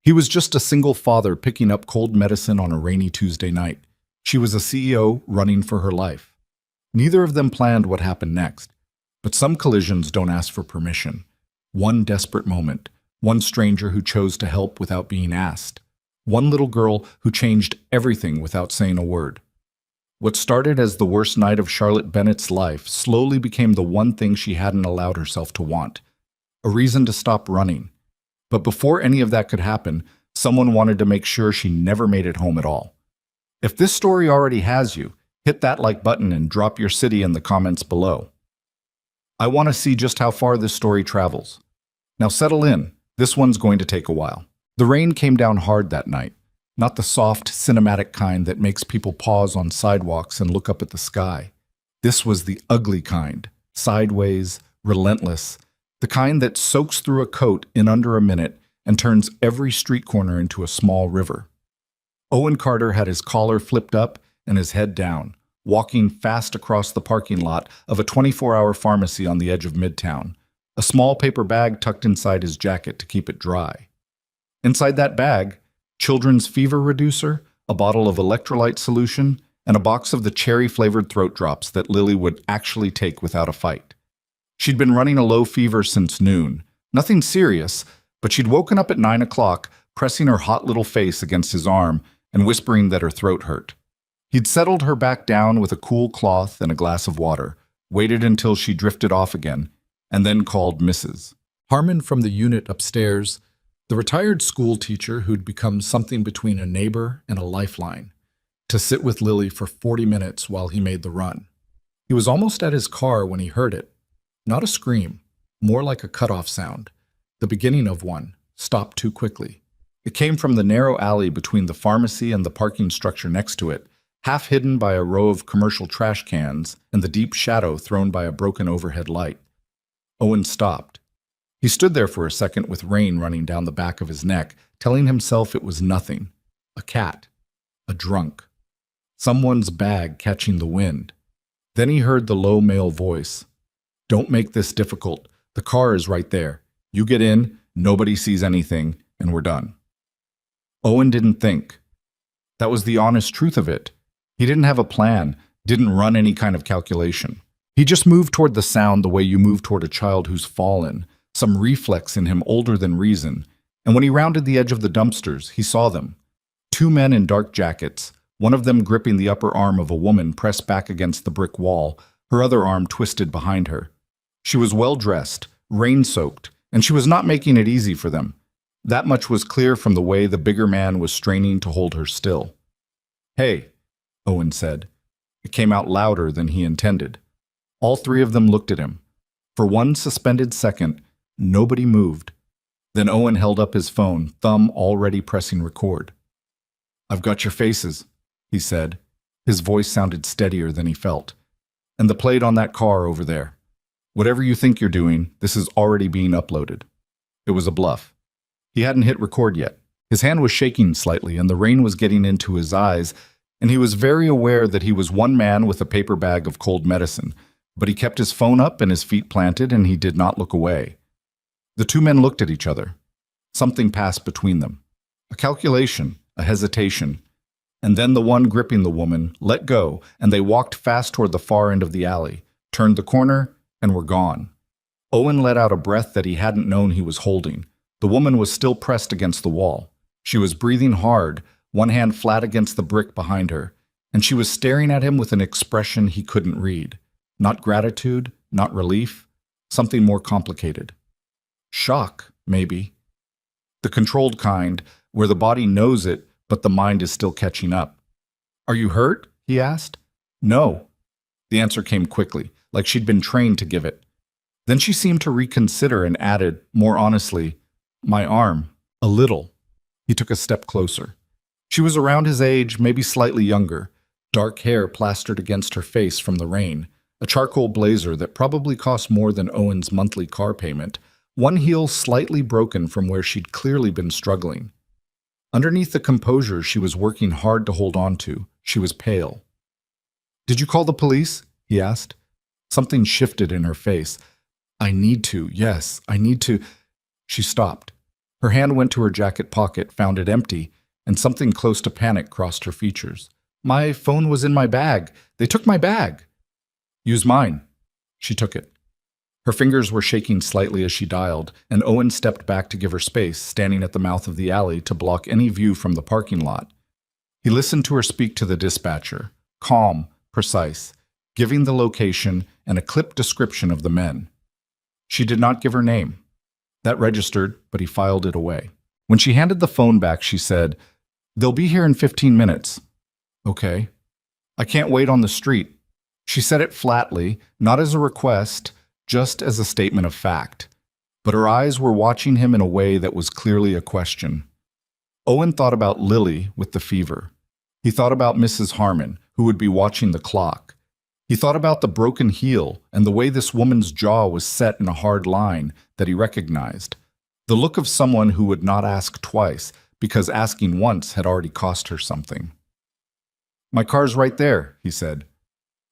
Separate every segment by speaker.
Speaker 1: He was just a single father picking up cold medicine on a rainy Tuesday night. She was a CEO running for her life. Neither of them planned what happened next. But some collisions don't ask for permission. One desperate moment, one stranger who chose to help without being asked, one little girl who changed everything without saying a word. What started as the worst night of Charlotte Bennett's life slowly became the one thing she hadn't allowed herself to want, a reason to stop running. But before any of that could happen, someone wanted to make sure she never made it home at all. If this story already has you, hit that like button and drop your city in the comments below. I want to see just how far this story travels. Now settle in, this one's going to take a while. The rain came down hard that night, not the soft, cinematic kind that makes people pause on sidewalks and look up at the sky. This was the ugly kind, sideways, relentless, the kind that soaks through a coat in under a minute and turns every street corner into a small river. Owen Carter had his collar flipped up and his head down, walking fast across the parking lot of a 24-hour pharmacy on the edge of Midtown, a small paper bag tucked inside his jacket to keep it dry. Inside that bag, children's fever reducer, a bottle of electrolyte solution, and a box of the cherry-flavored throat drops that Lily would actually take without a fight. She'd been running a low fever since noon. Nothing serious, but she'd woken up at 9 o'clock, pressing her hot little face against his arm and whispering that her throat hurt. He'd settled her back down with a cool cloth and a glass of water, waited until she drifted off again, and then called Mrs. Harmon from the unit upstairs, the retired school teacher who'd become something between a neighbor and a lifeline, to sit with Lily for 40 minutes while he made the run. He was almost at his car when he heard it. Not a scream, more like a cutoff sound, the beginning of one, stopped too quickly. It came from the narrow alley between the pharmacy and the parking structure next to it, half hidden by a row of commercial trash cans and the deep shadow thrown by a broken overhead light. Owen stopped. He stood there for a second with rain running down the back of his neck, telling himself it was nothing. A cat. A drunk. Someone's bag catching the wind. Then he heard the low male voice. "Don't make this difficult. The car is right there. You get in, nobody sees anything, and we're done." Owen didn't think. That was the honest truth of it. He didn't have a plan, didn't run any kind of calculation. He just moved toward the sound the way you move toward a child who's fallen, some reflex in him older than reason, and when he rounded the edge of the dumpsters, he saw them. Two men in dark jackets, one of them gripping the upper arm of a woman pressed back against the brick wall, her other arm twisted behind her. She was well-dressed, rain-soaked, and she was not making it easy for them. That much was clear from the way the bigger man was straining to hold her still. "Hey," Owen said. It came out louder than he intended. All three of them looked at him. For one suspended second, nobody moved. Then Owen held up his phone, thumb already pressing record. "I've got your faces," he said. His voice sounded steadier than he felt. "And the plate on that car over there. Whatever you think you're doing, this is already being uploaded." It was a bluff. He hadn't hit record yet. His hand was shaking slightly, and the rain was getting into his eyes, and he was very aware that he was one man with a paper bag of cold medicine, but he kept his phone up and his feet planted, and he did not look away. The two men looked at each other. Something passed between them. A calculation, a hesitation, and then the one gripping the woman let go, and they walked fast toward the far end of the alley, turned the corner, and were gone. Owen let out a breath that he hadn't known he was holding. The woman was still pressed against the wall. She was breathing hard, one hand flat against the brick behind her, and she was staring at him with an expression he couldn't read. Not gratitude, not relief, something more complicated. Shock, maybe. The controlled kind, where the body knows it, but the mind is still catching up. "Are you hurt?" he asked. "No." The answer came quickly, like she'd been trained to give it. Then she seemed to reconsider and added, more honestly, "My arm, a little." He took a step closer. She was around his age, maybe slightly younger, dark hair plastered against her face from the rain, a charcoal blazer that probably cost more than Owen's monthly car payment, one heel slightly broken from where she'd clearly been struggling. Underneath the composure she was working hard to hold on to, she was pale. "Did you call the police?" he asked. Something shifted in her face. I need to, yes, I need to. She stopped. Her hand went to her jacket pocket, found it empty, and something close to panic crossed her features. My phone was in my bag. They took my bag. Use mine. She took it. Her fingers were shaking slightly as she dialed, and Owen stepped back to give her space, standing at the mouth of the alley to block any view from the parking lot. He listened to her speak to the dispatcher, calm, precise, giving the location and a clipped description of the men. She did not give her name. That registered, but he filed it away. When she handed the phone back, she said, "They'll be here in 15 minutes. Okay. I can't wait on the street." She said it flatly, not as a request, just as a statement of fact. But her eyes were watching him in a way that was clearly a question. Owen thought about Lily with the fever. He thought about Mrs. Harmon, who would be watching the clock. He thought about the broken heel and the way this woman's jaw was set in a hard line that he recognized. The look of someone who would not ask twice, because asking once had already cost her something. "My car's right there," he said.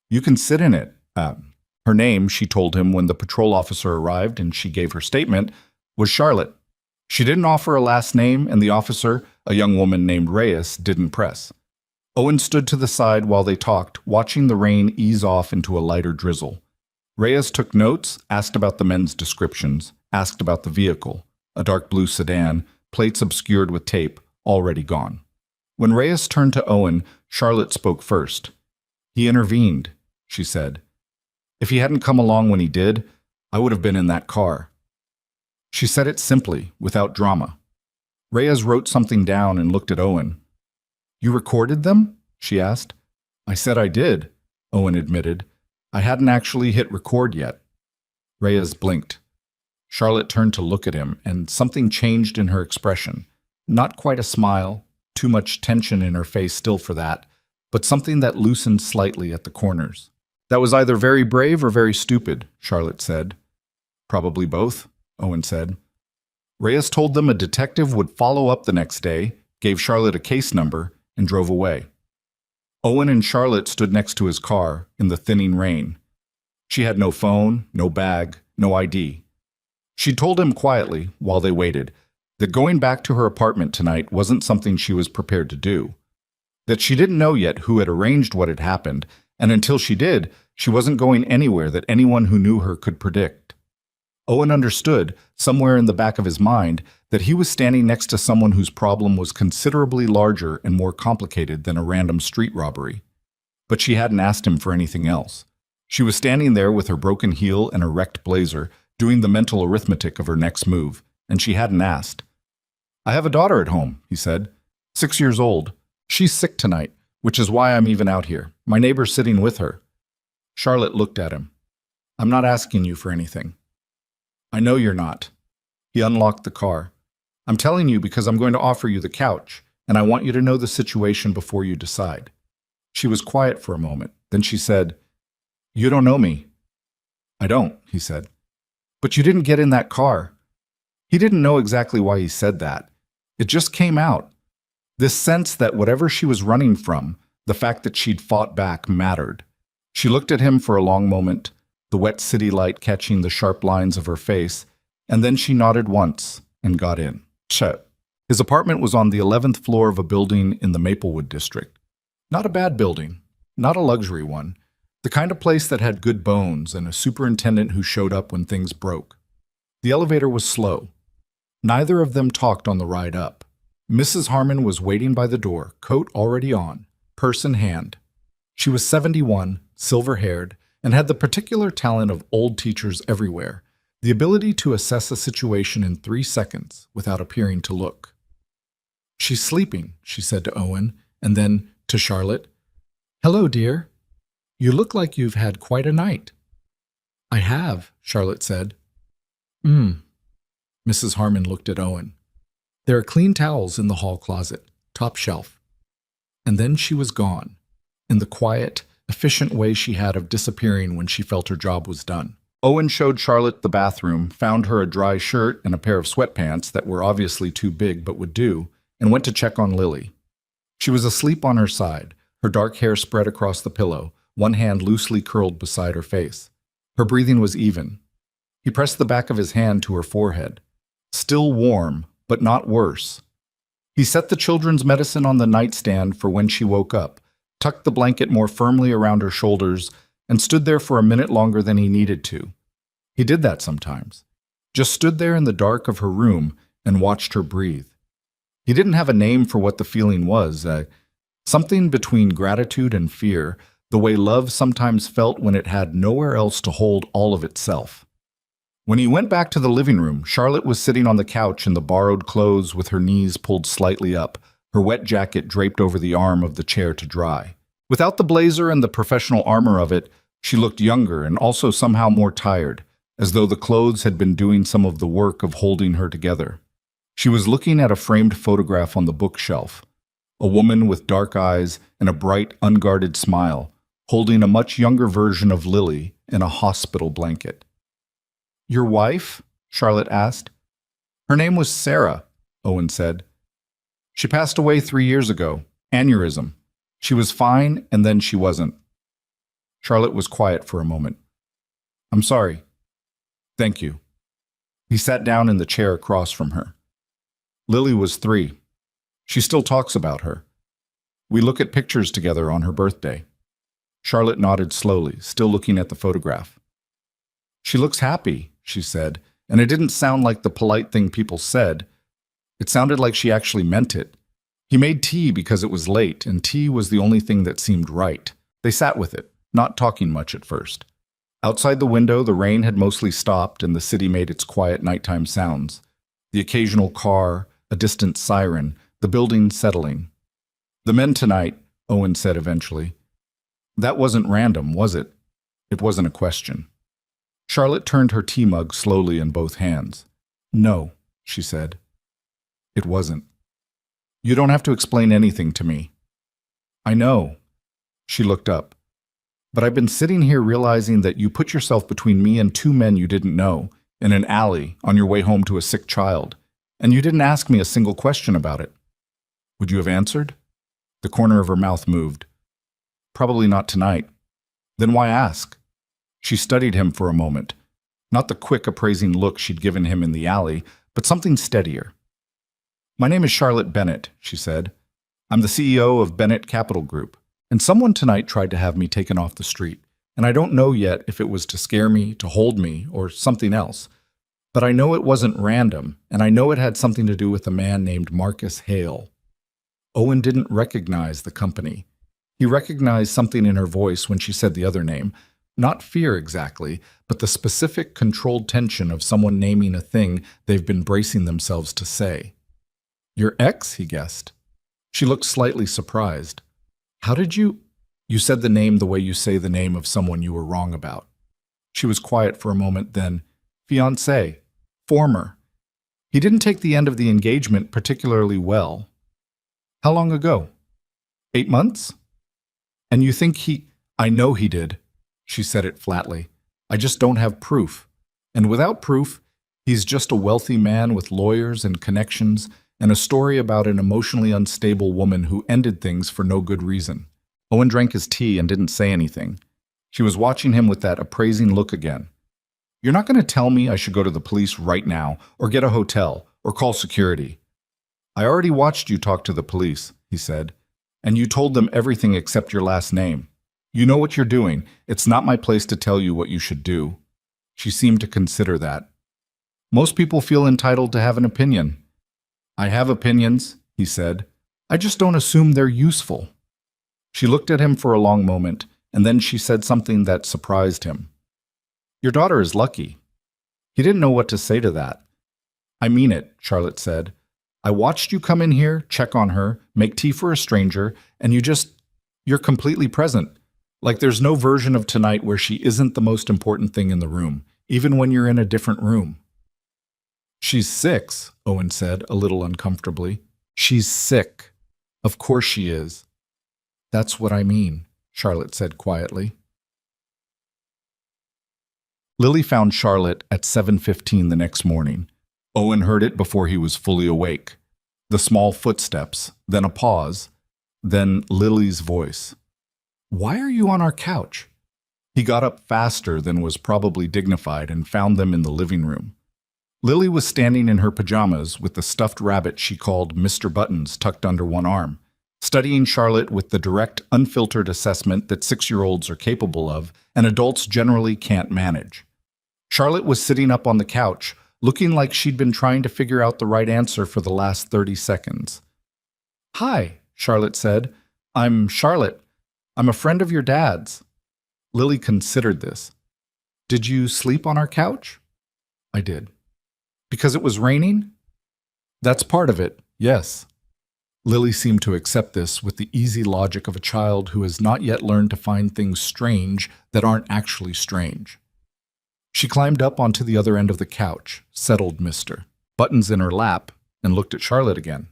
Speaker 1: "You can sit in it." Her name, she told him when the patrol officer arrived and she gave her statement, was Charlotte. She didn't offer a last name, and the officer, a young woman named Reyes, didn't press. Owen stood to the side while they talked, watching the rain ease off into a lighter drizzle. Reyes took notes, asked about the men's descriptions, asked about the vehicle, a dark blue sedan, plates obscured with tape, already gone. When Reyes turned to Owen, Charlotte spoke first. "He intervened," she said. "If he hadn't come along when he did, I would have been in that car." She said it simply, without drama. Reyes wrote something down and looked at Owen. "You recorded them?" she asked. "I said I did," Owen admitted. "I hadn't actually hit record yet." Reyes blinked. Charlotte turned to look at him, and something changed in her expression. Not quite a smile, too much tension in her face still for that, but something that loosened slightly at the corners. "That was either very brave or very stupid," Charlotte said. "Probably both," Owen said. Reyes told them a detective would follow up the next day, gave Charlotte a case number, and drove away. Owen and Charlotte stood next to his car in the thinning rain. She had no phone, no bag, no ID. She told him quietly, while they waited, that going back to her apartment tonight wasn't something she was prepared to do. That she didn't know yet who had arranged what had happened, and until she did, she wasn't going anywhere that anyone who knew her could predict. Owen understood, somewhere in the back of his mind, that he was standing next to someone whose problem was considerably larger and more complicated than a random street robbery. But she hadn't asked him for anything else. She was standing there with her broken heel and a wrecked blazer, doing the mental arithmetic of her next move, and she hadn't asked. "I have a daughter at home," he said. 6 years old. She's sick tonight, which is why I'm even out here. My neighbor's sitting with her." Charlotte looked at him. "I'm not asking you for anything." "I know you're not." He unlocked the car. "I'm telling you because I'm going to offer you the couch, and I want you to know the situation before you decide." She was quiet for a moment. Then she said, "You don't know me." "I don't," he said. "But you didn't get in that car." He didn't know exactly why he said that. It just came out. This sense that whatever she was running from, the fact that she'd fought back, mattered. She looked at him for a long moment, the wet city light catching the sharp lines of her face, and then she nodded once and got in. Chet. His apartment was on the 11th floor of a building in the Maplewood district. Not a bad building, not a luxury one, the kind of place that had good bones and a superintendent who showed up when things broke. The elevator was slow. Neither of them talked on the ride up. Mrs. Harmon was waiting by the door, coat already on, purse in hand. She was 71, silver-haired, and had the particular talent of old teachers everywhere, the ability to assess a situation in 3 seconds without appearing to look. "She's sleeping," she said to Owen, and then to Charlotte. "Hello, dear. You look like you've had quite a night." "I have," Charlotte said. Mrs. Harmon looked at Owen. "There are clean towels in the hall closet, top shelf." And then she was gone, in the quiet, efficient way she had of disappearing when she felt her job was done. Owen showed Charlotte the bathroom, found her a dry shirt and a pair of sweatpants that were obviously too big but would do, and went to check on Lily. She was asleep on her side, her dark hair spread across the pillow, one hand loosely curled beside her face. Her breathing was even. He pressed the back of his hand to her forehead. Still warm, but not worse. He set the children's medicine on the nightstand for when she woke up, tucked the blanket more firmly around her shoulders, and stood there for a minute longer than he needed to. He did that sometimes. Just stood there in the dark of her room and watched her breathe. He didn't have a name for what the feeling was, something between gratitude and fear, the way love sometimes felt when it had nowhere else to hold all of itself. When he went back to the living room, Charlotte was sitting on the couch in the borrowed clothes with her knees pulled slightly up, her wet jacket draped over the arm of the chair to dry. Without the blazer and the professional armor of it, she looked younger and also somehow more tired, as though the clothes had been doing some of the work of holding her together. She was looking at a framed photograph on the bookshelf, a woman with dark eyes and a bright, unguarded smile, holding a much younger version of Lily in a hospital blanket. "Your wife?" Charlotte asked. "Her name was Sarah," Owen said. "She passed away 3 years ago. Aneurysm. She was fine, and then she wasn't." Charlotte was quiet for a moment. "I'm sorry." "Thank you." He sat down in the chair across from her. "Lily was 3. She still talks about her. We look at pictures together on her birthday." Charlotte nodded slowly, still looking at the photograph. "She looks happy," she said, and it didn't sound like the polite thing people said. It sounded like she actually meant it. He made tea because it was late, and tea was the only thing that seemed right. They sat with it, not talking much at first. Outside the window, the rain had mostly stopped, and the city made its quiet nighttime sounds. The occasional car, a distant siren, the building settling. "The men tonight," Owen said eventually. "That wasn't random, was it?" It wasn't a question. Charlotte turned her tea mug slowly in both hands. "No," she said. "It wasn't. You don't have to explain anything to me." "I know." She looked up. "But I've been sitting here realizing that you put yourself between me and 2 men you didn't know, in an alley, on your way home to a sick child, and you didn't ask me a single question about it. Would you have answered?" The corner of her mouth moved. "Probably not tonight." "Then why ask?" She studied him for a moment. Not the quick, appraising look she'd given him in the alley, but something steadier. "My name is Charlotte Bennett," she said. "I'm the CEO of Bennett Capital Group, and someone tonight tried to have me taken off the street, and I don't know yet if it was to scare me, to hold me, or something else. But I know it wasn't random, and I know it had something to do with a man named Marcus Hale." Owen didn't recognize the company. He recognized something in her voice when she said the other name. Not fear exactly, but the specific controlled tension of someone naming a thing they've been bracing themselves to say. "Your ex?" he guessed. She looked slightly surprised. "How did you—" "You said the name the way you say the name of someone you were wrong about." She was quiet for a moment, then, "Fiancé. Former. He didn't take the end of the engagement particularly well." "How long ago?" 8 months? "And you think he—" "I know he did." She said it flatly. "I just don't have proof. And without proof, he's just a wealthy man with lawyers and connections and a story about an emotionally unstable woman who ended things for no good reason." Owen drank his tea and didn't say anything. She was watching him with that appraising look again. "You're not going to tell me I should go to the police right now, or get a hotel, or call security." "I already watched you talk to the police," he said, "and you told them everything except your last name. You know what you're doing. It's not my place to tell you what you should do." She seemed to consider that. "Most people feel entitled to have an opinion." "I have opinions," he said. "I just don't assume they're useful." She looked at him for a long moment, and then she said something that surprised him. "Your daughter is lucky." He didn't know what to say to that. "I mean it," Charlotte said. "I watched you come in here, check on her, make tea for a stranger, and you're completely present. Like there's no version of tonight where she isn't the most important thing in the room, even when you're in a different room." "She's 6, Owen said, a little uncomfortably. "She's sick. Of course she is." "That's what I mean," Charlotte said quietly. Lily found Charlotte at 7:15 the next morning. Owen heard it before he was fully awake. The small footsteps, then a pause, then Lily's voice. "Why are you on our couch?" He got up faster than was probably dignified and found them in the living room. Lily was standing in her pajamas with the stuffed rabbit she called Mr. Buttons tucked under one arm, studying Charlotte with the direct, unfiltered assessment that 6-year-olds are capable of and adults generally can't manage. Charlotte was sitting up on the couch, looking like she'd been trying to figure out the right answer for the last 30 seconds. "Hi," Charlotte said. "I'm Charlotte. I'm a friend of your dad's." Lily considered this. "Did you sleep on our couch?" "I did." "Because it was raining?" "That's part of it, yes." Lily seemed to accept this with the easy logic of a child who has not yet learned to find things strange that aren't actually strange. She climbed up onto the other end of the couch, settled Mr. Buttons in her lap, and looked at Charlotte again.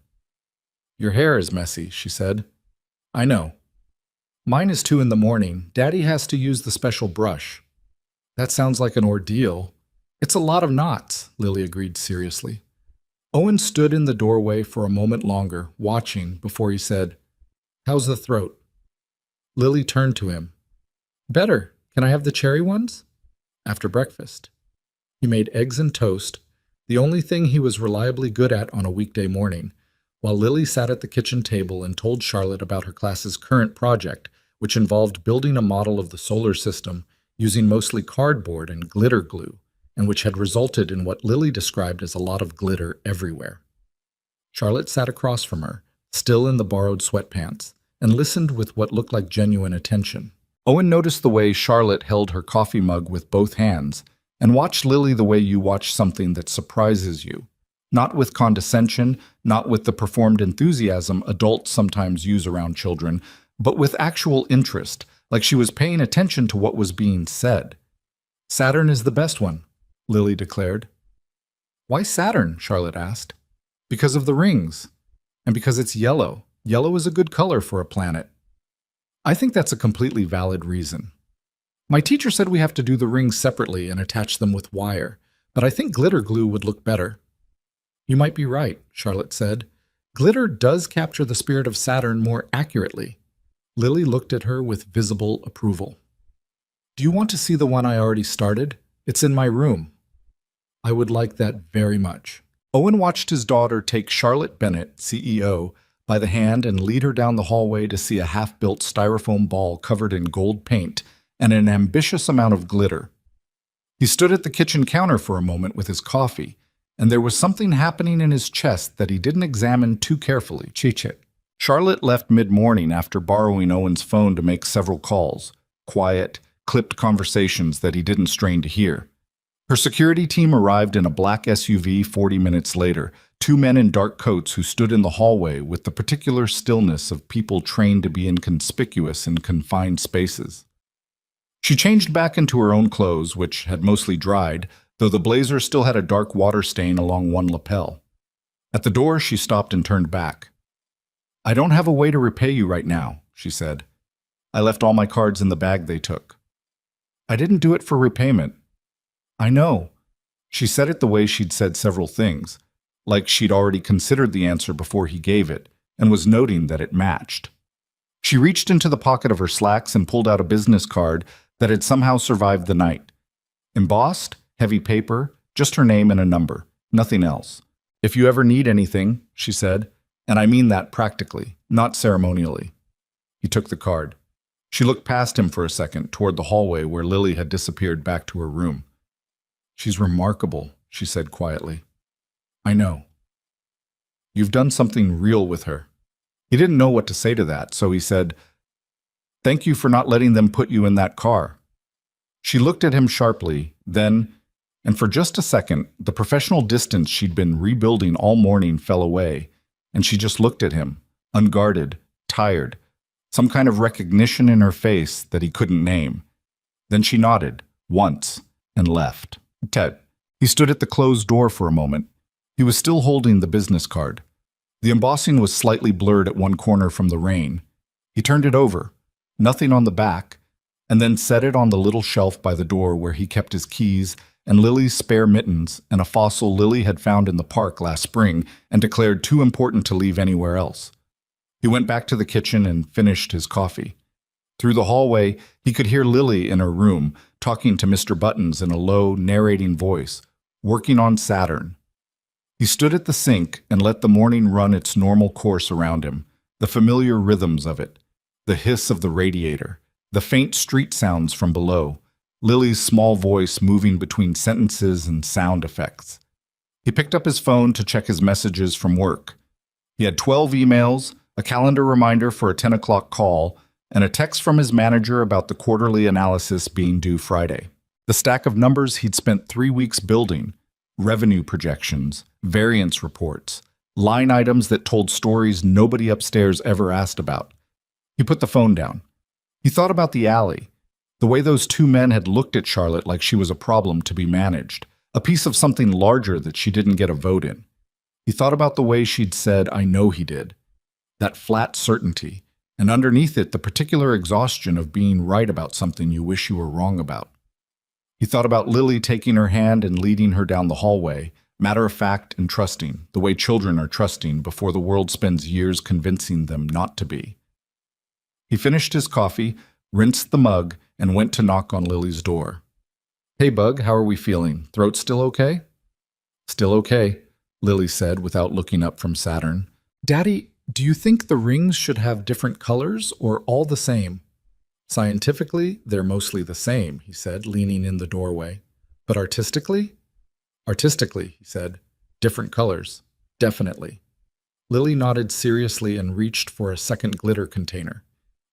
Speaker 1: "Your hair is messy," she said. "I know. Mine is 2 in the morning. Daddy has to use the special brush." "That sounds like an ordeal." "It's a lot of knots," Lily agreed seriously. Owen stood in the doorway for a moment longer, watching, before he said, "How's the throat?" Lily turned to him. "Better. Can I have the cherry ones?" "After breakfast." He made eggs and toast, the only thing he was reliably good at on a weekday morning, while Lily sat at the kitchen table and told Charlotte about her class's current project, which involved building a model of the solar system using mostly cardboard and glitter glue, and which had resulted in what Lily described as a lot of glitter everywhere. Charlotte sat across from her, still in the borrowed sweatpants, and listened with what looked like genuine attention. Owen noticed the way Charlotte held her coffee mug with both hands, and watched Lily the way you watch something that surprises you. Not with condescension, not with the performed enthusiasm adults sometimes use around children, but with actual interest, like she was paying attention to what was being said. "Saturn is the best one," Lily declared. "Why Saturn?" Charlotte asked. "Because of the rings. And because it's yellow. Yellow is a good color for a planet." "I think that's a completely valid reason. My teacher said we have to do the rings separately and attach them with wire, but I think glitter glue would look better." "You might be right," Charlotte said. "Glitter does capture the spirit of Saturn more accurately." Lily looked at her with visible approval. "Do you want to see the one I already started? It's in my room." "I would like that very much." Owen watched his daughter take Charlotte Bennett, CEO, by the hand and lead her down the hallway to see a half-built styrofoam ball covered in gold paint and an ambitious amount of glitter. He stood at the kitchen counter for a moment with his coffee, and there was something happening in his chest that he didn't examine too carefully. Cheech-it. Charlotte left mid-morning after borrowing Owen's phone to make several calls, quiet, clipped conversations that he didn't strain to hear. Her security team arrived in a black SUV 40 minutes later, 2 men in dark coats who stood in the hallway with the particular stillness of people trained to be inconspicuous in confined spaces. She changed back into her own clothes, which had mostly dried, though the blazer still had a dark water stain along one lapel. At the door, she stopped and turned back. "I don't have a way to repay you right now," she said. "I left all my cards in the bag they took." "I didn't do it for repayment." "I know." She said it the way she'd said several things, like she'd already considered the answer before he gave it, and was noting that it matched. She reached into the pocket of her slacks and pulled out a business card that had somehow survived the night. Embossed, heavy paper, just her name and a number, nothing else. "If you ever need anything," she said, "and I mean that practically, not ceremonially." He took the card. She looked past him for a second, toward the hallway where Lily had disappeared back to her room. "She's remarkable," she said quietly. "I know. You've done something real with her." He didn't know what to say to that, so he said, "Thank you for not letting them put you in that car." She looked at him sharply, then, and for just a second, the professional distance she'd been rebuilding all morning fell away, and she just looked at him, unguarded, tired, some kind of recognition in her face that he couldn't name. Then she nodded, once, and left. Ted. He stood at the closed door for a moment. He was still holding the business card. The embossing was slightly blurred at one corner from the rain. He turned it over, nothing on the back, and then set it on the little shelf by the door where he kept his keys and Lily's spare mittens and a fossil Lily had found in the park last spring and declared too important to leave anywhere else. He went back to the kitchen and finished his coffee. Through the hallway, he could hear Lily in her room, talking to Mr. Buttons in a low, narrating voice, working on Saturn. He stood at the sink and let the morning run its normal course around him, the familiar rhythms of it, the hiss of the radiator, the faint street sounds from below, Lily's small voice moving between sentences and sound effects. He picked up his phone to check his messages from work. He had 12 emails, a calendar reminder for a 10 o'clock call, and a text from his manager about the quarterly analysis being due Friday. The stack of numbers he'd spent 3 weeks building, revenue projections, variance reports, line items that told stories nobody upstairs ever asked about. He put the phone down. He thought about the alley, the way those two men had looked at Charlotte like she was a problem to be managed, a piece of something larger that she didn't get a vote in. He thought about the way she'd said, "I know he did." That flat certainty, and underneath it the particular exhaustion of being right about something you wish you were wrong about. He thought about Lily taking her hand and leading her down the hallway, matter of fact and trusting, the way children are trusting before the world spends years convincing them not to be. He finished his coffee, rinsed the mug, and went to knock on Lily's door. "Hey, Bug, how are we feeling? Throat still okay?" "Still okay," Lily said without looking up from Saturn. "Daddy, do you think the rings should have different colors or all the same?" "Scientifically, they're mostly the same," he said, leaning in the doorway. "But artistically?" "Artistically," he said, "different colors. Definitely." Lily nodded seriously and reached for a second glitter container.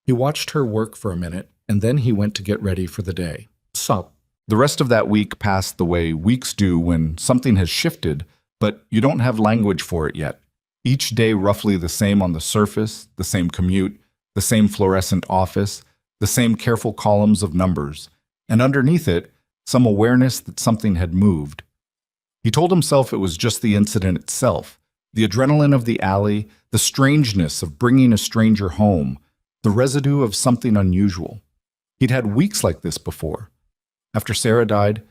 Speaker 1: He watched her work for a minute, and then he went to get ready for the day. Sup. The rest of that week passed the way weeks do when something has shifted, but you don't have language for it yet. Each day roughly the same on the surface, the same commute, the same fluorescent office, the same careful columns of numbers, and underneath it, some awareness that something had moved. He told himself it was just the incident itself, the adrenaline of the alley, the strangeness of bringing a stranger home, the residue of something unusual. He'd had weeks like this before. After Sarah died,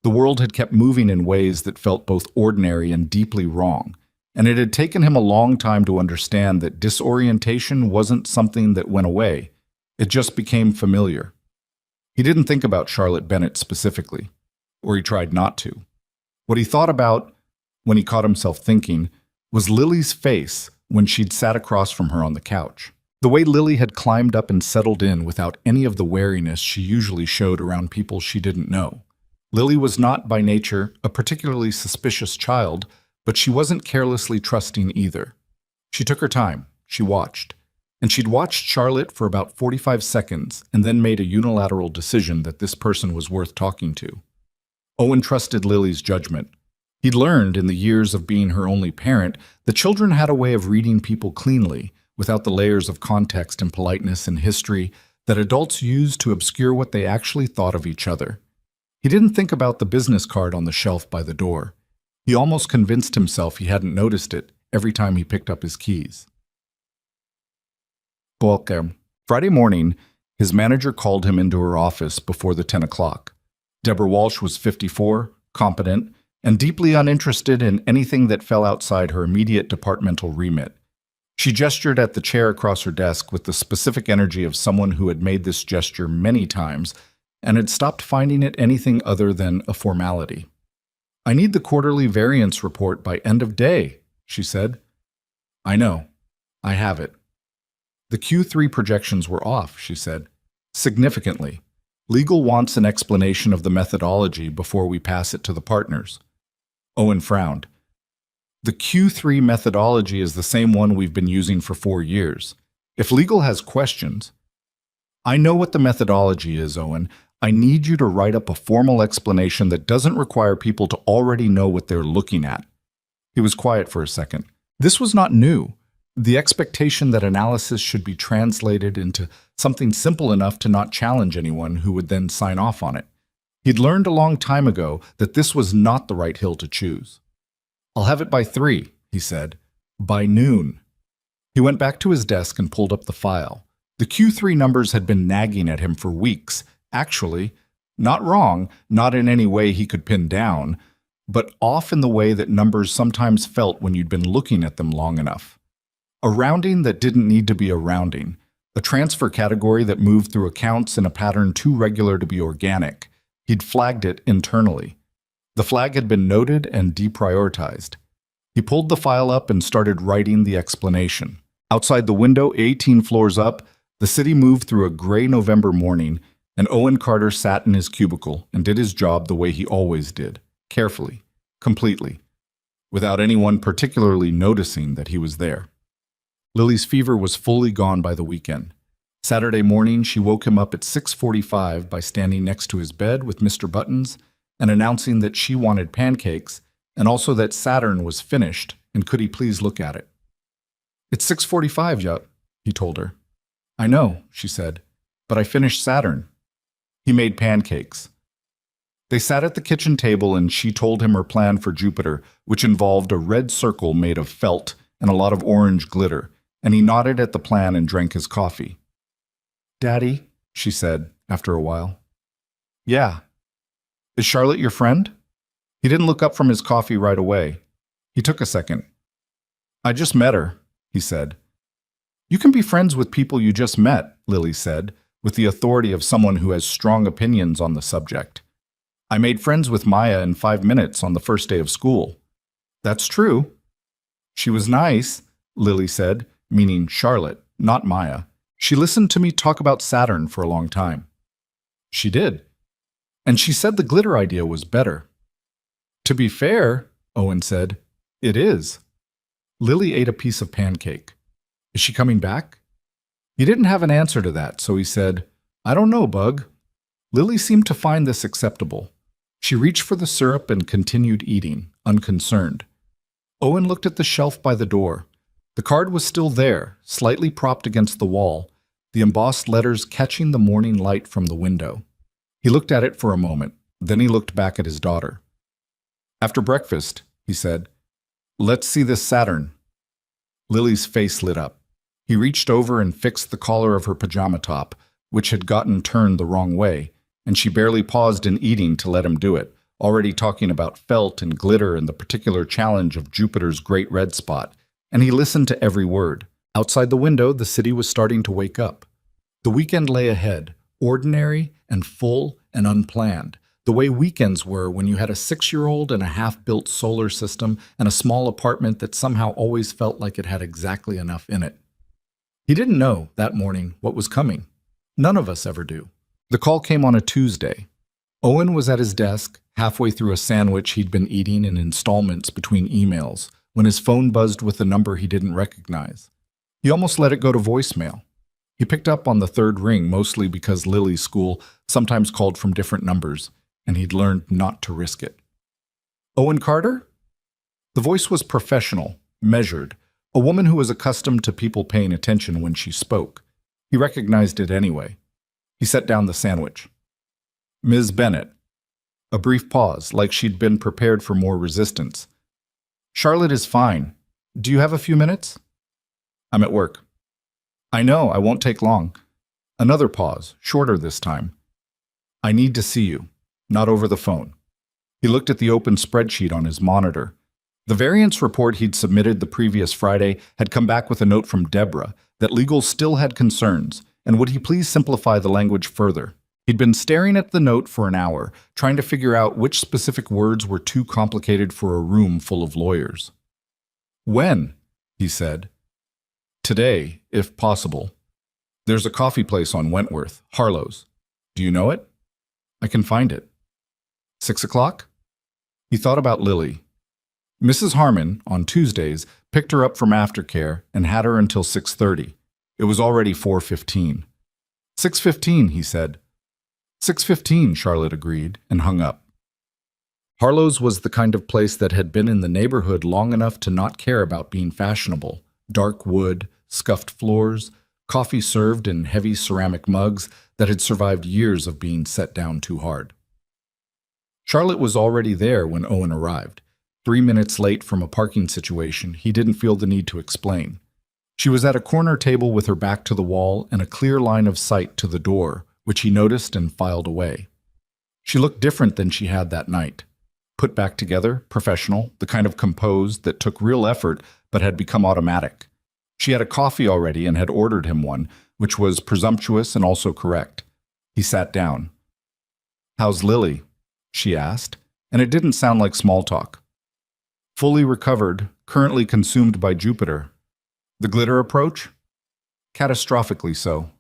Speaker 1: the world had kept moving in ways that felt both ordinary and deeply wrong, and it had taken him a long time to understand that disorientation wasn't something that went away. It just became familiar. He didn't think about Charlotte Bennett specifically, or he tried not to. What he thought about, when he caught himself thinking, was Lily's face when she'd sat across from her on the couch. The way Lily had climbed up and settled in without any of the wariness she usually showed around people she didn't know. Lily was not, by nature, a particularly suspicious child, but she wasn't carelessly trusting either. She took her time, she watched, and she'd watched Charlotte for about 45 seconds and then made a unilateral decision that this person was worth talking to. Owen trusted Lily's judgment. He'd learned in the years of being her only parent that children had a way of reading people cleanly, without the layers of context and politeness and history that adults use to obscure what they actually thought of each other. He didn't think about the business card on the shelf by the door. He almost convinced himself he hadn't noticed it every time he picked up his keys. Friday morning, his manager called him into her office before the 10 o'clock. Deborah Walsh was 54, competent, and deeply uninterested in anything that fell outside her immediate departmental remit. She gestured at the chair across her desk with the specific energy of someone who had made this gesture many times and had stopped finding it anything other than a formality. "I need the quarterly variance report by end of day," she said. "I know. I have it." "The Q3 projections were off," she said. "Significantly. Legal wants an explanation of the methodology before we pass it to the partners." Owen frowned. "The Q3 methodology is the same one we've been using for 4 years. If legal has questions..." "I know what the methodology is, Owen. I need you to write up a formal explanation that doesn't require people to already know what they're looking at." He was quiet for a second. This was not new. The expectation that analysis should be translated into something simple enough to not challenge anyone who would then sign off on it. He'd learned a long time ago that this was not the right hill to choose. "I'll have it by 3, he said. "By noon." He went back to his desk and pulled up the file. The Q3 numbers had been nagging at him for weeks. Actually, not wrong, not in any way he could pin down, but off in the way that numbers sometimes felt when you'd been looking at them long enough. A rounding that didn't need to be a rounding. a transfer category that moved through accounts in a pattern too regular to be organic. He'd flagged it internally. The flag had been noted and deprioritized. He pulled the file up and started writing the explanation. Outside the window, 18 floors up, the city moved through a gray November morning, and Owen Carter sat in his cubicle and did his job the way he always did, carefully, completely, without anyone particularly noticing that he was there. Lily's fever was fully gone by the weekend. Saturday morning, she woke him up at 6:45 by standing next to his bed with Mr. Buttons and announcing that she wanted pancakes and also that Saturn was finished and could he please look at it. "It's 6:45 yet," he told her. "I know," she said, "but I finished Saturn." He made pancakes. They sat at the kitchen table and she told him her plan for Jupiter, which involved a red circle made of felt and a lot of orange glitter, and he nodded at the plan and drank his coffee. "Daddy," she said after a while. "Yeah. Is Charlotte your friend?" He didn't look up from his coffee right away. He took a second. "I just met her," he said. "You can be friends with people you just met," Lily said, with the authority of someone who has strong opinions on the subject. "I made friends with Maya in 5 minutes on the first day of school." "That's true." "She was nice," Lily said, meaning Charlotte, not Maya. "She listened to me talk about Saturn for a long time." "She did. And she said the glitter idea was better." "To be fair," Owen said, "it is." Lily ate a piece of pancake. "Is she coming back?" He didn't have an answer to that, so he said, "I don't know, Bug." Lily seemed to find this acceptable. She reached for the syrup and continued eating, unconcerned. Owen looked at the shelf by the door. The card was still there, slightly propped against the wall, the embossed letters catching the morning light from the window. He looked at it for a moment, then he looked back at his daughter. "After breakfast," he said, "let's see this Saturn." Lily's face lit up. He reached over and fixed the collar of her pajama top, which had gotten turned the wrong way, and she barely paused in eating to let him do it, already talking about felt and glitter and the particular challenge of Jupiter's great red spot, and he listened to every word. Outside the window, the city was starting to wake up. The weekend lay ahead, ordinary and full and unplanned, the way weekends were when you had a 6-year-old and a half-built solar system and a small apartment that somehow always felt like it had exactly enough in it. He didn't know, that morning, what was coming. None of us ever do. The call came on a Tuesday. Owen was at his desk, halfway through a sandwich he'd been eating in installments between emails, when his phone buzzed with a number he didn't recognize. He almost let it go to voicemail. He picked up on the third ring, mostly because Lily's school sometimes called from different numbers, and he'd learned not to risk it. "Owen Carter?" The voice was professional, measured, a woman who was accustomed to people paying attention when she spoke. He recognized it anyway. He set down the sandwich. "Ms. Bennett." A brief pause, like she'd been prepared for more resistance. "Charlotte is fine. Do you have a few minutes?" "I'm at work." "I know, I won't take long." Another pause, shorter this time. "I need to see you, not over the phone." He looked at the open spreadsheet on his monitor. The variance report he'd submitted the previous Friday had come back with a note from Deborah that legal still had concerns, and would he please simplify the language further. He'd been staring at the note for an hour, trying to figure out which specific words were too complicated for a room full of lawyers. "When?" he said. "Today, if possible. There's a coffee place on Wentworth, Harlow's. Do you know it?" "I can find it." 6 o'clock? He thought about Lily. Mrs. Harmon, on Tuesdays, picked her up from aftercare and had her until 6:30. It was already 4:15. 6:15, he said. 6:15, Charlotte agreed, and hung up. Harlow's was the kind of place that had been in the neighborhood long enough to not care about being fashionable. Dark wood, scuffed floors, coffee served in heavy ceramic mugs that had survived years of being set down too hard. Charlotte was already there when Owen arrived. 3 minutes late from a parking situation he didn't feel the need to explain. She was at a corner table with her back to the wall and a clear line of sight to the door, which he noticed and filed away. She looked different than she had that night. Put back together, professional, the kind of composed that took real effort but had become automatic. She had a coffee already and had ordered him one, which was presumptuous and also correct. He sat down. "How's Lily?" she asked, and it didn't sound like small talk. "Fully recovered, currently consumed by Jupiter." "The glitter approach?" "Catastrophically so."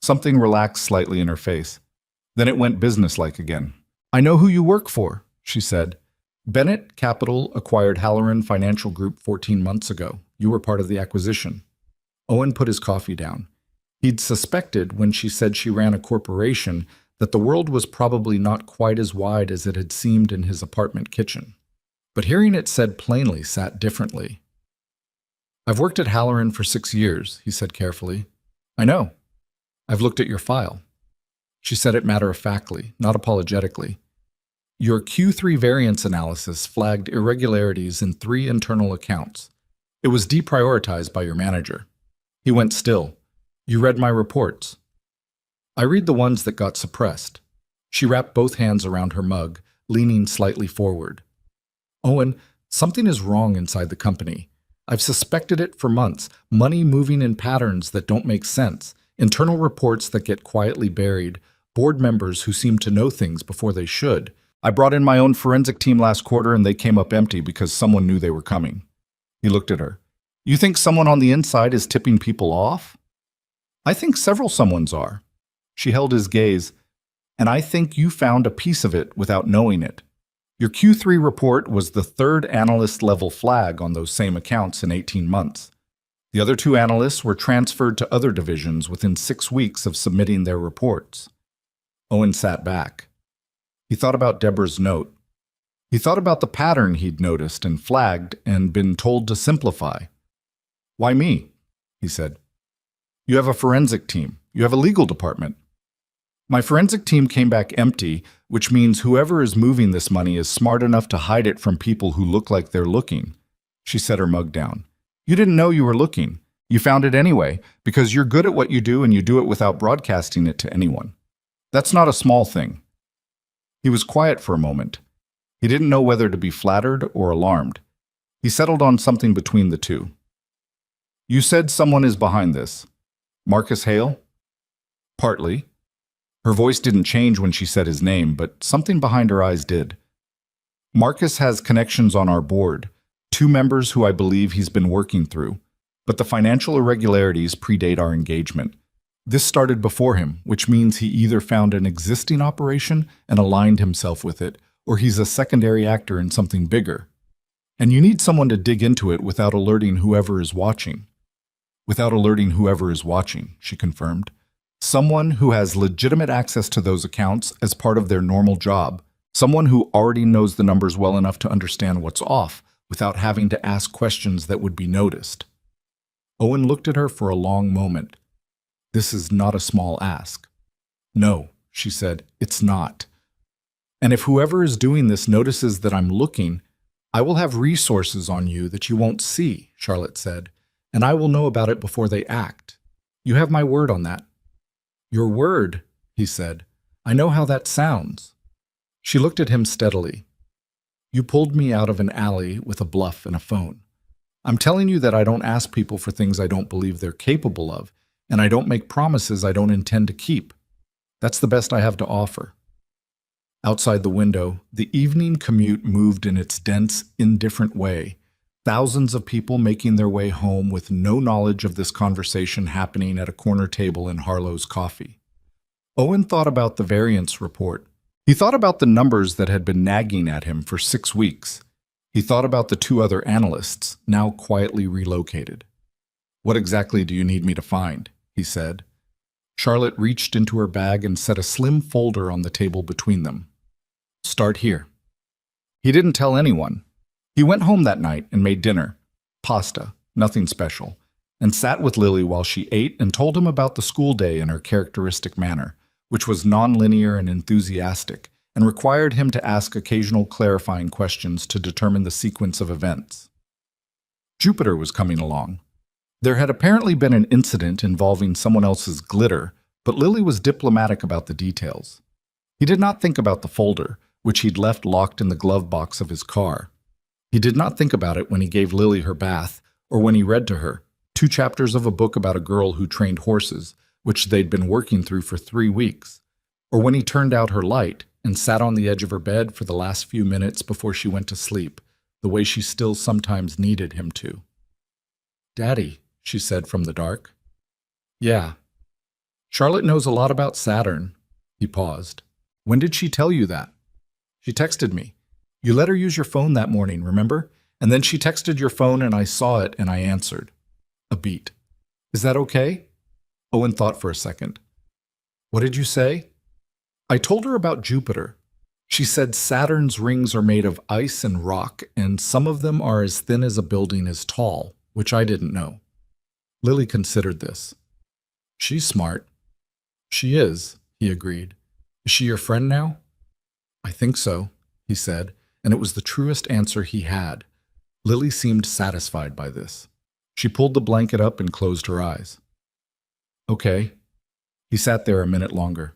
Speaker 1: Something relaxed slightly in her face. Then it went businesslike again. "I know who you work for," she said. "Bennett Capital acquired Halloran Financial Group 14 months ago. You were part of the acquisition." Owen put his coffee down. He'd suspected, when she said she ran a corporation, that the world was probably not quite as wide as it had seemed in his apartment kitchen. But hearing it said plainly sat differently. "I've worked at Halloran for 6 years," he said carefully. "I know. I've looked at your file." She said it matter-of-factly, not apologetically. "Your Q3 variance analysis flagged irregularities in 3 internal accounts. It was deprioritized by your manager." He went still. "You read my reports." "I read the ones that got suppressed." She wrapped both hands around her mug, leaning slightly forward. "Owen, something is wrong inside the company. I've suspected it for months. Money moving in patterns that don't make sense. Internal reports that get quietly buried. Board members who seem to know things before they should. I brought in my own forensic team last quarter and they came up empty because someone knew they were coming." He looked at her. "You think someone on the inside is tipping people off?" "I think several someones are." She held his gaze. "And I think you found a piece of it without knowing it. Your Q3 report was the 3rd analyst-level flag on those same accounts in 18 months. The other 2 analysts were transferred to other divisions within 6 weeks of submitting their reports." Owen sat back. He thought about Deborah's note. He thought about the pattern he'd noticed and flagged and been told to simplify. "Why me?" he said. "You have a forensic team. You have a legal department." "My forensic team came back empty, which means whoever is moving this money is smart enough to hide it from people who look like they're looking." She set her mug down. "You didn't know you were looking. You found it anyway, because you're good at what you do and you do it without broadcasting it to anyone. That's not a small thing." He was quiet for a moment. He didn't know whether to be flattered or alarmed. He settled on something between the two. "You said someone is behind this. Marcus Hale?" "Partly." Her voice didn't change when she said his name, but something behind her eyes did. "Marcus has connections on our board, 2 members who I believe he's been working through, but the financial irregularities predate our engagement. This started before him, which means he either found an existing operation and aligned himself with it, or he's a secondary actor in something bigger. And you need someone to dig into it without alerting whoever is watching." "Without alerting whoever is watching," she confirmed. "Someone who has legitimate access to those accounts as part of their normal job. Someone who already knows the numbers well enough to understand what's off without having to ask questions that would be noticed." Owen looked at her for a long moment. "This is not a small ask." "No," she said, "it's not. And if whoever is doing this notices that I'm looking, I will have resources on you that you won't see," Charlotte said, "and I will know about it before they act. You have my word on that." "Your word," he said. "I know how that sounds." She looked at him steadily. "You pulled me out of an alley with a bluff and a phone. I'm telling you that I don't ask people for things I don't believe they're capable of, and I don't make promises I don't intend to keep. That's the best I have to offer." Outside the window, the evening commute moved in its dense, indifferent way, thousands of people making their way home with no knowledge of this conversation happening at a corner table in Harlow's Coffee. Owen thought about the variance report. He thought about the numbers that had been nagging at him for 6 weeks. He thought about the 2 other analysts, now quietly relocated. "What exactly do you need me to find?" he said. Charlotte reached into her bag and set a slim folder on the table between them. "Start here." He didn't tell anyone. He went home that night and made dinner. Pasta, nothing special, and sat with Lily while she ate and told him about the school day in her characteristic manner, which was nonlinear and enthusiastic, and required him to ask occasional clarifying questions to determine the sequence of events. Jupiter was coming along. There had apparently been an incident involving someone else's glitter, but Lily was diplomatic about the details. He did not think about the folder, which he'd left locked in the glove box of his car. He did not think about it when he gave Lily her bath, or when he read to her, 2 chapters of a book about a girl who trained horses, which they'd been working through for 3 weeks. Or when he turned out her light and sat on the edge of her bed for the last few minutes before she went to sleep, the way she still sometimes needed him to. "Daddy," she said from the dark. "Yeah." "Charlotte knows a lot about Saturn." He paused. "When did she tell you that?" "She texted me. You let her use your phone that morning, remember? And then she texted your phone and I saw it and I answered." A beat. "Is that okay?" Owen thought for a second. "What did you say?" "I told her about Jupiter. She said Saturn's rings are made of ice and rock, and some of them are as thin as a building is tall, which I didn't know." Lily considered this. "She's smart." "She is," he agreed. "Is she your friend now?" "I think so," he said, and it was the truest answer he had. Lily seemed satisfied by this. She pulled the blanket up and closed her eyes. "Okay." He sat there a minute longer.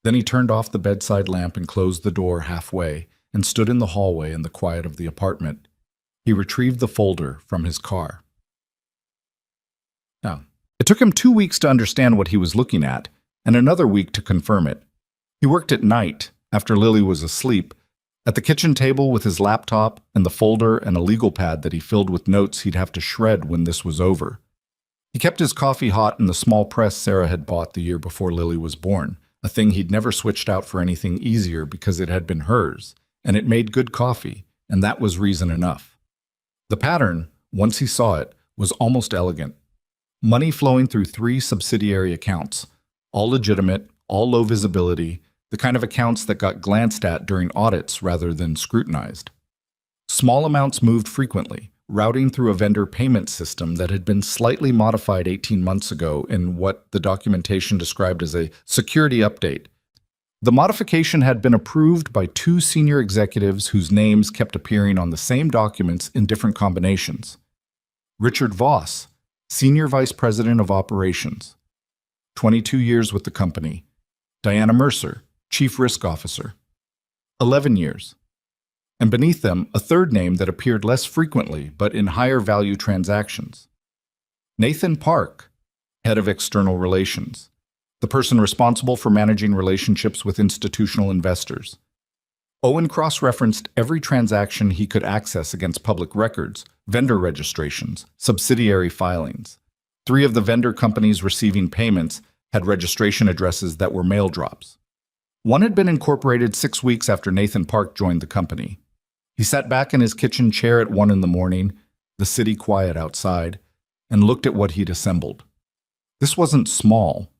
Speaker 1: Then he turned off the bedside lamp and closed the door halfway and stood in the hallway in the quiet of the apartment. He retrieved the folder from his car. Now, it took him 2 weeks to understand what he was looking at, and another week to confirm it. He worked at night, after Lily was asleep, at the kitchen table with his laptop and the folder and a legal pad that he filled with notes he'd have to shred when this was over. He kept his coffee hot in the small press Sarah had bought the year before Lily was born, a thing he'd never switched out for anything easier because it had been hers, and it made good coffee, and that was reason enough. The pattern, once he saw it, was almost elegant. Money flowing through 3 subsidiary accounts, all legitimate, all low visibility, the kind of accounts that got glanced at during audits rather than scrutinized. Small amounts moved frequently, routing through a vendor payment system that had been slightly modified 18 months ago in what the documentation described as a security update. The modification had been approved by 2 senior executives whose names kept appearing on the same documents in different combinations. Richard Voss, Senior Vice President of Operations, 22 years with the company. Diana Mercer, Chief Risk Officer, 11 years. And beneath them, a third name that appeared less frequently but in higher value transactions. Nathan Park, Head of External Relations, the person responsible for managing relationships with institutional investors. Owen cross-referenced every transaction he could access against public records, vendor registrations, subsidiary filings. 3 of the vendor companies receiving payments had registration addresses that were mail drops. One had been incorporated 6 weeks after Nathan Park joined the company. He sat back in his kitchen chair at 1 in the morning, the city quiet outside, and looked at what he'd assembled. This wasn't small.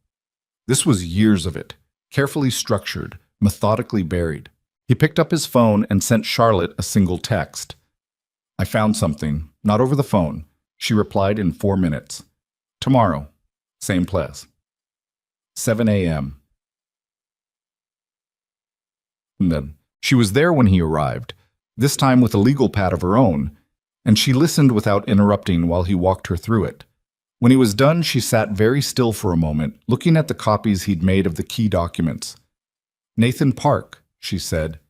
Speaker 1: This was years of it, carefully structured, methodically buried. He picked up his phone and sent Charlotte a single text. "I found something, not over the phone," she replied in 4 minutes. "Tomorrow, same place. 7 a.m. And then she was there when he arrived, this time with a legal pad of her own, and she listened without interrupting while he walked her through it. When he was done, she sat very still for a moment, looking at the copies he'd made of the key documents. "Nathan Park," she said.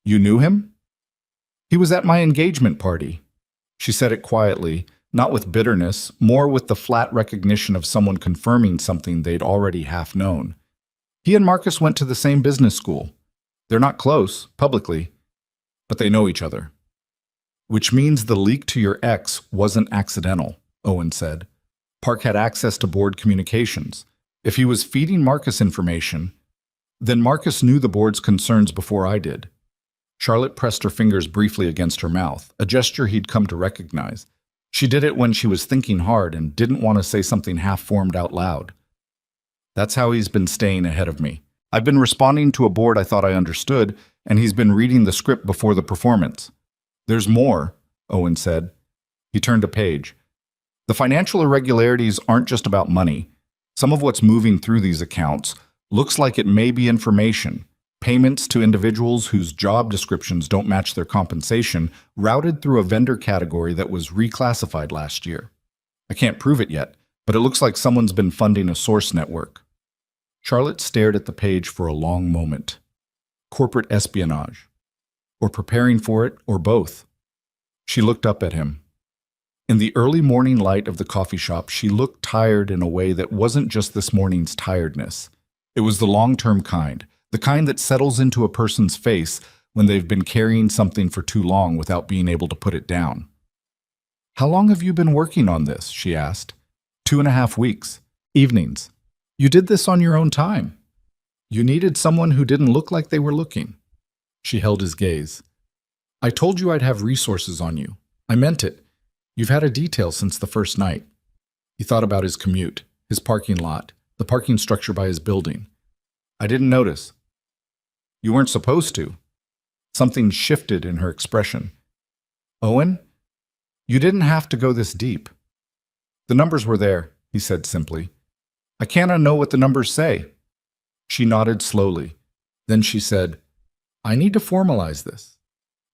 Speaker 1: "You knew him?" "He was at my engagement party." She said it quietly, not with bitterness, more with the flat recognition of someone confirming something they'd already half known. "He and Marcus went to the same business school. They're not close, publicly, but they know each other." "Which means the leak to your ex wasn't accidental," Owen said. "Park had access to board communications. If he was feeding Marcus information, then Marcus knew the board's concerns before I did." Charlotte pressed her fingers briefly against her mouth, a gesture he'd come to recognize. She did it when she was thinking hard and didn't want to say something half-formed out loud. "That's how he's been staying ahead of me. I've been responding to a board I thought I understood, and he's been reading the script before the performance." "There's more," Owen said. He turned a page. "The financial irregularities aren't just about money. Some of what's moving through these accounts looks like it may be information, payments to individuals whose job descriptions don't match their compensation, routed through a vendor category that was reclassified last year. I can't prove it yet, but it looks like someone's been funding a source network." Charlotte stared at the page for a long moment. Corporate espionage. Or preparing for it, or both. She looked up at him. In the early morning light of the coffee shop, she looked tired in a way that wasn't just this morning's tiredness. It was the long-term kind, the kind that settles into a person's face when they've been carrying something for too long without being able to put it down. "How long have you been working on this?" she asked. 2.5 weeks. Evenings. You did this on your own time. You needed someone who didn't look like they were looking. She held his gaze. "I told you I'd have resources on you. I meant it. You've had a detail since the first night." He thought about his commute, his parking lot, the parking structure by his building. "I didn't notice." "You weren't supposed to." Something shifted in her expression. "Owen, you didn't have to go this deep." "The numbers were there," he said simply. "I can't unknow what the numbers say." She nodded slowly. Then she said, "I need to formalize this.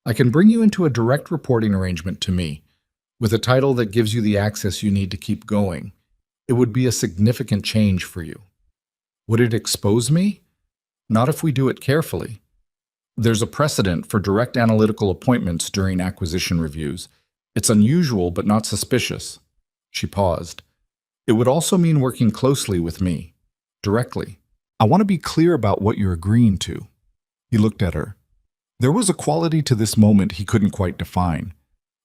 Speaker 1: I can bring you into a direct reporting arrangement to me, with a title that gives you the access you need to keep going. It would be a significant change for you." "Would it expose me?" "Not if we do it carefully. There's a precedent for direct analytical appointments during acquisition reviews. It's unusual but not suspicious." She paused. "It would also mean working closely with me, directly. I want to be clear about what you're agreeing to." He looked at her. There was a quality to this moment he couldn't quite define.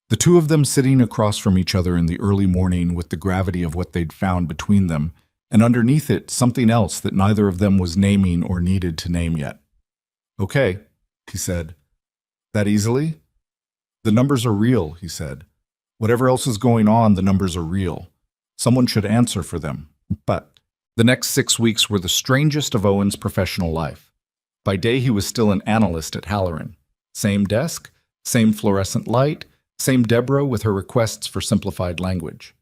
Speaker 1: The two of them sitting across from each other in the early morning with the gravity of what they'd found between them, and underneath it something else that neither of them was naming or needed to name yet. "Okay," he said. "That easily?" "The numbers are real," he said. "Whatever else is going on, the numbers are real. Someone should answer for them." But the next 6 weeks were the strangest of Owen's professional life. By day, he was still an analyst at Halloran. Same desk, same fluorescent light, same Deborah with her requests for simplified language.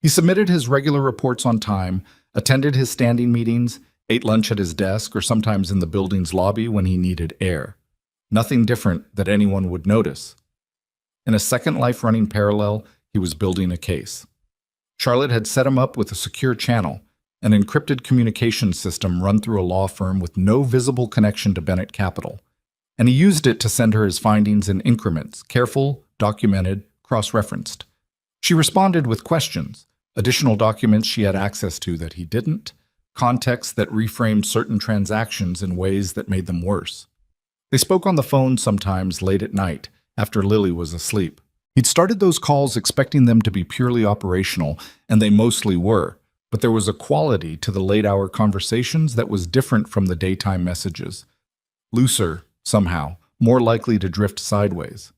Speaker 1: He submitted his regular reports on time, attended his standing meetings, ate lunch at his desk or sometimes in the building's lobby when he needed air. Nothing different that anyone would notice. In a second life running parallel, he was building a case. Charlotte had set him up with a secure channel, an encrypted communication system run through a law firm with no visible connection to Bennett Capital, and he used it to send her his findings in increments, careful, documented, cross-referenced. She responded with questions, additional documents she had access to that he didn't, context that reframed certain transactions in ways that made them worse. They spoke on the phone sometimes late at night, after Lily was asleep. He'd started those calls expecting them to be purely operational, and they mostly were, but there was a quality to the late-hour conversations that was different from the daytime messages. Looser, somehow, more likely to drift sideways.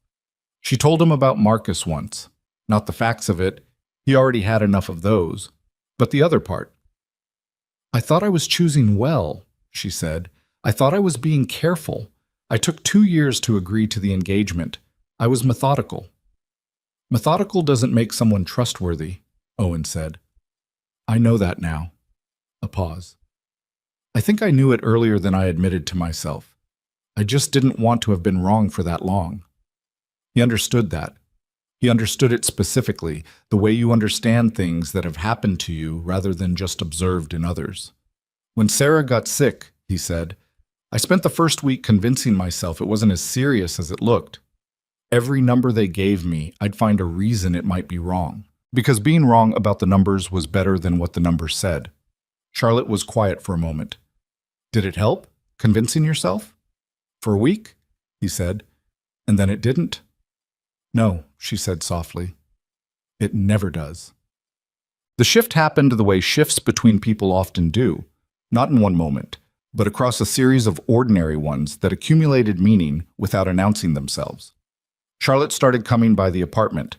Speaker 1: She told him about Marcus once. Not the facts of it, he already had enough of those, but the other part. "I thought I was choosing well," she said. "I thought I was being careful. I took 2 years to agree to the engagement. I was methodical." "Methodical doesn't make someone trustworthy," Owen said. "I know that now." A pause. "I think I knew it earlier than I admitted to myself. I just didn't want to have been wrong for that long." He understood that. He understood it specifically, the way you understand things that have happened to you rather than just observed in others. "When Sarah got sick," he said, "I spent the first week convincing myself it wasn't as serious as it looked. Every number they gave me, I'd find a reason it might be wrong, because being wrong about the numbers was better than what the numbers said." Charlotte was quiet for a moment. "Did it help, convincing yourself?" "For a week," he said, "and then it didn't." "No," she said softly. "It never does." The shift happened the way shifts between people often do, not in one moment, but across a series of ordinary ones that accumulated meaning without announcing themselves. Charlotte started coming by the apartment,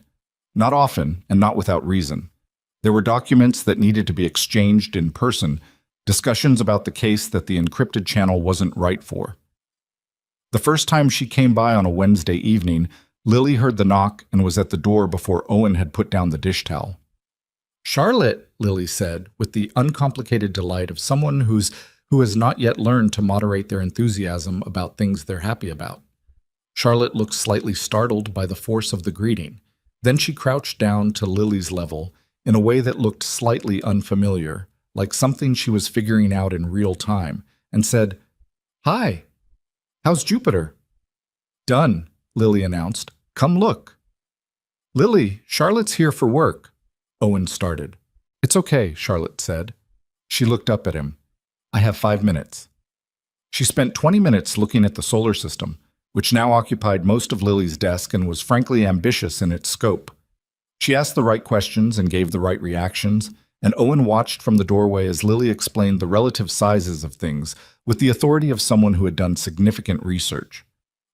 Speaker 1: not often and not without reason. There were documents that needed to be exchanged in person, discussions about the case that the encrypted channel wasn't right for. The first time she came by on a Wednesday evening, Lily heard the knock and was at the door before Owen had put down the dish towel. "Charlotte," Lily said, with the uncomplicated delight of someone who has not yet learned to moderate their enthusiasm about things they're happy about. Charlotte looked slightly startled by the force of the greeting. Then she crouched down to Lily's level in a way that looked slightly unfamiliar, like something she was figuring out in real time, and said, "Hi, how's Jupiter?" "Done," Lily announced. "Come look." Lily, Charlotte's here for work. Owen started. It's okay, Charlotte said. She looked up at him. I have 5 minutes. She spent 20 minutes looking at the solar system, which now occupied most of Lily's desk and was frankly ambitious in its scope. She asked the right questions and gave the right reactions, and Owen watched from the doorway as Lily explained the relative sizes of things with the authority of someone who had done significant research.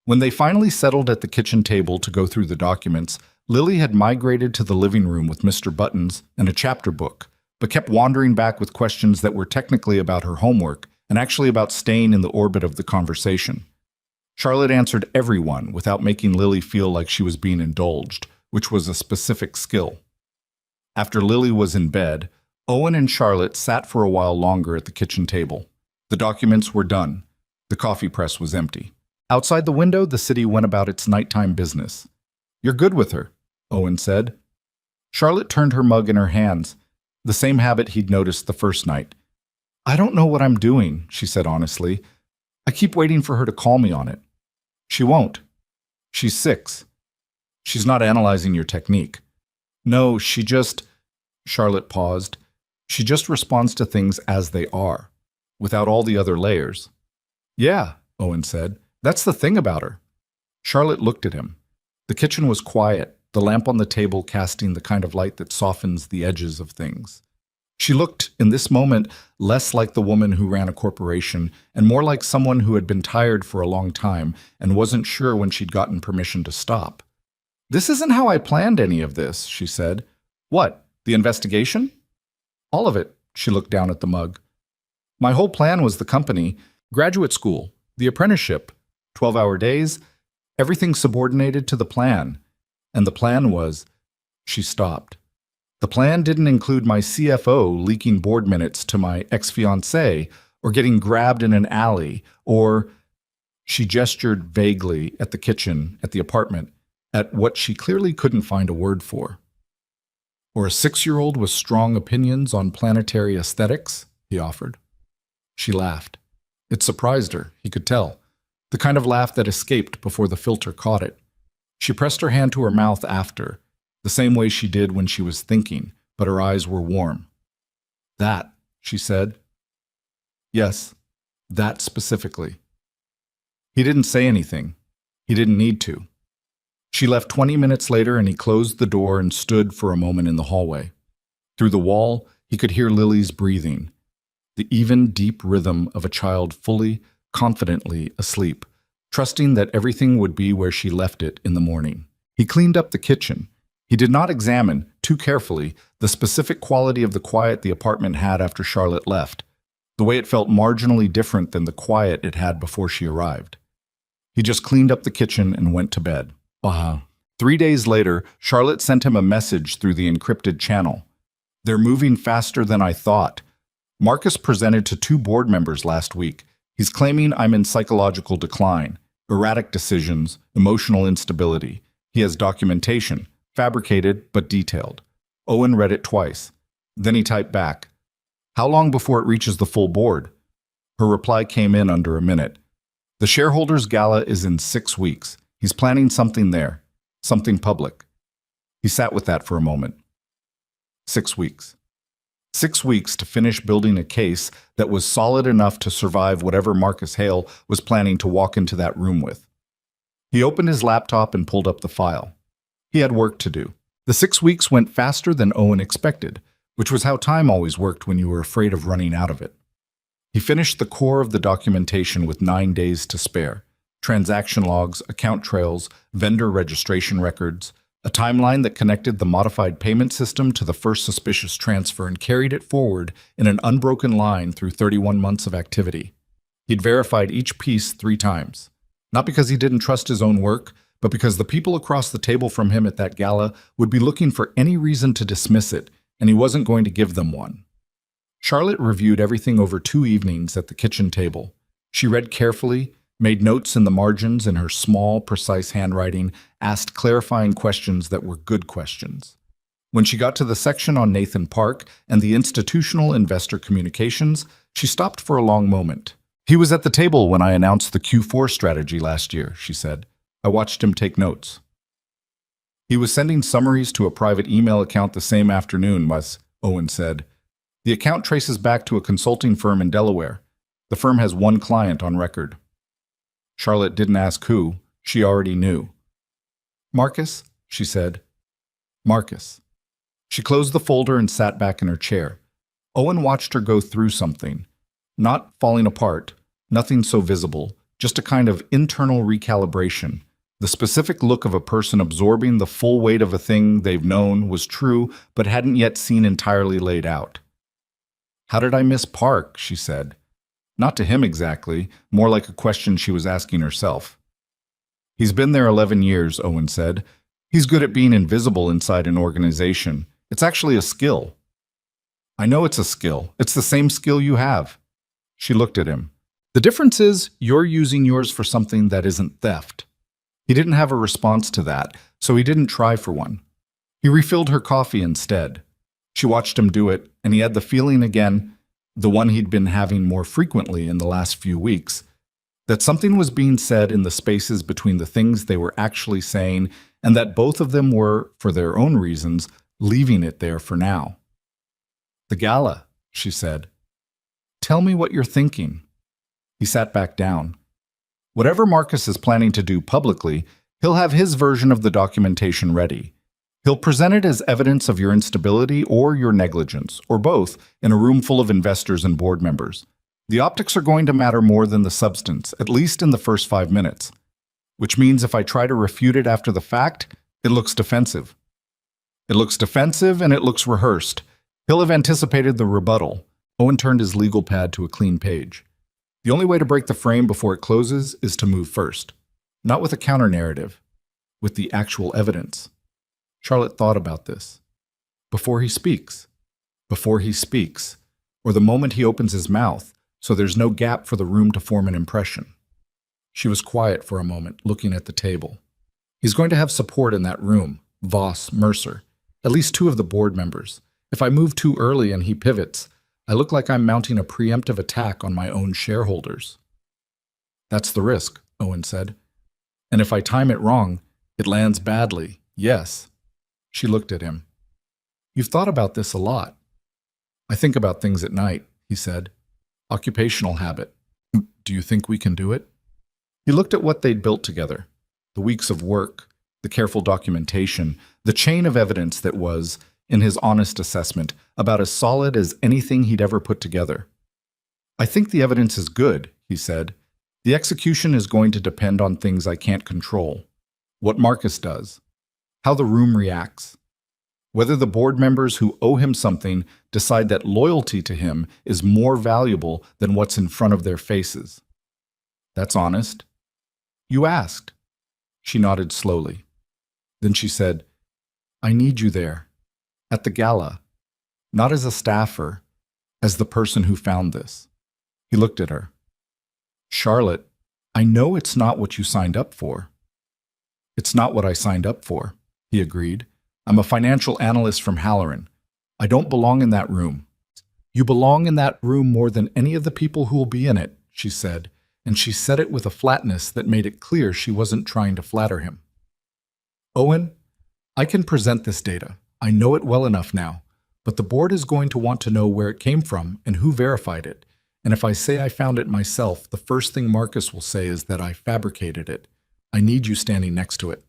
Speaker 1: When they finally settled at the kitchen table to go through the documents, Lily had migrated to the living room with Mr. Buttons and a chapter book, but kept wandering back with questions that were technically about her homework and actually about staying in the orbit of the conversation. Charlotte answered everyone without making Lily feel like she was being indulged, which was a specific skill. After Lily was in bed, Owen and Charlotte sat for a while longer at the kitchen table. The documents were done. The coffee press was empty. Outside the window, the city went about its nighttime business. You're good with her, Owen said. Charlotte turned her mug in her hands, the same habit he'd noticed the first night. I don't know what I'm doing, she said honestly. I keep waiting for her to call me on it. She won't. She's 6. She's not analyzing your technique. No, she just... Charlotte paused. She just responds to things as they are, without all the other layers. Yeah, Owen said. That's the thing about her. Charlotte looked at him. The kitchen was quiet, the lamp on the table casting the kind of light that softens the edges of things. She looked, in this moment, less like the woman who ran a corporation and more like someone who had been tired for a long time and wasn't sure when she'd gotten permission to stop. This isn't how I planned any of this, she said. What, the investigation? All of it, she looked down at the mug. My whole plan was the company, graduate school, the apprenticeship, 12-hour days, everything subordinated to the plan. And the plan was... She stopped. The plan didn't include my CFO leaking board minutes to my ex-fiancée or getting grabbed in an alley or... She gestured vaguely at the kitchen, at the apartment, at what she clearly couldn't find a word for. Or a 6-year-old with strong opinions on planetary aesthetics, he offered. She laughed. It surprised her, he could tell, the kind of laugh that escaped before the filter caught it. She pressed her hand to her mouth after, the same way she did when she was thinking, but her eyes were warm. That, she said. Yes, that specifically. He didn't say anything. He didn't need to. She left 20 minutes later and he closed the door and stood for a moment in the hallway. Through the wall, he could hear Lily's breathing, the even, deep rhythm of a child fully, confidently asleep, trusting that everything would be where she left it in the morning. He cleaned up the kitchen. He did not examine, too carefully, the specific quality of the quiet the apartment had after Charlotte left, the way it felt marginally different than the quiet it had before she arrived. He just cleaned up the kitchen and went to bed. 3 days later, Charlotte sent him a message through the encrypted channel. They're moving faster than I thought. Marcus presented to 2 board members last week. He's claiming I'm in psychological decline, erratic decisions, emotional instability. He has documentation, fabricated but detailed. Owen read it twice. Then he typed back, how long before it reaches the full board? Her reply came in under a minute. The shareholders' gala is in 6 weeks. He's planning something there, something public. He sat with that for a moment. 6 weeks. 6 weeks to finish building a case that was solid enough to survive whatever Marcus Hale was planning to walk into that room with. He opened his laptop and pulled up the file. He had work to do. The 6 weeks went faster than Owen expected, which was how time always worked when you were afraid of running out of it. He finished the core of the documentation with 9 days to spare. Transaction logs, account trails, vendor registration records, a timeline that connected the modified payment system to the first suspicious transfer and carried it forward in an unbroken line through 31 months of activity. He'd verified each piece 3 times, not because he didn't trust his own work, but because the people across the table from him at that gala would be looking for any reason to dismiss it, and he wasn't going to give them one. Charlotte reviewed everything over 2 evenings at the kitchen table. She read carefully, made notes in the margins in her small, precise handwriting, asked clarifying questions that were good questions. When she got to the section on Nathan Park and the institutional investor communications, she stopped for a long moment. He was at the table when I announced the Q4 strategy last year, she said. I watched him take notes. He was sending summaries to a private email account the same afternoon, Owen said. The account traces back to a consulting firm in Delaware. The firm has one client on record. Charlotte didn't ask who. She already knew. Marcus, she said. Marcus. She closed the folder and sat back in her chair. Owen watched her go through something. Not falling apart, nothing so visible, just a kind of internal recalibration. The specific look of a person absorbing the full weight of a thing they've known was true but hadn't yet seen entirely laid out. How did I miss Park? She said. Not to him exactly, more like a question she was asking herself. He's been there 11 years, Owen said. He's good at being invisible inside an organization. It's actually a skill. I know it's a skill. It's the same skill you have. She looked at him. The difference is you're using yours for something that isn't theft. He didn't have a response to that, so he didn't try for one. He refilled her coffee instead. She watched him do it, and he had the feeling again, the one he'd been having more frequently in the last few weeks, that something was being said in the spaces between the things they were actually saying, and that both of them were, for their own reasons, leaving it there for now. The gala, she said. Tell me what you're thinking. He sat back down. Whatever Marcus is planning to do publicly, he'll have his version of the documentation ready. He'll present it as evidence of your instability or your negligence, or both, in a room full of investors and board members. The optics are going to matter more than the substance, at least in the first 5 minutes. Which means if I try to refute it after the fact, it looks defensive. It looks defensive and it looks rehearsed. He'll have anticipated the rebuttal. Owen turned his legal pad to a clean page. The only way to break the frame before it closes is to move first. Not with a counter-narrative, with the actual evidence. Charlotte thought about this. Before he speaks, or the moment he opens his mouth, so there's no gap for the room to form an impression. She was quiet for a moment, looking at the table. He's going to have support in that room, Voss, Mercer, at least 2 of the board members. If I move too early and he pivots, I look like I'm mounting a preemptive attack on my own shareholders. That's the risk, Owen said. And if I time it wrong, it lands badly, yes. She looked at him. You've thought about this a lot. I think about things at night, he said. Occupational habit. Do you think we can do it? He looked at what they'd built together. The weeks of work, the careful documentation, the chain of evidence that was, in his honest assessment, about as solid as anything he'd ever put together. I think the evidence is good, he said. The execution is going to depend on things I can't control. What Marcus does. How the room reacts. Whether the board members who owe him something decide that loyalty to him is more valuable than what's in front of their faces. That's honest. You asked. She nodded slowly. Then she said, I need you there. At the gala. Not as a staffer, as the person who found this. He looked at her. Charlotte, I know it's not what you signed up for. It's not what I signed up for, he agreed. I'm a financial analyst from Halloran. I don't belong in that room. You belong in that room more than any of the people who will be in it, she said, and she said it with a flatness that made it clear she wasn't trying to flatter him. Owen, I can present this data. I know it well enough now, but the board is going to want to know where it came from and who verified it. And if I say I found it myself, the first thing Marcus will say is that I fabricated it. I need you standing next to it.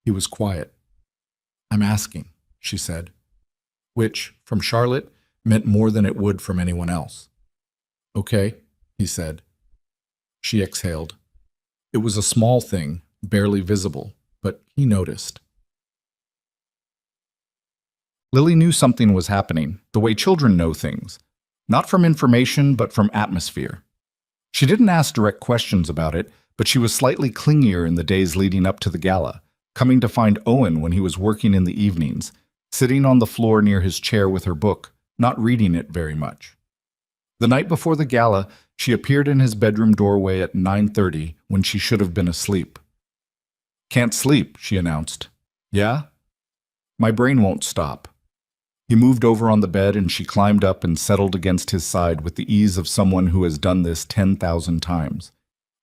Speaker 1: He was quiet. I'm asking, she said, which, from Charlotte, meant more than it would from anyone else. Okay, he said. She exhaled. It was a small thing, barely visible, but he noticed. Lily knew something was happening, the way children know things. Not from information, but from atmosphere. She didn't ask direct questions about it, but she was slightly clingier in the days leading up to the gala, coming to find Owen when he was working in the evenings, sitting on the floor near his chair with her book, not reading it very much. The night before the gala, she appeared in his bedroom doorway at 9:30 when she should have been asleep. Can't sleep, she announced. Yeah? My brain won't stop. He moved over on the bed and she climbed up and settled against his side with the ease of someone who has done this 10,000 times.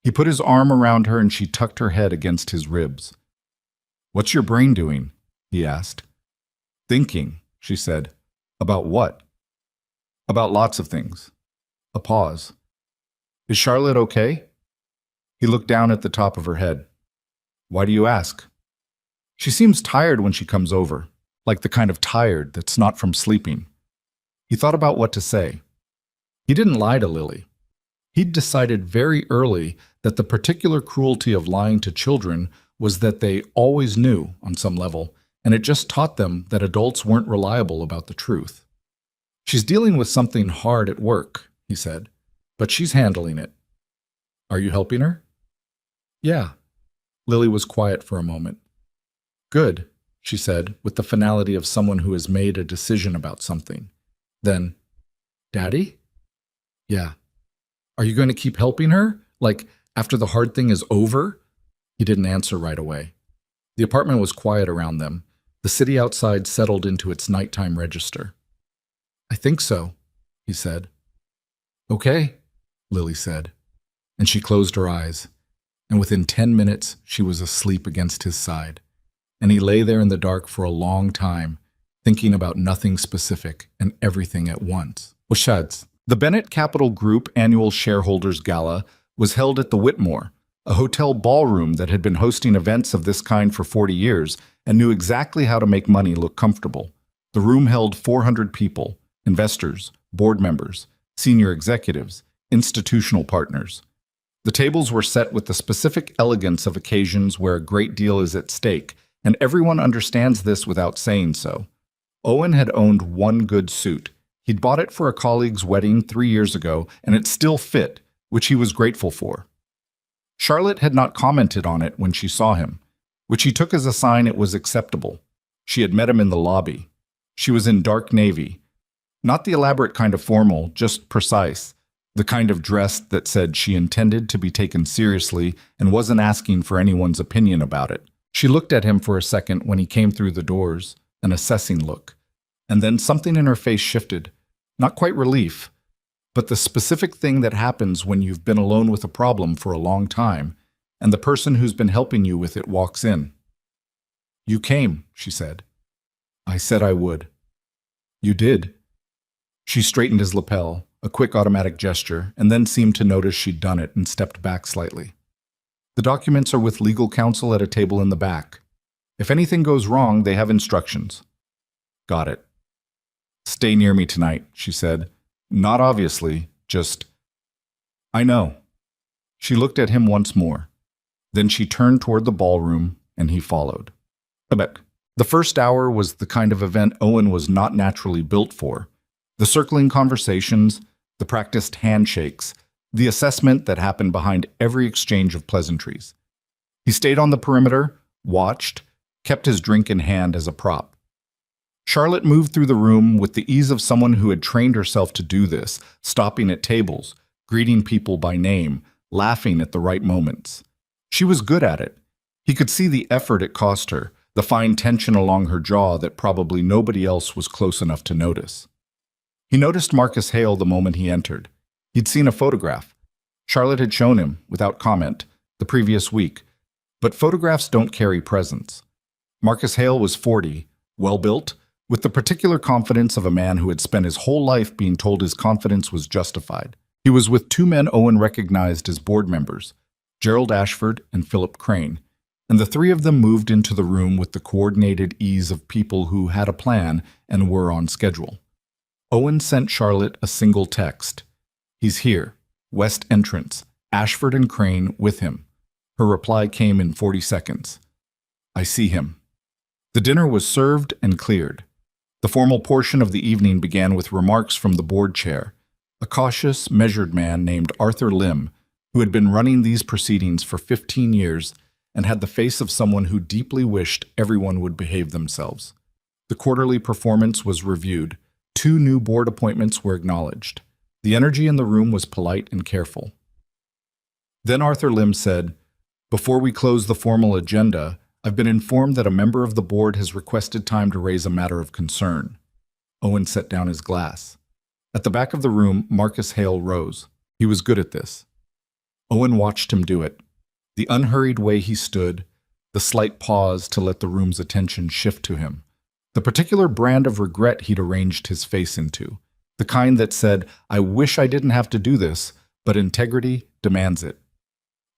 Speaker 1: He put his arm around her and she tucked her head against his ribs. What's your brain doing? he asked. Thinking, she said. About what? About lots of things. A pause. Is Charlotte okay? He looked down at the top of her head. Why do you ask? She seems tired when she comes over, like the kind of tired that's not from sleeping. He thought about what to say. He didn't lie to Lily. He'd decided very early that the particular cruelty of lying to children was that they always knew on some level, and it just taught them that adults weren't reliable about the truth. She's dealing with something hard at work, he said, but she's handling it. Are you helping her? Yeah. Lily was quiet for a moment. Good, she said, with the finality of someone who has made a decision about something. Then, Daddy? Yeah. Are you going to keep helping her? Like, after the hard thing is over? He didn't answer right away. The apartment was quiet around them. The city outside settled into its nighttime register. I think so, he said. Okay, Lily said, and she closed her eyes. And within 10 minutes, she was asleep against his side. And he lay there in the dark for a long time, thinking about nothing specific and everything at once. Washads. The Bennett Capital Group annual shareholders gala was held at the Whitmore, a hotel ballroom that had been hosting events of this kind for 40 years and knew exactly how to make money look comfortable. The room held 400 people, investors, board members, senior executives, institutional partners. The tables were set with the specific elegance of occasions where a great deal is at stake, and everyone understands this without saying so. Owen had owned one good suit. He'd bought it for a colleague's wedding 3 years ago, and it still fit, which he was grateful for. Charlotte had not commented on it when she saw him, which he took as a sign it was acceptable. She had met him in the lobby. She was in dark navy. Not the elaborate kind of formal, just precise. The kind of dress that said she intended to be taken seriously and wasn't asking for anyone's opinion about it. She looked at him for a second when he came through the doors, an assessing look. And then something in her face shifted. Not quite relief, but the specific thing that happens when you've been alone with a problem for a long time, and the person who's been helping you with it walks in. You came, she said. I said I would. You did. She straightened his lapel, a quick automatic gesture, and then seemed to notice she'd done it and stepped back slightly. The documents are with legal counsel at a table in the back. If anything goes wrong, they have instructions. Got it. Stay near me tonight, she said. Not obviously, just... I know. She looked at him once more. Then she turned toward the ballroom, and he followed. The first hour was the kind of event Owen was not naturally built for. The circling conversations, the practiced handshakes, the assessment that happened behind every exchange of pleasantries. He stayed on the perimeter, watched, kept his drink in hand as a prop. Charlotte moved through the room with the ease of someone who had trained herself to do this, stopping at tables, greeting people by name, laughing at the right moments. She was good at it. He could see the effort it cost her, the fine tension along her jaw that probably nobody else was close enough to notice. He noticed Marcus Hale the moment he entered. He'd seen a photograph. Charlotte had shown him, without comment, the previous week. But photographs don't carry presence. Marcus Hale was 40, well-built, with the particular confidence of a man who had spent his whole life being told his confidence was justified. He was with two men Owen recognized as board members, Gerald Ashford and Philip Crane, and the three of them moved into the room with the coordinated ease of people who had a plan and were on schedule. Owen sent Charlotte a single text. He's here, west entrance, Ashford and Crane with him. Her reply came in 40 seconds. I see him. The dinner was served and cleared. The formal portion of the evening began with remarks from the board chair, a cautious, measured man named Arthur Lim, who had been running these proceedings for 15 years and had the face of someone who deeply wished everyone would behave themselves. The quarterly performance was reviewed. 2 new board appointments were acknowledged. The energy in the room was polite and careful. Then Arthur Lim said, Before we close the formal agenda, I've been informed that a member of the board has requested time to raise a matter of concern. Owen set down his glass. At the back of the room, Marcus Hale rose. He was good at this. Owen watched him do it. The unhurried way he stood, the slight pause to let the room's attention shift to him. The particular brand of regret he'd arranged his face into. The kind that said, "I wish I didn't have to do this, but integrity demands it."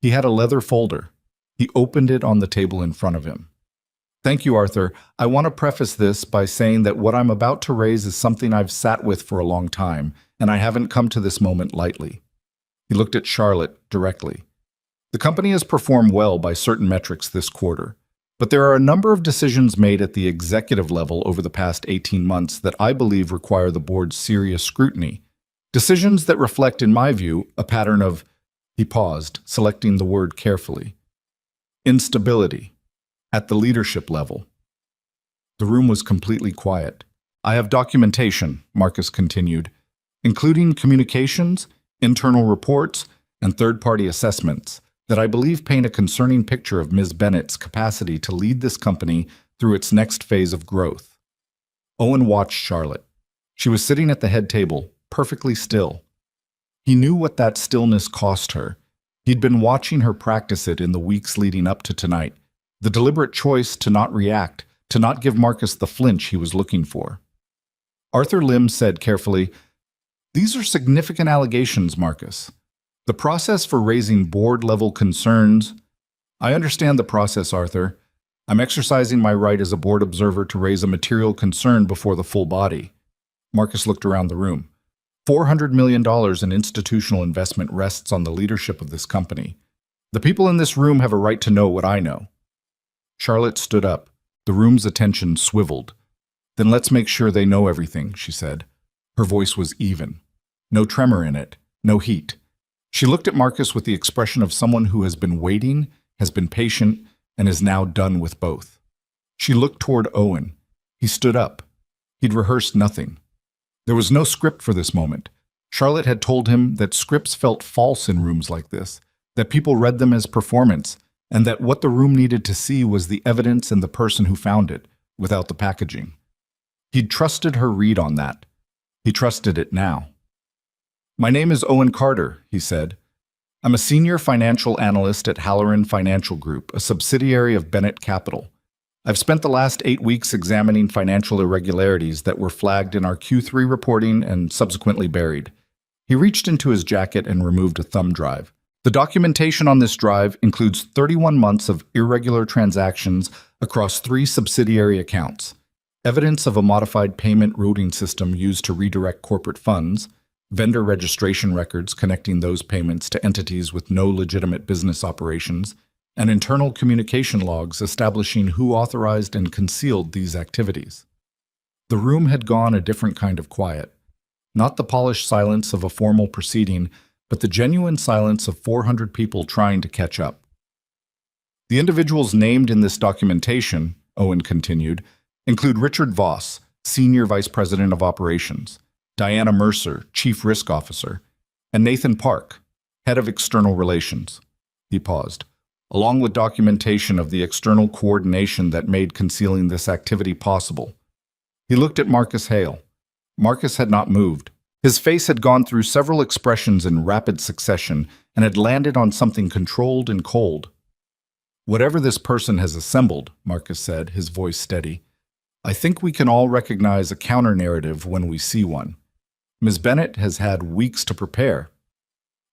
Speaker 1: He had a leather folder. He opened it on the table in front of him. "Thank you, Arthur. I want to preface this by saying that what I'm about to raise is something I've sat with for a long time, and I haven't come to this moment lightly." He looked at Charlotte directly. "The company has performed well by certain metrics this quarter, but there are a number of decisions made at the executive level over the past 18 months that I believe require the board's serious scrutiny. Decisions that reflect, in my view, a pattern of—" He paused, selecting the word carefully. "Instability. At the leadership level." The room was completely quiet. "I have documentation," Marcus continued, "including communications, internal reports, and third-party assessments that I believe paint a concerning picture of Ms. Bennett's capacity to lead this company through its next phase of growth." Owen watched Charlotte. She was sitting at the head table, perfectly still. He knew what that stillness cost her. He'd been watching her practice it in the weeks leading up to tonight, the deliberate choice to not react, to not give Marcus the flinch he was looking for. Arthur Lim said carefully, "These are significant allegations, Marcus. The process for raising board-level concerns—" "I understand the process, Arthur. I'm exercising my right as a board observer to raise a material concern before the full body." Marcus looked around the room. $400 million in institutional investment rests on the leadership of this company. The people in this room have a right to know what I know. Charlotte stood up. The room's attention swiveled. "Then let's make sure they know everything," she said. Her voice was even. No tremor in it, no heat. She looked at Marcus with the expression of someone who has been waiting, has been patient, and is now done with both. She looked toward Owen. He stood up. He'd rehearsed nothing. There was no script for this moment. Charlotte had told him that scripts felt false in rooms like this, that people read them as performance, and that what the room needed to see was the evidence and the person who found it, without the packaging. He'd trusted her read on that. He trusted it now. "My name is Owen Carter," he said. "I'm a senior financial analyst at Halloran Financial Group, a subsidiary of Bennett Capital. I've spent the last 8 weeks examining financial irregularities that were flagged in our Q3 reporting and subsequently buried." He reached into his jacket and removed a thumb drive. "The documentation on this drive includes 31 months of irregular transactions across 3 subsidiary accounts, evidence of a modified payment routing system used to redirect corporate funds, vendor registration records connecting those payments to entities with no legitimate business operations, and internal communication logs establishing who authorized and concealed these activities." The room had gone a different kind of quiet. Not the polished silence of a formal proceeding, but the genuine silence of 400 people trying to catch up. "The individuals named in this documentation," Owen continued, "include Richard Voss, Senior Vice President of Operations, Diana Mercer, Chief Risk Officer, and Nathan Park, Head of External Relations." He paused. "Along with documentation of the external coordination that made concealing this activity possible." He looked at Marcus Hale. Marcus had not moved. His face had gone through several expressions in rapid succession and had landed on something controlled and cold. "Whatever this person has assembled," Marcus said, his voice steady, "I think we can all recognize a counter-narrative when we see one. Ms. Bennett has had weeks to prepare."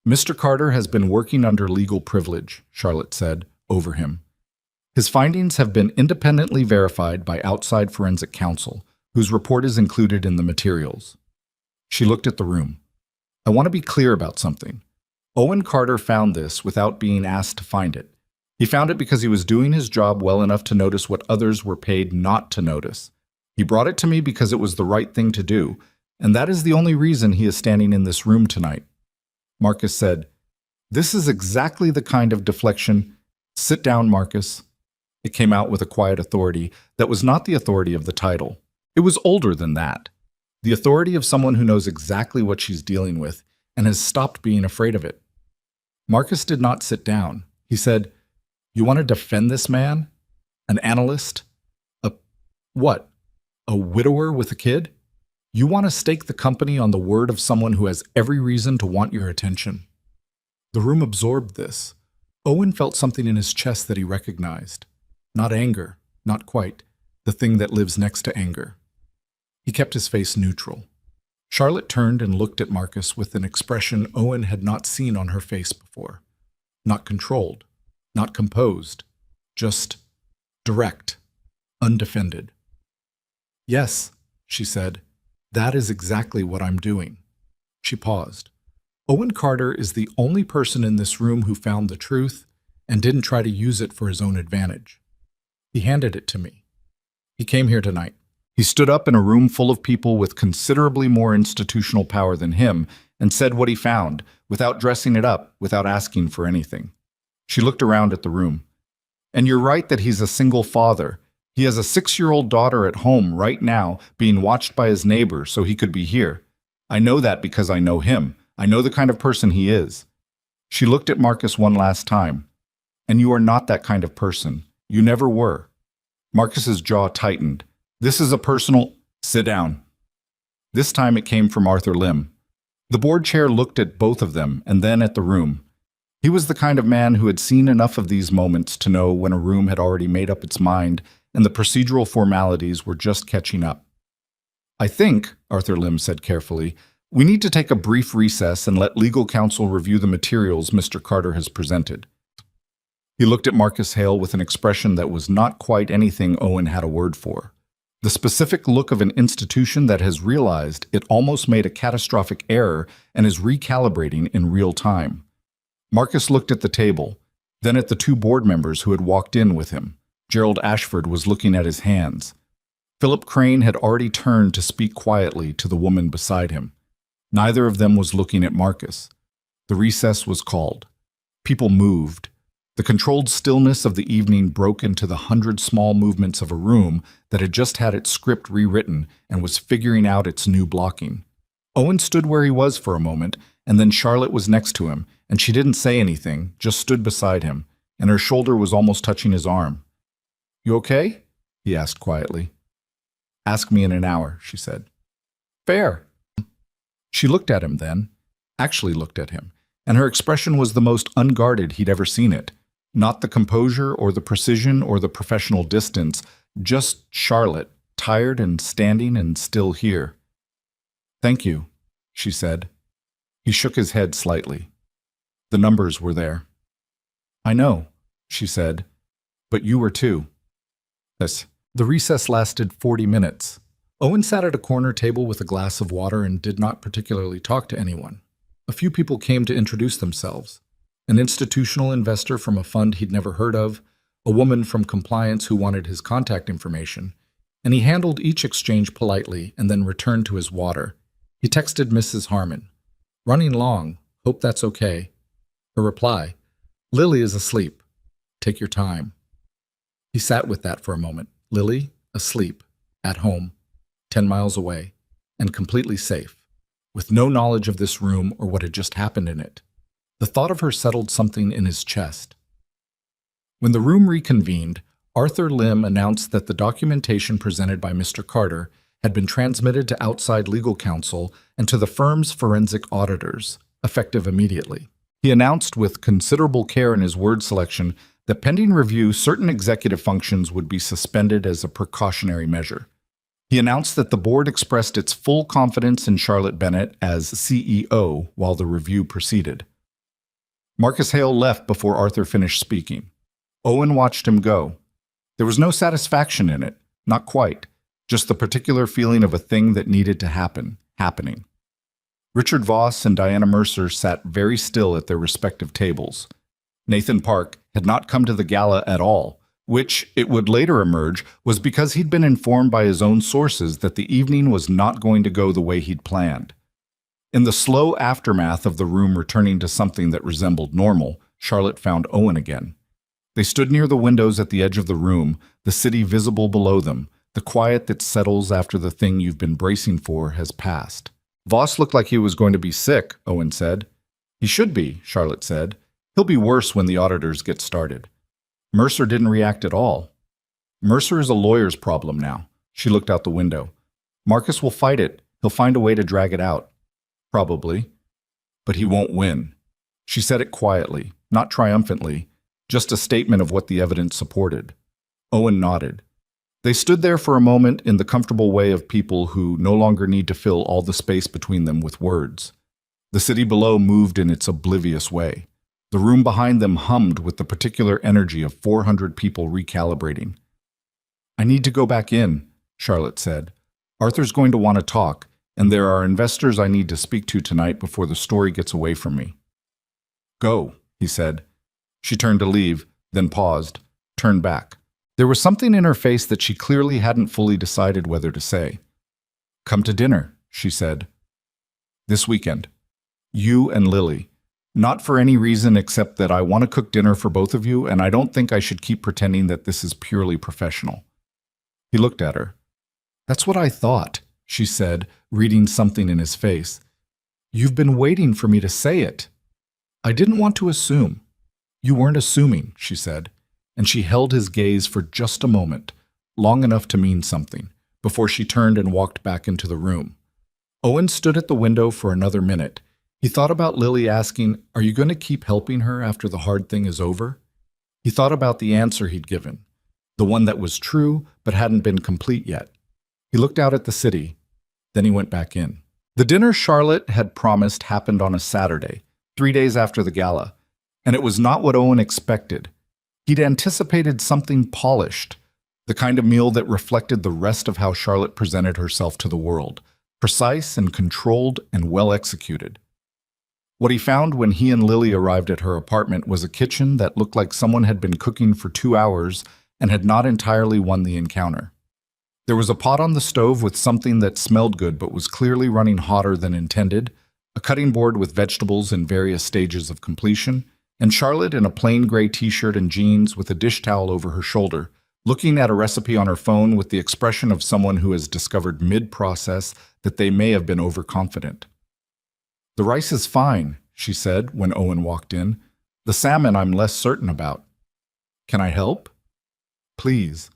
Speaker 1: "Mr. Carter has been working under legal privilege," Charlotte said, over him. "His findings have been independently verified by outside forensic counsel, whose report is included in the materials." She looked at the room. "I want to be clear about something. Owen Carter found this without being asked to find it. He found it because he was doing his job well enough to notice what others were paid not to notice. He brought it to me because it was the right thing to do, and that is the only reason he is standing in this room tonight." Marcus said, "This is exactly the kind of deflection—" "Sit down, Marcus." It came out with a quiet authority that was not the authority of the title. It was older than that. The authority of someone who knows exactly what she's dealing with and has stopped being afraid of it. Marcus did not sit down. He said, "You want to defend this man? An analyst? What? A widower with a kid? You want to stake the company on the word of someone who has every reason to want your attention?" The room absorbed this. Owen felt something in his chest that he recognized. Not anger, not quite, the thing that lives next to anger. He kept his face neutral. Charlotte turned and looked at Marcus with an expression Owen had not seen on her face before. Not controlled, not composed, just direct, undefended. "Yes," she said, "that is exactly what I'm doing." She paused. Owen Carter is the only person in this room who found the truth and didn't try to use it for his own advantage. He handed it to me. He came here tonight. He stood up in a room full of people with considerably more institutional power than him and said what he found, without dressing it up, without asking for anything. She looked around at the room. "And you're right that he's a single father. He has a 6-year-old daughter at home right now, being watched by his neighbor so he could be here. I know that because I know him. I know the kind of person he is." She looked at Marcus one last time. "And you are not that kind of person. You never were." Marcus's jaw tightened. "This is a personal—" "Sit down." This time it came from Arthur Lim. The board chair looked at both of them and then at the room. He was the kind of man who had seen enough of these moments to know when a room had already made up its mind and the procedural formalities were just catching up. "I think," Arthur Lim said carefully, "we need to take a brief recess and let legal counsel review the materials Mr. Carter has presented." He looked at Marcus Hale with an expression that was not quite anything Owen had a word for. The specific look of an institution that has realized it almost made a catastrophic error and is recalibrating in real time. Marcus looked at the table, then at the 2 board members who had walked in with him. Gerald Ashford was looking at his hands. Philip Crane had already turned to speak quietly to the woman beside him. Neither of them was looking at Marcus. The recess was called. People moved. The controlled stillness of the evening broke into the 100 small movements of a room that had just had its script rewritten and was figuring out its new blocking. Owen stood where he was for a moment, and then Charlotte was next to him, and she didn't say anything, just stood beside him, and her shoulder was almost touching his arm. "You okay?" he asked quietly. "Ask me in an hour," she said. "Fair." She looked at him then, actually looked at him, and her expression was the most unguarded he'd ever seen it. Not the composure or the precision or the professional distance, just Charlotte, tired and standing and still here. "Thank you," she said. He shook his head slightly. The numbers were there. "I know," she said, "but you were too." Yes. The recess lasted 40 minutes. Owen sat at a corner table with a glass of water and did not particularly talk to anyone. A few people came to introduce themselves. An institutional investor from a fund he'd never heard of, a woman from compliance who wanted his contact information, and he handled each exchange politely and then returned to his water. He texted Mrs. Harmon, "Running long, hope that's okay." Her reply, "Lily is asleep. Take your time." He sat with that for a moment. Lily, asleep, at home, 10 miles away, and completely safe, with no knowledge of this room or what had just happened in it. The thought of her settled something in his chest. When the room reconvened, Arthur Lim announced that the documentation presented by Mr. Carter had been transmitted to outside legal counsel and to the firm's forensic auditors, effective immediately. He announced with considerable care in his word selection that pending review, certain executive functions would be suspended as a precautionary measure. He announced that the board expressed its full confidence in Charlotte Bennett as CEO while the review proceeded. Marcus Hale left before Arthur finished speaking. Owen watched him go. There was no satisfaction in it, not quite, just the particular feeling of a thing that needed to happen, happening. Richard Voss and Diana Mercer sat very still at their respective tables. Nathan Park had not come to the gala at all, which, it would later emerge, was because he'd been informed by his own sources that the evening was not going to go the way he'd planned. In the slow aftermath of the room returning to something that resembled normal, Charlotte found Owen again. They stood near the windows at the edge of the room, the city visible below them, the quiet that settles after the thing you've been bracing for has passed. Voss looked like he was going to be sick, Owen said. He should be, Charlotte said. He'll be worse when the auditors get started. Mercer didn't react at all. Mercer is a lawyer's problem now. She looked out the window. Marcus will fight it. He'll find a way to drag it out. Probably. But he won't win. She said it quietly, not triumphantly, just a statement of what the evidence supported. Owen nodded. They stood there for a moment in the comfortable way of people who no longer need to fill all the space between them with words. The city below moved in its oblivious way. The room behind them hummed with the particular energy of 400 people recalibrating. "I need to go back in," Charlotte said. "Arthur's going to want to talk, and there are investors I need to speak to tonight before the story gets away from me." "Go," he said. She turned to leave, then paused, turned back. There was something in her face that she clearly hadn't fully decided whether to say. "Come to dinner," she said. "This weekend. You and Lily. Not for any reason except that I want to cook dinner for both of you, and I don't think I should keep pretending that this is purely professional." He looked at her. "That's what I thought," she said, reading something in his face. "You've been waiting for me to say it." "I didn't want to assume." "You weren't assuming," she said, and she held his gaze for just a moment, long enough to mean something, before she turned and walked back into the room. Owen stood at the window for another minute. He thought about Lily asking, "Are you going to keep helping her after the hard thing is over?" He thought about the answer he'd given, the one that was true but hadn't been complete yet. He looked out at the city. Then he went back in. The dinner Charlotte had promised happened on a Saturday, 3 days after the gala, and it was not what Owen expected. He'd anticipated something polished, the kind of meal that reflected the rest of how Charlotte presented herself to the world, precise and controlled and well executed. What he found when he and Lily arrived at her apartment was a kitchen that looked like someone had been cooking for 2 hours and had not entirely won the encounter. There was a pot on the stove with something that smelled good but was clearly running hotter than intended, a cutting board with vegetables in various stages of completion, and Charlotte in a plain gray t-shirt and jeans with a dish towel over her shoulder, looking at a recipe on her phone with the expression of someone who has discovered mid-process that they may have been overconfident. "The rice is fine," she said when Owen walked in. "The salmon I'm less certain about. Can I help?" "Please."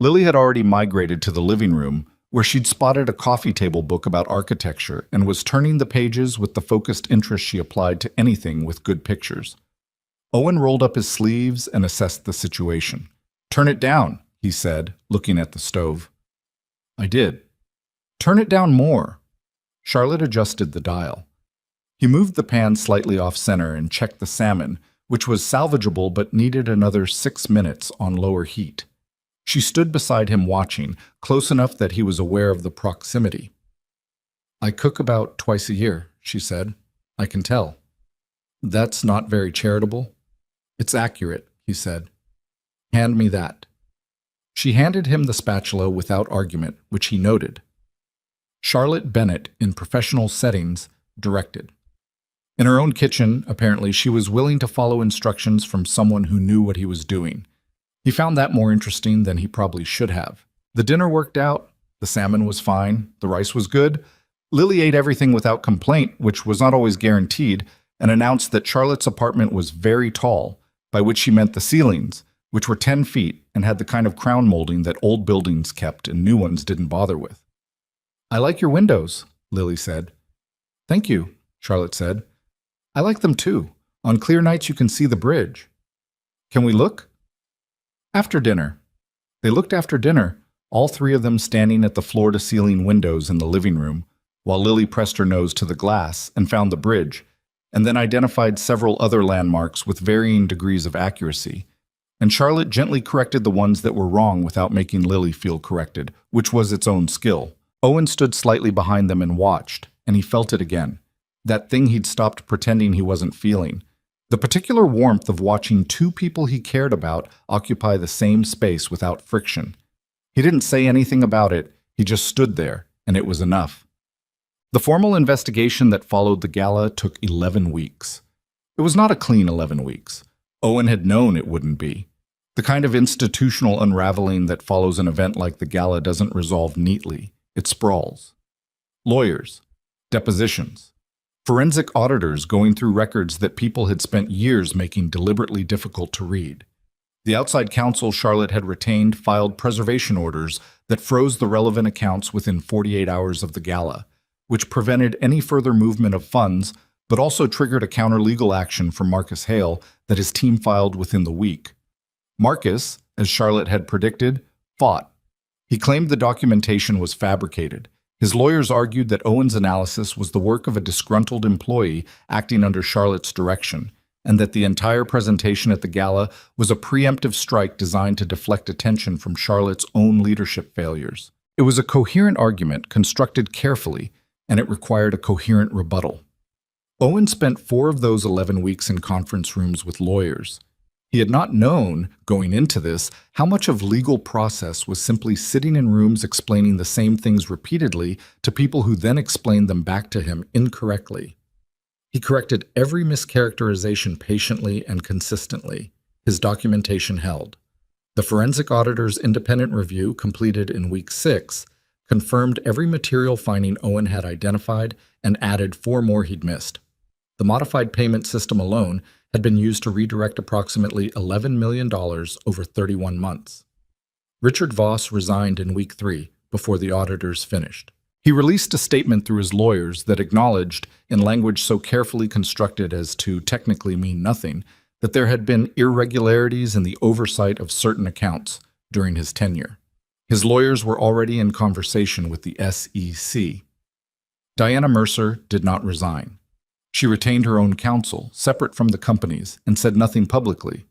Speaker 1: Lily had already migrated to the living room, where she'd spotted a coffee table book about architecture and was turning the pages with the focused interest she applied to anything with good pictures. Owen rolled up his sleeves and assessed the situation. "Turn it down," he said, looking at the stove. "I did." "Turn it down more." Charlotte adjusted the dial. He moved the pan slightly off-center and checked the salmon, which was salvageable but needed another 6 minutes on lower heat. She stood beside him watching, close enough that he was aware of the proximity. "I cook about twice a year," she said. "I can tell." "That's not very charitable." "It's accurate," he said. "Hand me that." She handed him the spatula without argument, which he noted. Charlotte Bennett, in professional settings, directed. In her own kitchen, apparently, she was willing to follow instructions from someone who knew what he was doing. He found that more interesting than he probably should have. The dinner worked out. The salmon was fine. The rice was good. Lily ate everything without complaint, which was not always guaranteed, and announced that Charlotte's apartment was very tall, by which she meant the ceilings, which were 10 feet and had the kind of crown molding that old buildings kept and new ones didn't bother with. "I like your windows," Lily said. "Thank you," Charlotte said. "I like them too. On clear nights you can see the bridge." "Can we look?" "After dinner." They looked after dinner, all three of them standing at the floor-to-ceiling windows in the living room, while Lily pressed her nose to the glass and found the bridge, and then identified several other landmarks with varying degrees of accuracy, and Charlotte gently corrected the ones that were wrong without making Lily feel corrected, which was its own skill. Owen stood slightly behind them and watched, and he felt it again. That thing he'd stopped pretending he wasn't feeling. The particular warmth of watching two people he cared about occupy the same space without friction. He didn't say anything about it, he just stood there, and it was enough. The formal investigation that followed the gala took 11 weeks. It was not a clean 11 weeks. Owen had known it wouldn't be. The kind of institutional unraveling that follows an event like the gala doesn't resolve neatly. It sprawls. Lawyers, depositions, forensic auditors going through records that people had spent years making deliberately difficult to read. The outside counsel Charlotte had retained filed preservation orders that froze the relevant accounts within 48 hours of the gala, which prevented any further movement of funds, but also triggered a counter-legal action from Marcus Hale that his team filed within the week. Marcus, as Charlotte had predicted, fought. He claimed the documentation was fabricated. His lawyers argued that Owen's analysis was the work of a disgruntled employee acting under Charlotte's direction, and that the entire presentation at the gala was a preemptive strike designed to deflect attention from Charlotte's own leadership failures. It was a coherent argument constructed carefully, and it required a coherent rebuttal. Owen spent 4 of those 11 weeks in conference rooms with lawyers. He had not known, going into this, how much of legal process was simply sitting in rooms explaining the same things repeatedly to people who then explained them back to him incorrectly. He corrected every mischaracterization patiently and consistently. His documentation held. The forensic auditor's independent review, completed in week 6, confirmed every material finding Owen had identified and added 4 more he'd missed. The modified payment system alone had been used to redirect approximately $11 million over 31 months. Richard Voss resigned in week 3 before the auditors finished. He released a statement through his lawyers that acknowledged, in language so carefully constructed as to technically mean nothing, that there had been irregularities in the oversight of certain accounts during his tenure. His lawyers were already in conversation with the SEC. Diana Mercer did not resign. She retained her own counsel, separate from the company's, and said nothing publicly.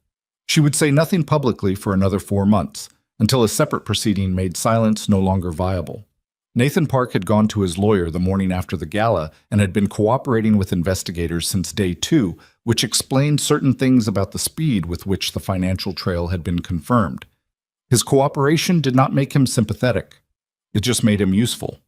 Speaker 1: She would say nothing publicly for another 4 months, until a separate proceeding made silence no longer viable. Nathan Park had gone to his lawyer the morning after the gala and had been cooperating with investigators since day 2, which explained certain things about the speed with which the financial trail had been confirmed. His cooperation did not make him sympathetic. It just made him useful.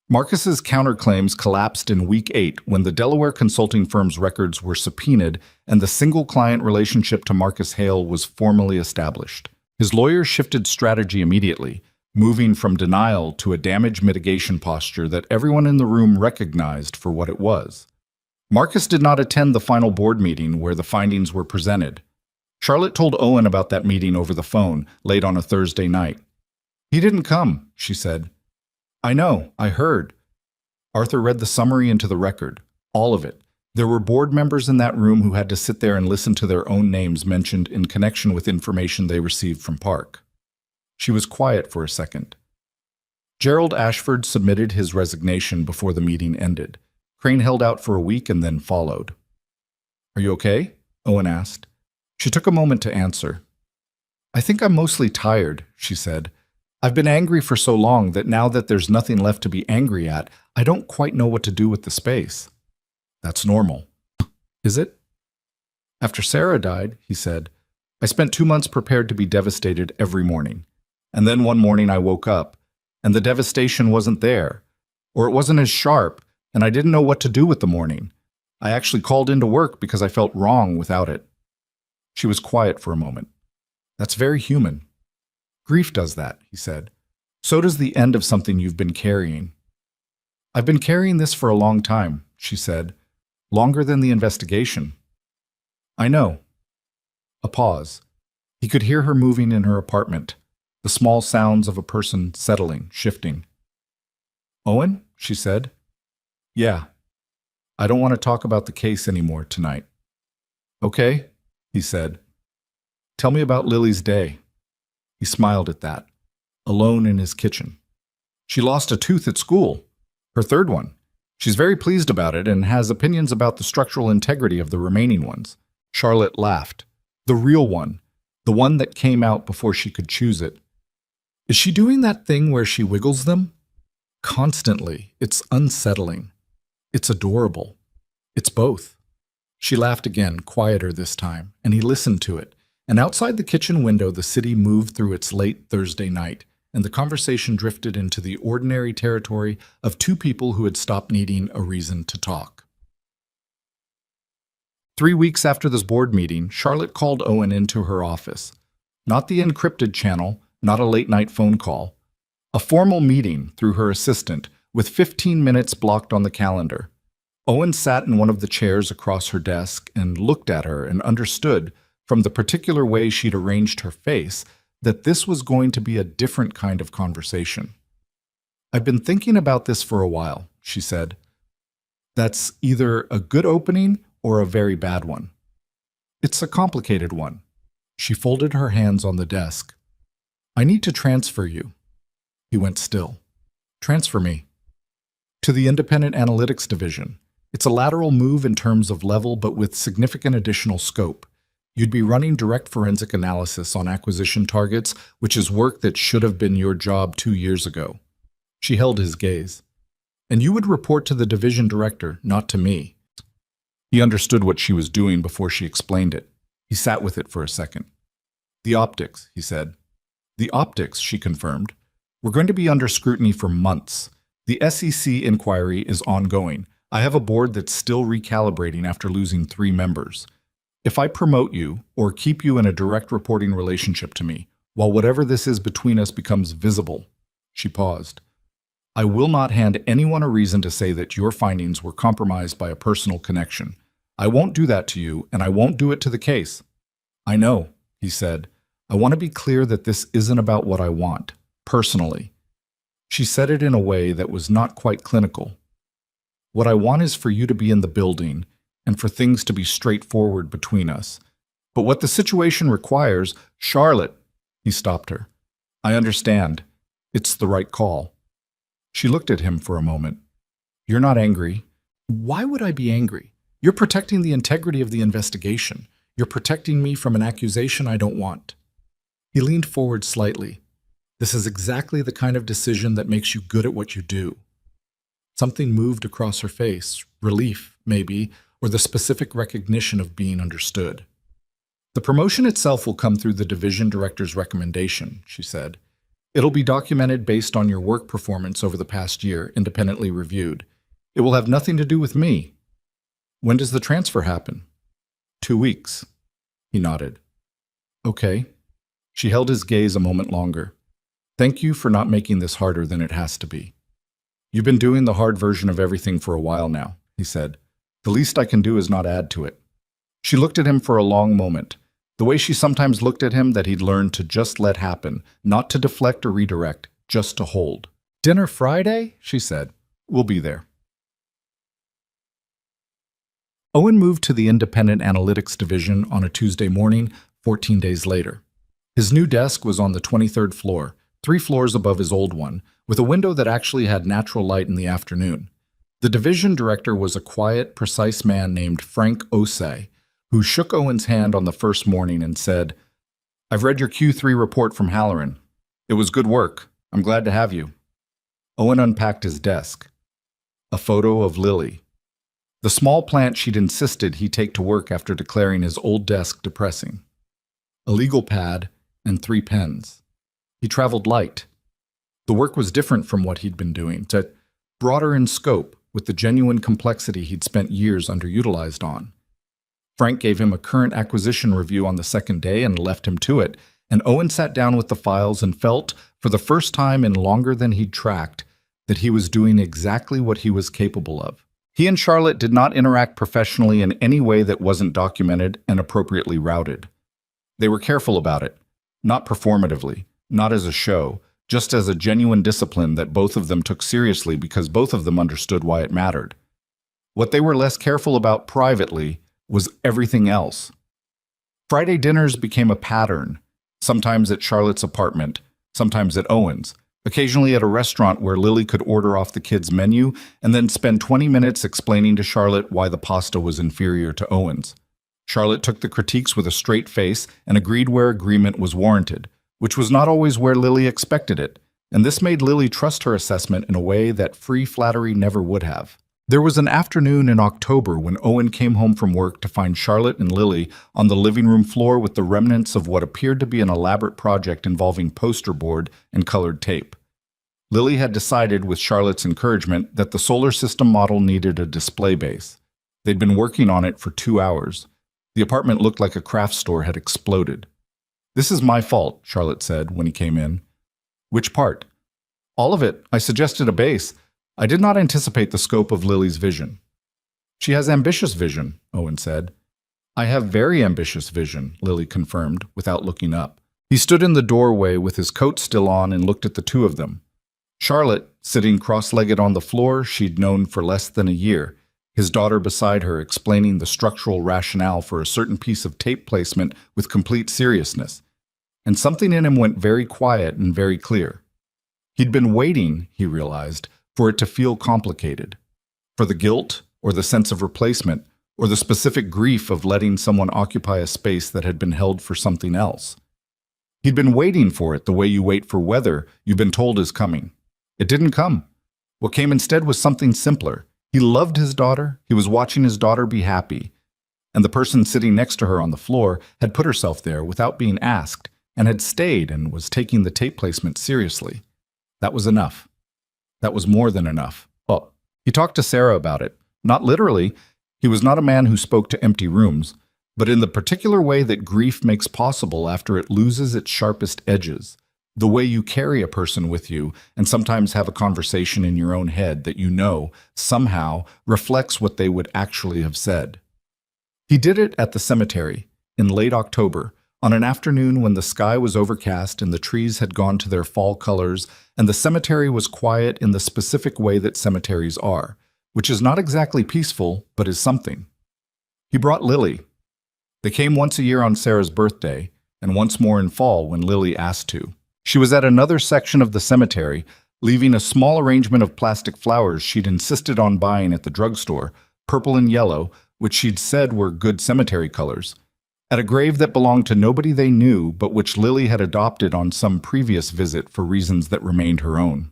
Speaker 1: Marcus's counterclaims collapsed in week 8 when the Delaware consulting firm's records were subpoenaed and the single-client relationship to Marcus Hale was formally established. His lawyers shifted strategy immediately, moving from denial to a damage mitigation posture that everyone in the room recognized for what it was. Marcus did not attend the final board meeting where the findings were presented. Charlotte told Owen about that meeting over the phone, late on a Thursday night. "He didn't come," she said. "I know, I heard." Arthur read the summary into the record, all of it. There were board members in that room who had to sit there and listen to their own names mentioned in connection with information they received from Park. She was quiet for a second. Gerald Ashford submitted his resignation before the meeting ended. Crane held out for a week and then followed. "Are you okay?" Owen asked. She took a moment to answer. "I think I'm mostly tired," she said. "I've been angry for so long that now that there's nothing left to be angry at, I don't quite know what to do with the space." "That's normal." "Is it?" "After Sarah died," he said, "I spent 2 months prepared to be devastated every morning. And then one morning I woke up, and the devastation wasn't there, or it wasn't as sharp, and I didn't know what to do with the morning. I actually called into work because I felt wrong without it." She was quiet for a moment. "That's very human." "Grief does that," he said. "So does the end of something you've been carrying." "I've been carrying this for a long time," she said. "Longer than the investigation." "I know." A pause. He could hear her moving in her apartment, the small sounds of a person settling, shifting. "Owen?" she said. "Yeah. I don't want to talk about the case anymore tonight." "Okay," he said. "Tell me about Lily's day." He smiled at that, alone in his kitchen. "She lost a tooth at school, her 3rd one. She's very pleased about it and has opinions about the structural integrity of the remaining ones." Charlotte laughed. "The real one, the one that came out before she could choose it. Is she doing that thing where she wiggles them?" "Constantly. It's unsettling. It's adorable. It's both." She laughed again, quieter this time, and he listened to it. And outside the kitchen window, the city moved through its late Thursday night, and the conversation drifted into the ordinary territory of 2 people who had stopped needing a reason to talk. 3 weeks after this board meeting, Charlotte called Owen into her office. Not the encrypted channel, not a late-night phone call. A formal meeting through her assistant, with 15 minutes blocked on the calendar. Owen sat in one of the chairs across her desk and looked at her and understood, from the particular way she'd arranged her face, that this was going to be a different kind of conversation. "I've been thinking about this for a while," she said. "That's either a good opening or a very bad one. It's a complicated one." She folded her hands on the desk. I need to transfer you. He went still. Transfer me. To the Independent Analytics Division. It's a lateral move in terms of level, but with significant additional scope. You'd be running direct forensic analysis on acquisition targets, which is work that should have been your job 2 years ago. She held his gaze. And you would report to the division director, not to me. He understood what she was doing before she explained it. He sat with it for a second. The optics, he said. The optics, she confirmed. We're going to be under scrutiny for months. The SEC inquiry is ongoing. I have a board that's still recalibrating after losing 3 members. If I promote you or keep you in a direct reporting relationship to me, while whatever this is between us becomes visible, she paused. I will not hand anyone a reason to say that your findings were compromised by a personal connection. I won't do that to you, and I won't do it to the case. I know, he said. I want to be clear that this isn't about what I want, personally. She said it in a way that was not quite clinical. What I want is for you to be in the building and for things to be straightforward between us. But what the situation requires, Charlotte, he stopped her. I understand. It's the right call. She looked at him for a moment. You're not angry. Why would I be angry? You're protecting the integrity of the investigation. You're protecting me from an accusation I don't want. He leaned forward slightly. This is exactly the kind of decision that makes you good at what you do. Something moved across her face, relief, maybe, or the specific recognition of being understood. The promotion itself will come through the division director's recommendation, she said. It'll be documented based on your work performance over the past year, independently reviewed. It will have nothing to do with me. When does the transfer happen? 2 weeks. He nodded. Okay. She held his gaze a moment longer. Thank you for not making this harder than it has to be. You've been doing the hard version of everything for a while now, he said. The least I can do is not add to it. She looked at him for a long moment, the way she sometimes looked at him that he'd learned to just let happen, not to deflect or redirect, just to hold. Dinner Friday? She said. We'll be there. Owen moved to the Independent Analytics Division on a Tuesday morning, 14 days later. His new desk was on the 23rd floor, 3 floors above his old one, with a window that actually had natural light in the afternoon. The division director was a quiet, precise man named Frank Osei, who shook Owen's hand on the first morning and said, I've read your Q3 report from Halloran. It was good work. I'm glad to have you. Owen unpacked his desk. A photo of Lily. The small plant she'd insisted he take to work after declaring his old desk depressing. A legal pad and 3 pens. He traveled light. The work was different from what he'd been doing, yet broader in scope, with the genuine complexity he'd spent years underutilized on. Frank gave him a current acquisition review on the second day and left him to it, and Owen sat down with the files and felt, for the first time in longer than he'd tracked, that he was doing exactly what he was capable of. He and Charlotte did not interact professionally in any way that wasn't documented and appropriately routed. They were careful about it, not performatively, not as a show, just as a genuine discipline that both of them took seriously because both of them understood why it mattered. What they were less careful about privately was everything else. Friday dinners became a pattern, sometimes at Charlotte's apartment, sometimes at Owen's, occasionally at a restaurant where Lily could order off the kids' menu and then spend 20 minutes explaining to Charlotte why the pasta was inferior to Owen's. Charlotte took the critiques with a straight face and agreed where agreement was warranted, which was not always where Lily expected it, and this made Lily trust her assessment in a way that free flattery never would have. There was an afternoon in October when Owen came home from work to find Charlotte and Lily on the living room floor with the remnants of what appeared to be an elaborate project involving poster board and colored tape. Lily had decided, with Charlotte's encouragement, that the solar system model needed a display base. They'd been working on it for 2 hours. The apartment looked like a craft store had exploded. This is my fault, Charlotte said when he came in. Which part? All of it. I suggested a base. I did not anticipate the scope of Lily's vision. She has ambitious vision, Owen said. I have very ambitious vision, Lily confirmed, without looking up. He stood in the doorway with his coat still on and looked at the two of them. Charlotte, sitting cross-legged on the floor she'd known for less than a year, his daughter beside her explaining the structural rationale for a certain piece of tape placement with complete seriousness. And something in him went very quiet and very clear. He'd been waiting, he realized, for it to feel complicated. For the guilt, or the sense of replacement, or the specific grief of letting someone occupy a space that had been held for something else. He'd been waiting for it the way you wait for weather you've been told is coming. It didn't come. What came instead was something simpler. He loved his daughter, he was watching his daughter be happy, and the person sitting next to her on the floor had put herself there without being asked, and had stayed and was taking the tape placement seriously. That was enough. That was more than enough. Well, he talked to Sarah about it. Not literally. He was not a man who spoke to empty rooms, but in the particular way that grief makes possible after it loses its sharpest edges. The way you carry a person with you and sometimes have a conversation in your own head that you know, somehow, reflects what they would actually have said. He did it at the cemetery, in late October, on an afternoon when the sky was overcast and the trees had gone to their fall colors, and the cemetery was quiet in the specific way that cemeteries are, which is not exactly peaceful, but is something. He brought Lily. They came once a year on Sarah's birthday, and once more in fall when Lily asked to. She was at another section of the cemetery, leaving a small arrangement of plastic flowers she'd insisted on buying at the drugstore, purple and yellow, which she'd said were good cemetery colors, at a grave that belonged to nobody they knew but which Lily had adopted on some previous visit for reasons that remained her own.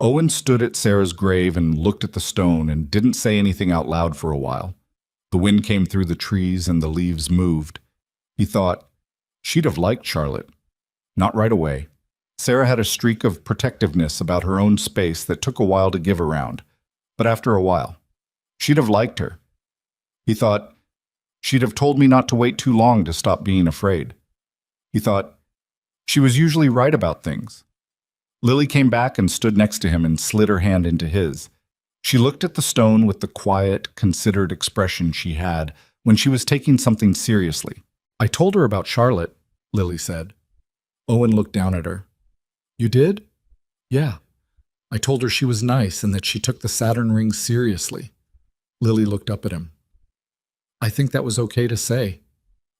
Speaker 1: Owen stood at Sarah's grave and looked at the stone and didn't say anything out loud for a while. The wind came through the trees and the leaves moved. He thought, she'd have liked Charlotte. Not right away. Sarah had a streak of protectiveness about her own space that took a while to give around, but after a while, she'd have liked her. He thought, she'd have told me not to wait too long to stop being afraid. He thought, she was usually right about things. Lily came back and stood next to him and slid her hand into his. She looked at the stone with the quiet, considered expression she had when she was taking something seriously. I told her about Charlotte, Lily said. Owen looked down at her. You did? Yeah. I told her she was nice and that she took the Saturn ring seriously. Lily looked up at him. I think that was okay to say.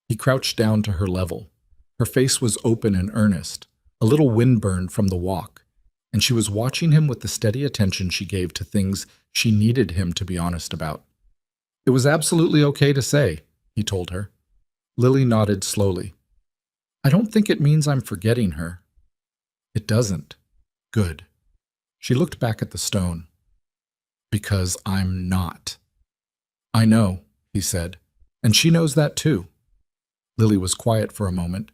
Speaker 1: He crouched down to her level. Her face was open and earnest, a little windburned from the walk, and she was watching him with the steady attention she gave to things she needed him to be honest about. It was absolutely okay to say, he told her. Lily nodded slowly. I don't think it means I'm forgetting her. It doesn't. Good. She looked back at the stone. Because I'm not. I know, he said, and she knows that too. Lily was quiet for a moment.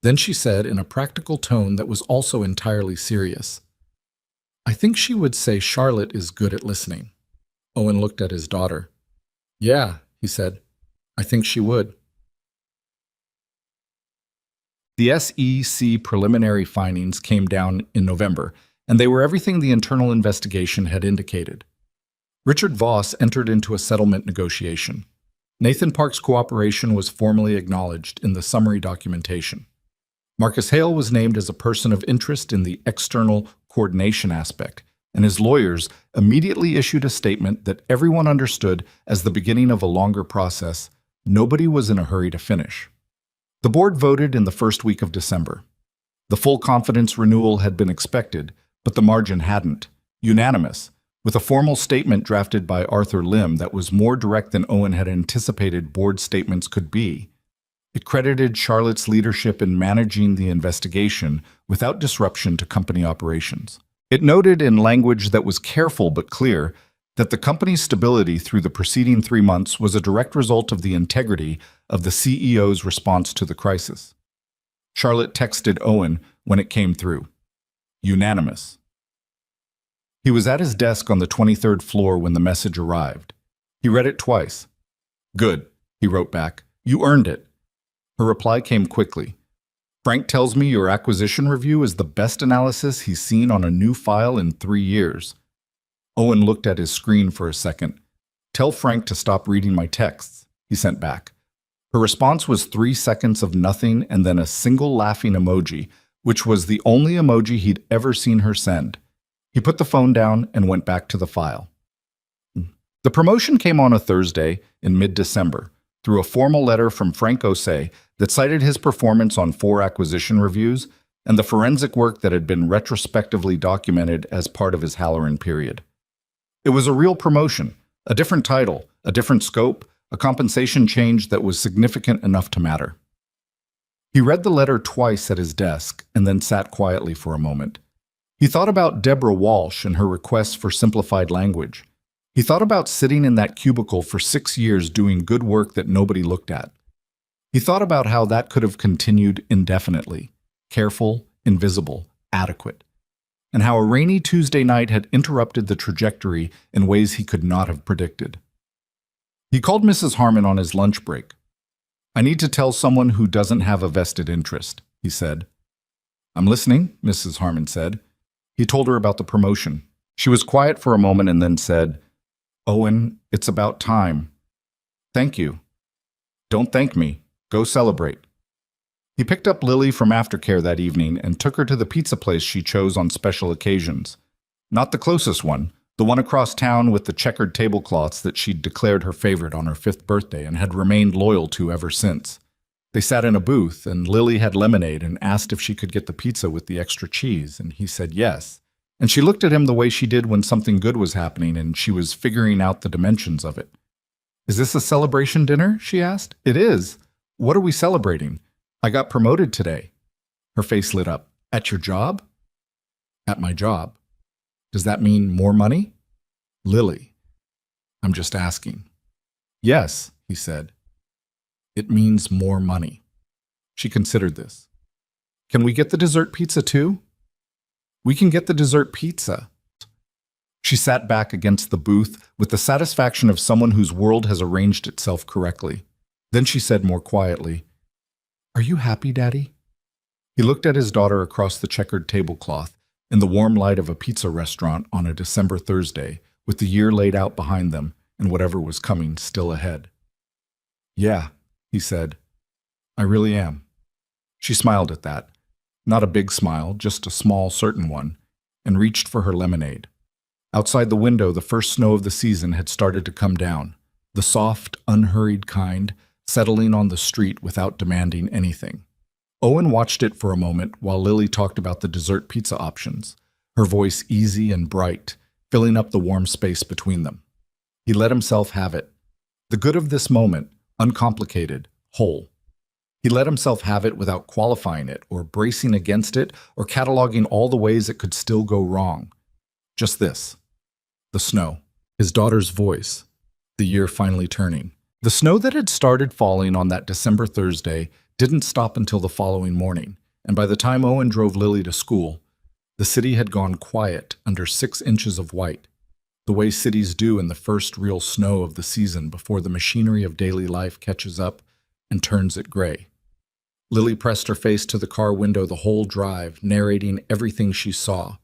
Speaker 1: Then she said in a practical tone that was also entirely serious, I think she would say Charlotte is good at listening. Owen looked at his daughter. Yeah, he said, I think she would. The SEC preliminary findings came down in November, and they were everything the internal investigation had indicated. Richard Voss entered into a settlement negotiation. Nathan Park's cooperation was formally acknowledged in the summary documentation. Marcus Hale was named as a person of interest in the external coordination aspect, and his lawyers immediately issued a statement that everyone understood as the beginning of a longer process. Nobody was in a hurry to finish. The board voted in the first week of December. The full confidence renewal had been expected, but the margin hadn't. Unanimous, with a formal statement drafted by Arthur Lim that was more direct than Owen had anticipated board statements could be. It credited Charlotte's leadership in managing the investigation without disruption to company operations. It noted in language that was careful but clear that the company's stability through the preceding 3 months was a direct result of the integrity of the CEO's response to the crisis. Charlotte texted Owen when it came through. Unanimous. He was at his desk on the 23rd floor when the message arrived. He read it twice. Good, he wrote back. You earned it. Her reply came quickly. Frank tells me your acquisition review is the best analysis he's seen on a new file in 3 years. Owen looked at his screen for a second. Tell Frank to stop reading my texts, he sent back. Her response was 3 seconds of nothing and then a single laughing emoji, which was the only emoji he'd ever seen her send. He put the phone down and went back to the file. The promotion came on a Thursday in mid-December through a formal letter from Frank Osei that cited his performance on 4 acquisition reviews and the forensic work that had been retrospectively documented as part of his Halloran period. It was a real promotion, a different title, a different scope, a compensation change that was significant enough to matter. He read the letter twice at his desk and then sat quietly for a moment. He thought about Deborah Walsh and her requests for simplified language. He thought about sitting in that cubicle for 6 years doing good work that nobody looked at. He thought about how that could have continued indefinitely, careful, invisible, adequate, and how a rainy Tuesday night had interrupted the trajectory in ways he could not have predicted. He called Mrs. Harmon on his lunch break. "I need to tell someone who doesn't have a vested interest," he said. "I'm listening," Mrs. Harmon said. He told her about the promotion. She was quiet for a moment and then said, "Owen, it's about time." "Thank you." "Don't thank me. Go celebrate." He picked up Lily from aftercare that evening and took her to the pizza place she chose on special occasions. Not the closest one, the one across town with the checkered tablecloths that she'd declared her favorite on her 5th birthday and had remained loyal to ever since. They sat in a booth, and Lily had lemonade and asked if she could get the pizza with the extra cheese, and he said yes. And she looked at him the way she did when something good was happening and she was figuring out the dimensions of it. "Is this a celebration dinner?" she asked. "It is. What are we celebrating?" "I got promoted today." Her face lit up. "At your job?" "At my job." "Does that mean more money?" "Lily, I'm just asking." "Yes," he said. "It means more money." She considered this. "Can we get the dessert pizza too?" "We can get the dessert pizza." She sat back against the booth with the satisfaction of someone whose world has arranged itself correctly. Then she said more quietly, "Are you happy, Daddy?" He looked at his daughter across the checkered tablecloth in the warm light of a pizza restaurant on a December Thursday, with the year laid out behind them and whatever was coming still ahead. "Yeah," he said, "I really am." She smiled at that. Not a big smile, just a small, certain one, and reached for her lemonade. Outside the window, the first snow of the season had started to come down, the soft, unhurried kind, settling on the street without demanding anything. Owen watched it for a moment while Lily talked about the dessert pizza options, her voice easy and bright, filling up the warm space between them. He let himself have it. The good of this moment, uncomplicated, whole. He let himself have it without qualifying it or bracing against it or cataloging all the ways it could still go wrong. Just this. The snow. His daughter's voice. The year finally turning. The snow that had started falling on that December Thursday didn't stop until the following morning, and by the time Owen drove Lily to school, the city had gone quiet under 6 inches of white, the way cities do in the first real snow of the season before the machinery of daily life catches up and turns it gray. Lily pressed her face to the car window the whole drive, narrating everything she saw.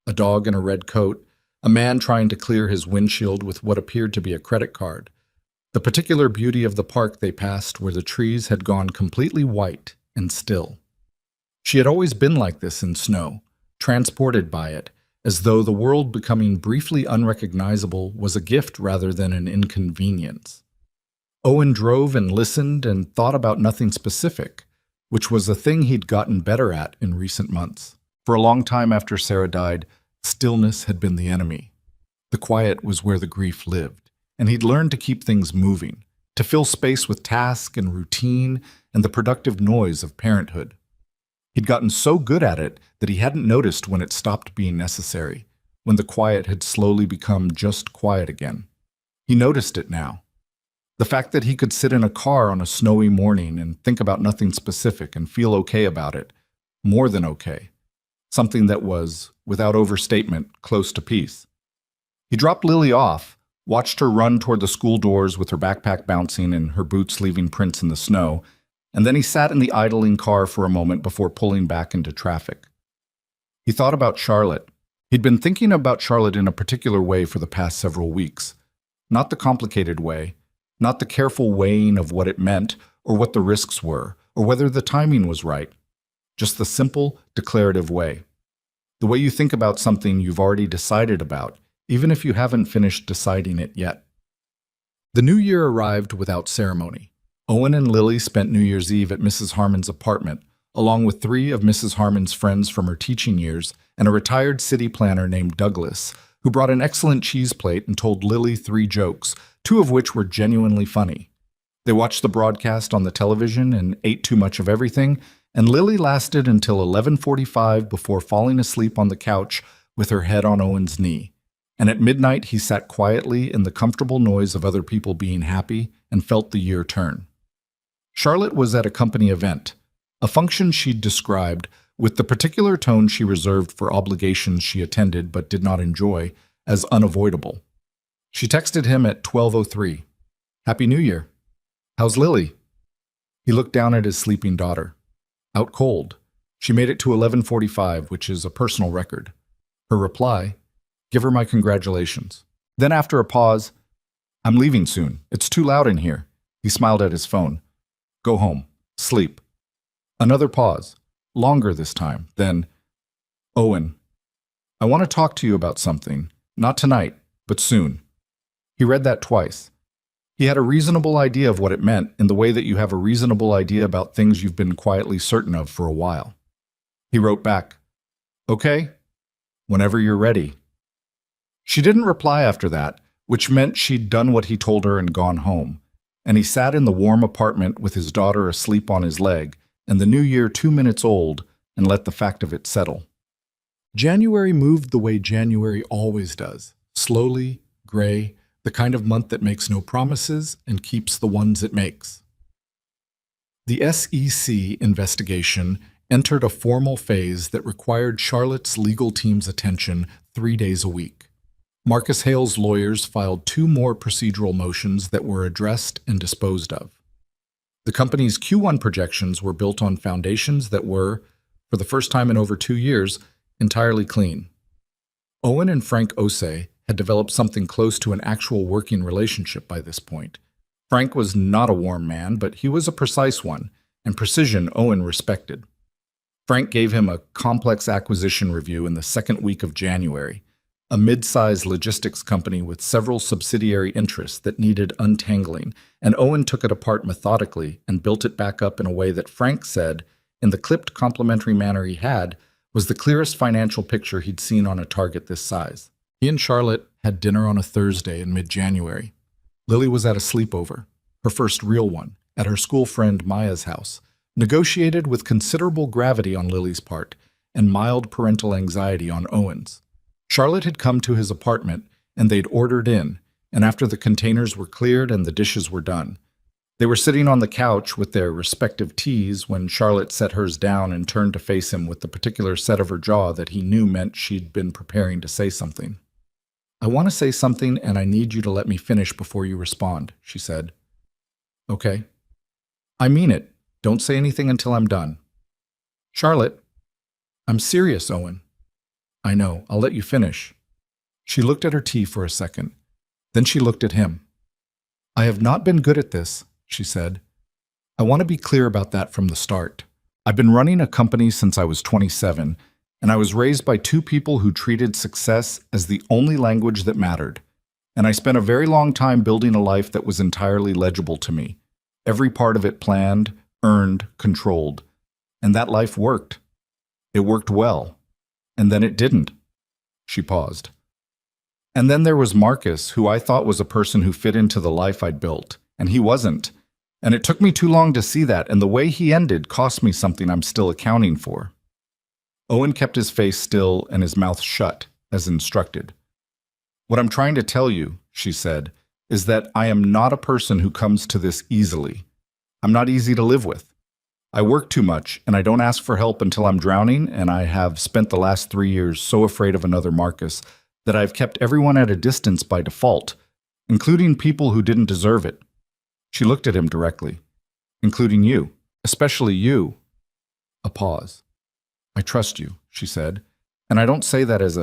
Speaker 1: A dog in a red coat, a man trying to clear his windshield with what appeared to be a credit card, the particular beauty of the park they passed where the trees had gone completely white and still. She had always been like this in snow, transported by it, as though the world becoming briefly unrecognizable was a gift rather than an inconvenience. Owen drove and listened and thought about nothing specific, which was a thing he'd gotten better at in recent months. For a long time after Sarah died, stillness had been the enemy. The quiet was where the grief lived, and he'd learned to keep things moving, to fill space with task and routine and the productive noise of parenthood. He'd gotten so good at it that he hadn't noticed when it stopped being necessary, when the quiet had slowly become just quiet again. He noticed it now. The fact that he could sit in a car on a snowy morning and think about nothing specific and feel okay about it, more than okay. Something that was, without overstatement, close to peace. He dropped Lily off, watched her run toward the school doors with her backpack bouncing and her boots leaving prints in the snow, and then he sat in the idling car for a moment before pulling back into traffic. He thought about Charlotte. He'd been thinking about Charlotte in a particular way for the past several weeks. Not the complicated way, not the careful weighing of what it meant or what the risks were, or whether the timing was right. Just the simple, declarative way. The way you think about something you've already decided about, even if you haven't finished deciding it yet. The new year arrived without ceremony. Owen and Lily spent New Year's Eve at Mrs. Harmon's apartment, along with three of Mrs. Harmon's friends from her teaching years and a retired city planner named Douglas, who brought an excellent cheese plate and told Lily three jokes, two of which were genuinely funny. They watched the broadcast on the television and ate too much of everything, and Lily lasted until 11:45 before falling asleep on the couch with her head on Owen's knee. And at midnight he sat quietly in the comfortable noise of other people being happy and felt the year turn. Charlotte was at a company event, a function she'd described, with the particular tone she reserved for obligations she attended but did not enjoy, as unavoidable. She texted him at 12:03. "Happy New Year. How's Lily?" He looked down at his sleeping daughter. "Out cold. She made it to 11:45, which is a personal record." Her reply, "Give her my congratulations." Then after a pause, "I'm leaving soon. It's too loud in here." He smiled at his phone. "Go home. Sleep." Another pause, longer this time. Then, "Owen, I want to talk to you about something. Not tonight, but soon." He read that twice. He had a reasonable idea of what it meant in the way that you have a reasonable idea about things you've been quietly certain of for a while. He wrote back, "Okay, whenever you're ready." She didn't reply after that, which meant she'd done what he told her and gone home. And he sat in the warm apartment with his daughter asleep on his leg, and the new year 2 minutes old, and let the fact of it settle. January moved the way January always does, slowly, gray, the kind of month that makes no promises and keeps the ones it makes. The SEC investigation entered a formal phase that required Charlotte's legal team's attention 3 days a week. Marcus Hale's lawyers filed 2 more procedural motions that were addressed and disposed of. The company's Q1 projections were built on foundations that were, for the first time in over 2 years, entirely clean. Owen and Frank Osei had developed something close to an actual working relationship by this point. Frank was not a warm man, but he was a precise one, and precision Owen respected. Frank gave him a complex acquisition review in the second week of January, a mid-sized logistics company with several subsidiary interests that needed untangling, and Owen took it apart methodically and built it back up in a way that Frank said, in the clipped complimentary manner he had, was the clearest financial picture he'd seen on a target this size. He and Charlotte had dinner on a Thursday in mid-January. Lily was at a sleepover, her first real one, at her school friend Maya's house, negotiated with considerable gravity on Lily's part and mild parental anxiety on Owen's. Charlotte had come to his apartment, and they'd ordered in, and after the containers were cleared and the dishes were done, they were sitting on the couch with their respective teas when Charlotte set hers down and turned to face him with the particular set of her jaw that he knew meant she'd been preparing to say something. "I want to say something, and I need you to let me finish before you respond," she said. "Okay." "I mean it. Don't say anything until I'm done." "Charlotte." "I'm serious, Owen." "I know. I'll let you finish." She looked at her tea for a second. Then she looked at him. "I have not been good at this," she said. "I want to be clear about that from the start. I've been running a company since I was 27, and I was raised by 2 people who treated success as the only language that mattered. And I spent a very long time building a life that was entirely legible to me. Every part of it planned, earned, controlled. And that life worked. It worked well. And then it didn't." She paused. "And then there was Marcus, who I thought was a person who fit into the life I'd built. And he wasn't. And it took me too long to see that, and the way he ended cost me something I'm still accounting for." Owen kept his face still and his mouth shut, as instructed. "What I'm trying to tell you," she said, "is that I am not a person who comes to this easily. I'm not easy to live with. I work too much, and I don't ask for help until I'm drowning, and I have spent the last 3 years so afraid of another Marcus that I've kept everyone at a distance by default, including people who didn't deserve it." She looked at him directly. "Including you, especially you." A pause. "I trust you," she said, "and I don't say that as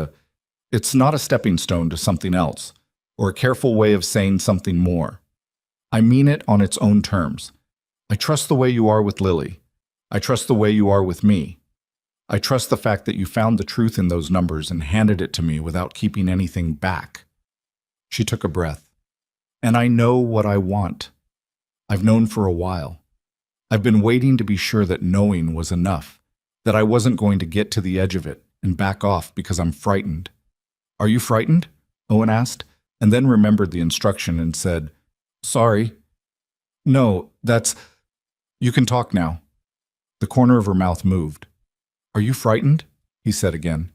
Speaker 1: it's not a stepping stone to something else, or a careful way of saying something more. I mean it on its own terms. I trust the way you are with Lily. I trust the way you are with me. I trust the fact that you found the truth in those numbers and handed it to me without keeping anything back." She took a breath. And I know what I want. I've known for a while. I've been waiting to be sure that knowing was enough, that I wasn't going to get to the edge of it and back off because I'm frightened. Are you frightened? Owen asked, and then remembered the instruction and said, Sorry. No, that's... You can talk now. The corner of her mouth moved. Are you frightened? He said again.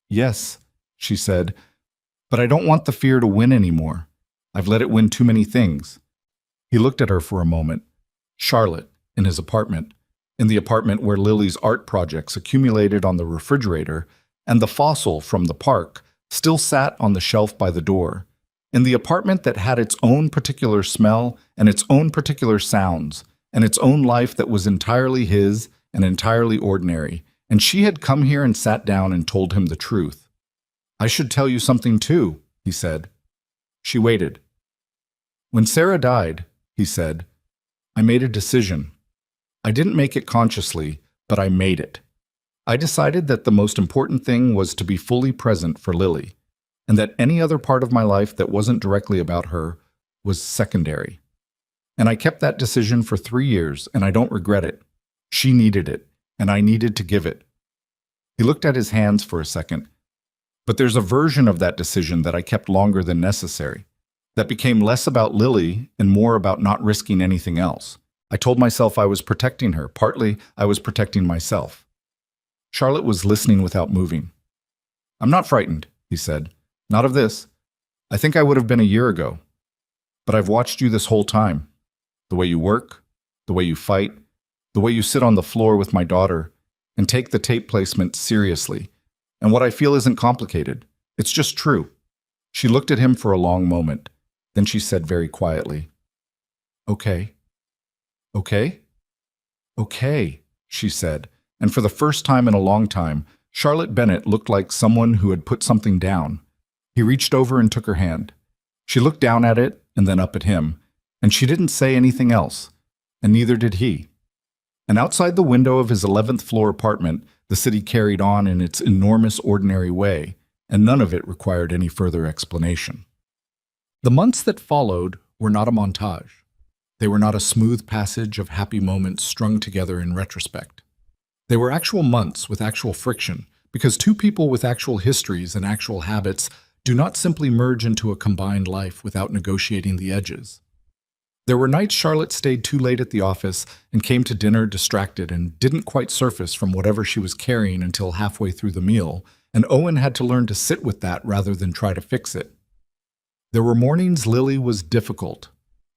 Speaker 1: Yes, she said, but I don't want the fear to win anymore. I've let it win too many things. He looked at her for a moment. Charlotte, in his apartment, in the apartment where Lily's art projects accumulated on the refrigerator, and the fossil from the park still sat on the shelf by the door, in the apartment that had its own particular smell and its own particular sounds, and its own life that was entirely his and entirely ordinary, and she had come here and sat down and told him the truth. I should tell you something too, he said. She waited. When Sarah died, he said, I made a decision. I didn't make it consciously, but I made it. I decided that the most important thing was to be fully present for Lily, and that any other part of my life that wasn't directly about her was secondary. And I kept that decision for 3 years, and I don't regret it. She needed it, and I needed to give it. He looked at his hands for a second. But there's a version of that decision that I kept longer than necessary, that became less about Lily and more about not risking anything else. I told myself I was protecting her. Partly, I was protecting myself. Charlotte was listening without moving. I'm not frightened, he said. Not of this. I think I would have been a year ago. But I've watched you this whole time. The way you work, the way you fight, the way you sit on the floor with my daughter and take the tape placement seriously. And what I feel isn't complicated. It's just true. She looked at him for a long moment. Then she said very quietly, Okay. Okay? Okay, she said, and for the first time in a long time, Charlotte Bennett looked like someone who had put something down. He reached over and took her hand. She looked down at it and then up at him, and she didn't say anything else, and neither did he. And outside the window of his 11th floor apartment, the city carried on in its enormous ordinary way, and none of it required any further explanation. The months that followed were not a montage. They were not a smooth passage of happy moments strung together in retrospect. They were actual months with actual friction, because two people with actual histories and actual habits do not simply merge into a combined life without negotiating the edges. There were nights Charlotte stayed too late at the office and came to dinner distracted and didn't quite surface from whatever she was carrying until halfway through the meal, and Owen had to learn to sit with that rather than try to fix it. There were mornings Lily was difficult.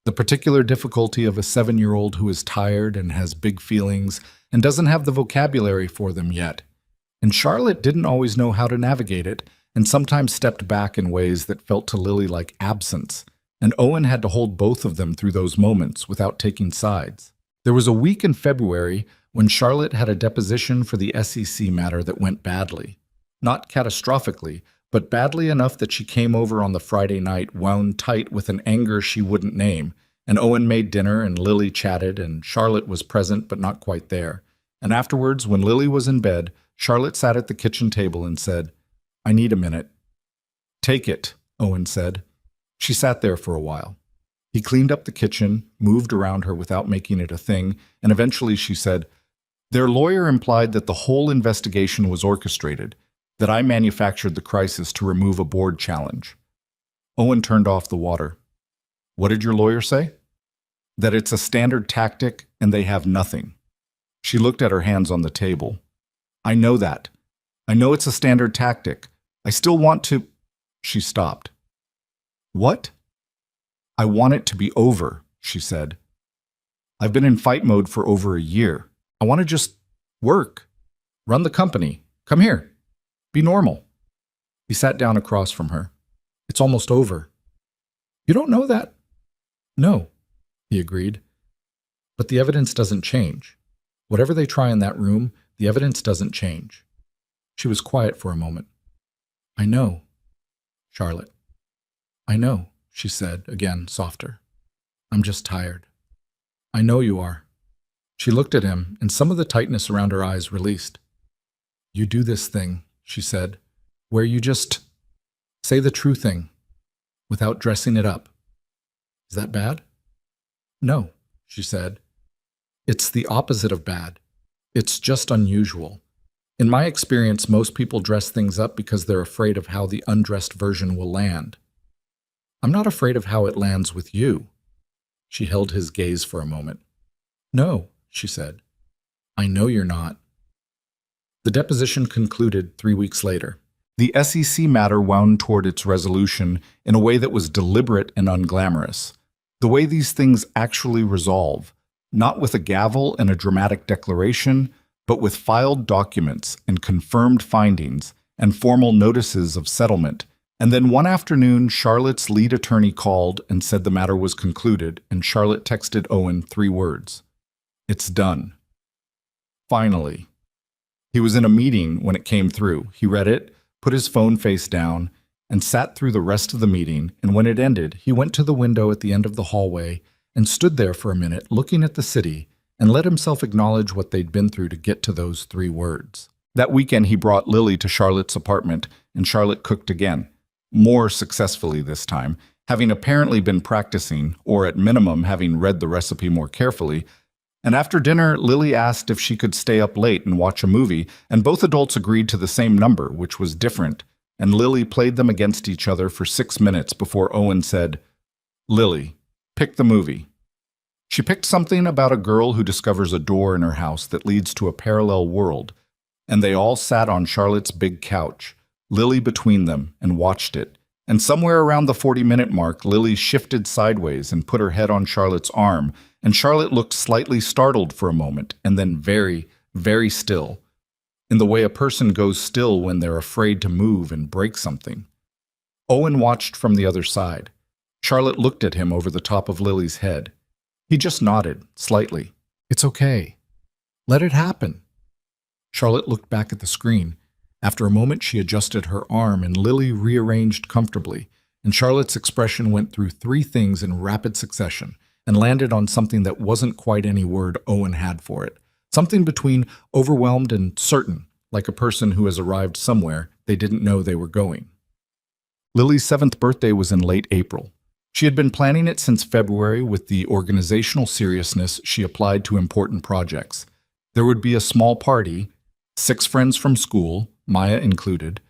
Speaker 1: The particular difficulty of a 7-year-old who is tired and has big feelings and doesn't have the vocabulary for them yet. And Charlotte didn't always know how to navigate it and sometimes stepped back in ways that felt to Lily like absence. And Owen had to hold both of them through those moments without taking sides. There was a week in February when Charlotte had a deposition for the SEC matter that went badly. Not catastrophically, but badly enough that she came over on the Friday night wound tight with an anger she wouldn't name, and Owen made dinner and Lily chatted and Charlotte was present but not quite there. And afterwards, when Lily was in bed, Charlotte sat at the kitchen table and said, I need a minute. Take it, Owen said. She sat there for a while. He cleaned up the kitchen, moved around her without making it a thing, and eventually she said, Their lawyer implied that the whole investigation was orchestrated, that I manufactured the crisis to remove a board challenge. Owen turned off the water. What did your lawyer say? That it's a standard tactic and they have nothing. She looked at her hands on the table. I know that. I know it's a standard tactic. I still want to... She stopped. What? I want it to be over, she said. I've been in fight mode for over a year. I want to just work. Run the company. Come here. Be normal. He sat down across from her. It's almost over. You don't know that? No, he agreed. But the evidence doesn't change. Whatever they try in that room, the evidence doesn't change. She was quiet for a moment. I know, Charlotte. I know, she said, again, softer. I'm just tired. I know you are. She looked at him, and some of the tightness around her eyes released. You do this thing, she said, where you just say the true thing without dressing it up. Is that bad? No, she said. It's the opposite of bad. It's just unusual. In my experience, most people dress things up because they're afraid of how the undressed version will land. I'm not afraid of how it lands with you. She held his gaze for a moment. No, she said. I know you're not. The deposition concluded 3 weeks later. The SEC matter wound toward its resolution in a way that was deliberate and unglamorous. The way these things actually resolve, not with a gavel and a dramatic declaration, but with filed documents and confirmed findings and formal notices of settlement. And then one afternoon, Charlotte's lead attorney called and said the matter was concluded, and Charlotte texted Owen 3 words. It's done. Finally. He was in a meeting when it came through. He read it, put his phone face down, and sat through the rest of the meeting, and when it ended, he went to the window at the end of the hallway and stood there for a minute looking at the city and let himself acknowledge what they'd been through to get to those 3 words. That weekend, he brought Lily to Charlotte's apartment, and Charlotte cooked again, more successfully this time, having apparently been practicing, or at minimum having read the recipe more carefully. And after dinner, Lily asked if she could stay up late and watch a movie, and both adults agreed to the same number, which was different, and Lily played them against each other for 6 minutes before Owen said, Lily, pick the movie. She picked something about a girl who discovers a door in her house that leads to a parallel world, and they all sat on Charlotte's big couch, Lily between them, and watched it. And somewhere around the 40-minute mark, Lily shifted sideways and put her head on Charlotte's arm, and Charlotte looked slightly startled for a moment, and then very, very still, in the way a person goes still when they're afraid to move and break something. Owen watched from the other side. Charlotte looked at him over the top of Lily's head. He just nodded, slightly. It's okay. Let it happen. Charlotte looked back at the screen. After a moment, she adjusted her arm, and Lily rearranged comfortably, and Charlotte's expression went through 3 things in rapid succession and landed on something that wasn't quite any word Owen had for it. Something between overwhelmed and certain, like a person who has arrived somewhere they didn't know they were going. Lily's 7th birthday was in late April. She had been planning it since February with the organizational seriousness she applied to important projects. There would be a small party, 6 friends from school, Maya included,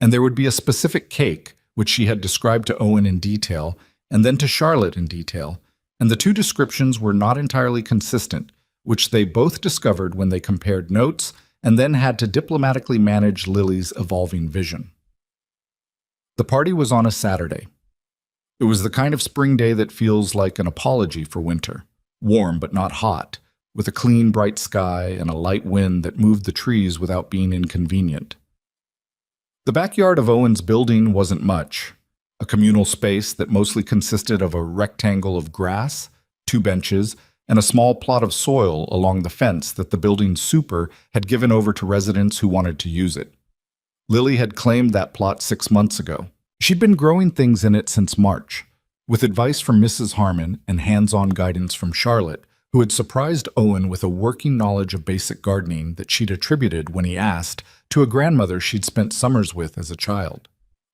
Speaker 1: and there would be a specific cake, which she had described to Owen in detail, and then to Charlotte in detail, and the 2 descriptions were not entirely consistent, which they both discovered when they compared notes and then had to diplomatically manage Lily's evolving vision. The party was on a Saturday. It was the kind of spring day that feels like an apology for winter, warm but not hot, with a clean, bright sky and a light wind that moved the trees without being inconvenient. The backyard of Owen's building wasn't much, a communal space that mostly consisted of a rectangle of grass, 2 benches, and a small plot of soil along the fence that the building's super had given over to residents who wanted to use it. Lily had claimed that plot 6 months ago. She'd been growing things in it since March, with advice from Mrs. Harmon and hands-on guidance from Charlotte, who had surprised Owen with a working knowledge of basic gardening that she'd attributed, when he asked, to a grandmother she'd spent summers with as a child.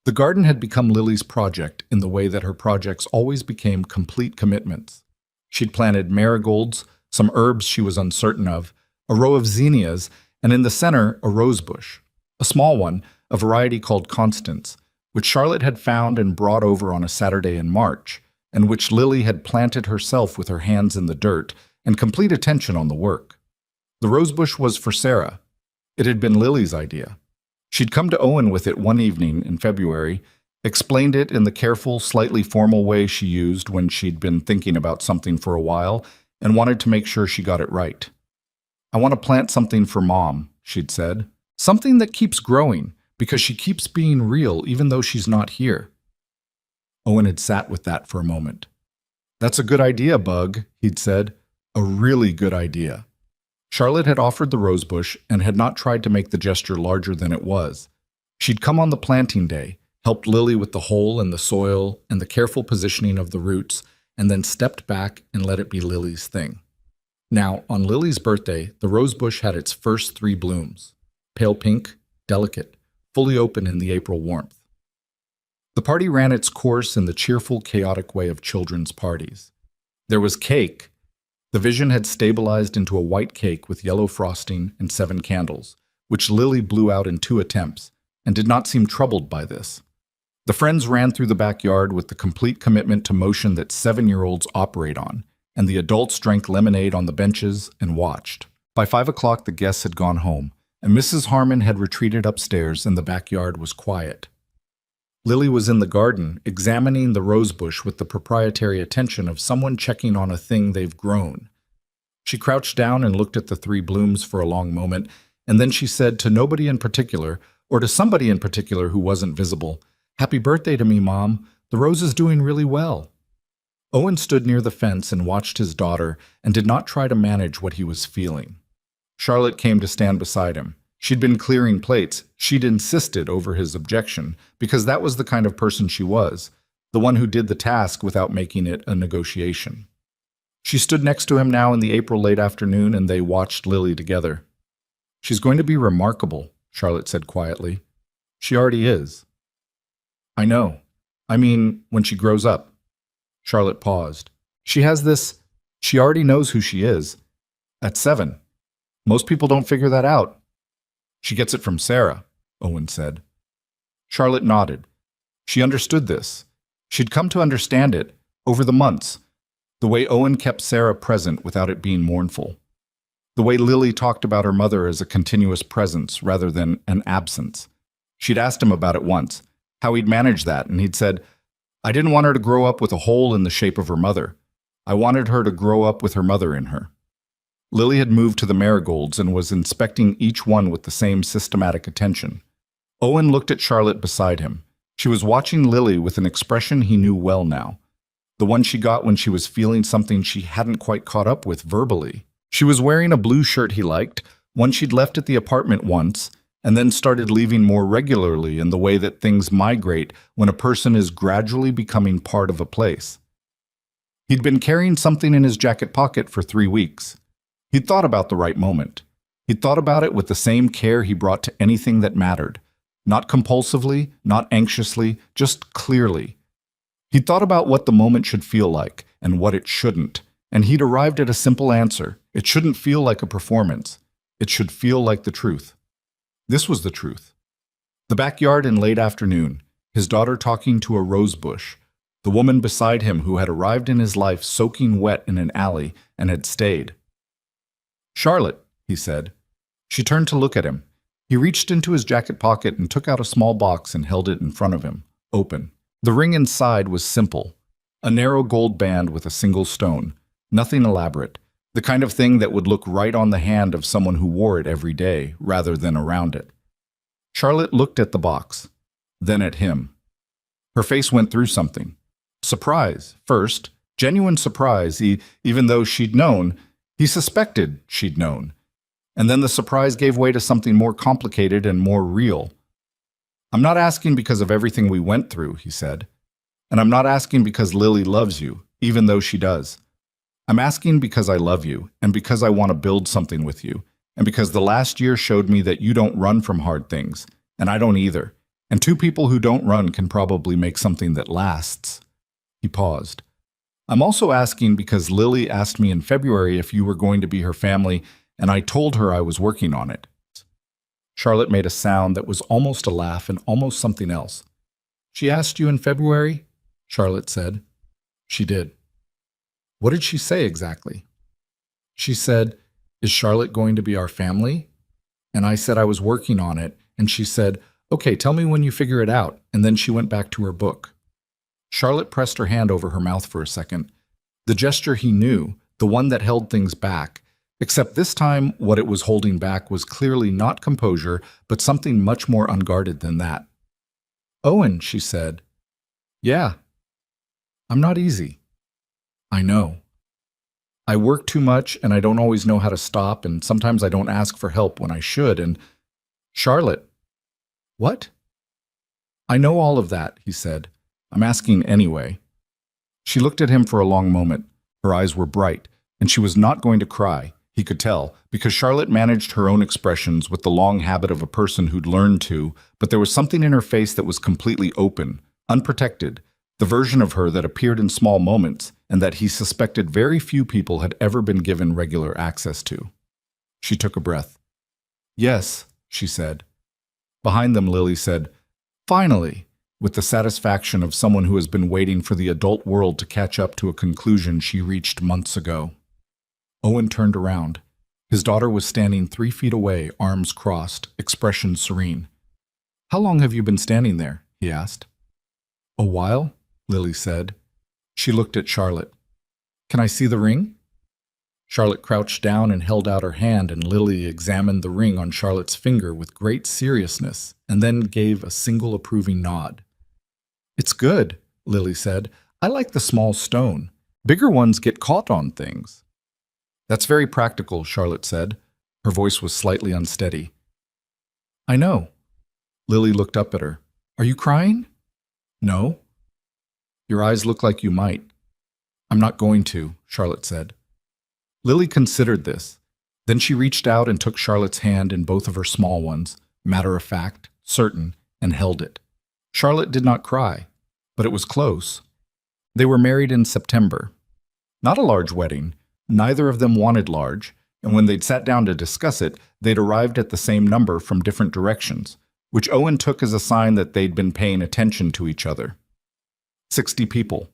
Speaker 1: The garden had become Lily's project in the way that her projects always became complete commitments. She'd planted marigolds, some herbs she was uncertain of, a row of zinnias, and in the center, a rose bush, a small one, a variety called Constance, which Charlotte had found and brought over on a Saturday in March, and which Lily had planted herself with her hands in the dirt and complete attention on the work. The rosebush was for Sarah. It had been Lily's idea. She'd come to Owen with it one evening in February, explained it in the careful, slightly formal way she used when she'd been thinking about something for a while and wanted to make sure she got it right. I want to plant something for Mom, she'd said. Something that keeps growing, because she keeps being real even though she's not here. Owen had sat with that for a moment. That's a good idea, Bug, he'd said. A really good idea. Charlotte had offered the rosebush and had not tried to make the gesture larger than it was. She'd come on the planting day, helped Lily with the hole and the soil and the careful positioning of the roots, and then stepped back and let it be Lily's thing. Now, on Lily's birthday, the rosebush had its first 3 blooms, pale pink, delicate, fully open in the April warmth. The party ran its course in the cheerful, chaotic way of children's parties. There was cake. The vision had stabilized into a white cake with yellow frosting and 7 candles, which Lily blew out in 2 attempts, and did not seem troubled by this. The friends ran through the backyard with the complete commitment to motion that 7-year-olds operate on, and the adults drank lemonade on the benches and watched. By 5 o'clock, the guests had gone home, and Mrs. Harmon had retreated upstairs, and the backyard was quiet. Lily was in the garden, examining the rosebush with the proprietary attention of someone checking on a thing they've grown. She crouched down and looked at the 3 blooms for a long moment, and then she said to nobody in particular, or to somebody in particular who wasn't visible, "Happy birthday to me, Mom. The rose is doing really well." Owen stood near the fence and watched his daughter and did not try to manage what he was feeling. Charlotte came to stand beside him. She'd been clearing plates. She'd insisted over his objection, because that was the kind of person she was, the one who did the task without making it a negotiation. She stood next to him now in the April late afternoon, and they watched Lily together. "She's going to be remarkable," Charlotte said quietly. "She already is." "I know. I mean, when she grows up." Charlotte paused. "She has this. She already knows who she is. At 7. Most people don't figure that out." "She gets it from Sarah," Owen said. Charlotte nodded. She understood this. She'd come to understand it over the months, the way Owen kept Sarah present without it being mournful, the way Lily talked about her mother as a continuous presence rather than an absence. She'd asked him about it once, how he'd managed that, and he'd said, "I didn't want her to grow up with a hole in the shape of her mother. I wanted her to grow up with her mother in her." Lily had moved to the marigolds and was inspecting each one with the same systematic attention. Owen looked at Charlotte beside him. She was watching Lily with an expression he knew well now, the one she got when she was feeling something she hadn't quite caught up with verbally. She was wearing a blue shirt he liked, one she'd left at the apartment once, and then started leaving more regularly in the way that things migrate when a person is gradually becoming part of a place. He'd been carrying something in his jacket pocket for 3 weeks. He'd thought about the right moment. He'd thought about it with the same care he brought to anything that mattered. Not compulsively, not anxiously, just clearly. He'd thought about what the moment should feel like and what it shouldn't, and he'd arrived at a simple answer. It shouldn't feel like a performance. It should feel like the truth. This was the truth. The backyard in late afternoon, his daughter talking to a rose bush, the woman beside him who had arrived in his life soaking wet in an alley and had stayed. "Charlotte," he said. She turned to look at him. He reached into his jacket pocket and took out a small box and held it in front of him, open. The ring inside was simple, a narrow gold band with a single stone, nothing elaborate, the kind of thing that would look right on the hand of someone who wore it every day rather than around it. Charlotte looked at the box, then at him. Her face went through something. Surprise, first, genuine surprise, even though she'd known. He suspected she'd known. And then the surprise gave way to something more complicated and more real. "I'm not asking because of everything we went through," he said. "And I'm not asking because Lily loves you, even though she does. I'm asking because I love you, and because I want to build something with you, and because the last year showed me that you don't run from hard things, and I don't either. And 2 people who don't run can probably make something that lasts." He paused. "I'm also asking because Lily asked me in February if you were going to be her family, and I told her I was working on it." Charlotte made a sound that was almost a laugh and almost something else. "She asked you in February?" Charlotte said. "She did." "What did she say exactly?" "She said, 'Is Charlotte going to be our family?' And I said I was working on it, and she said, 'Okay, tell me when you figure it out,' and then she went back to her book." Charlotte pressed her hand over her mouth for a second. The gesture he knew, the one that held things back, except this time what it was holding back was clearly not composure, but something much more unguarded than that. "Owen," she said. "Yeah. I'm not easy. I know. I work too much, and I don't always know how to stop, and sometimes I don't ask for help when I should, and—" "Charlotte." "What?" "I know all of that," he said. "I'm asking anyway." She looked at him for a long moment. Her eyes were bright, and she was not going to cry, he could tell, because Charlotte managed her own expressions with the long habit of a person who'd learned to, but there was something in her face that was completely open, Unprotected, the version of her that appeared in small moments and that he suspected very few people had ever been given regular access to. She took a breath. "Yes," she said. Behind them, Lily said, "Finally," with the satisfaction of someone who has been waiting for the adult world to catch up to a conclusion she reached months ago. Owen turned around. His daughter was standing 3 feet away, arms crossed, expression serene. "How long have you been standing there?" he asked. "A while," Lily said. She looked at Charlotte. "Can I see the ring?" Charlotte crouched down and held out her hand, and Lily examined the ring on Charlotte's finger with great seriousness and then gave a single approving nod. "It's good," Lily said. "I like the small stone. Bigger ones get caught on things." "That's very practical," Charlotte said. Her voice was slightly unsteady. "I know." Lily looked up at her. "Are you crying?" "No." "Your eyes look like you might." "I'm not going to," Charlotte said. Lily considered this. Then she reached out and took Charlotte's hand in both of her small ones, matter-of-fact, certain, and held it. Charlotte did not cry, but it was close. They were married in September. Not a large wedding. Neither of them wanted large, and when they'd sat down to discuss it, they'd arrived at the same number from different directions, which Owen took as a sign that they'd been paying attention to each other. 60 people.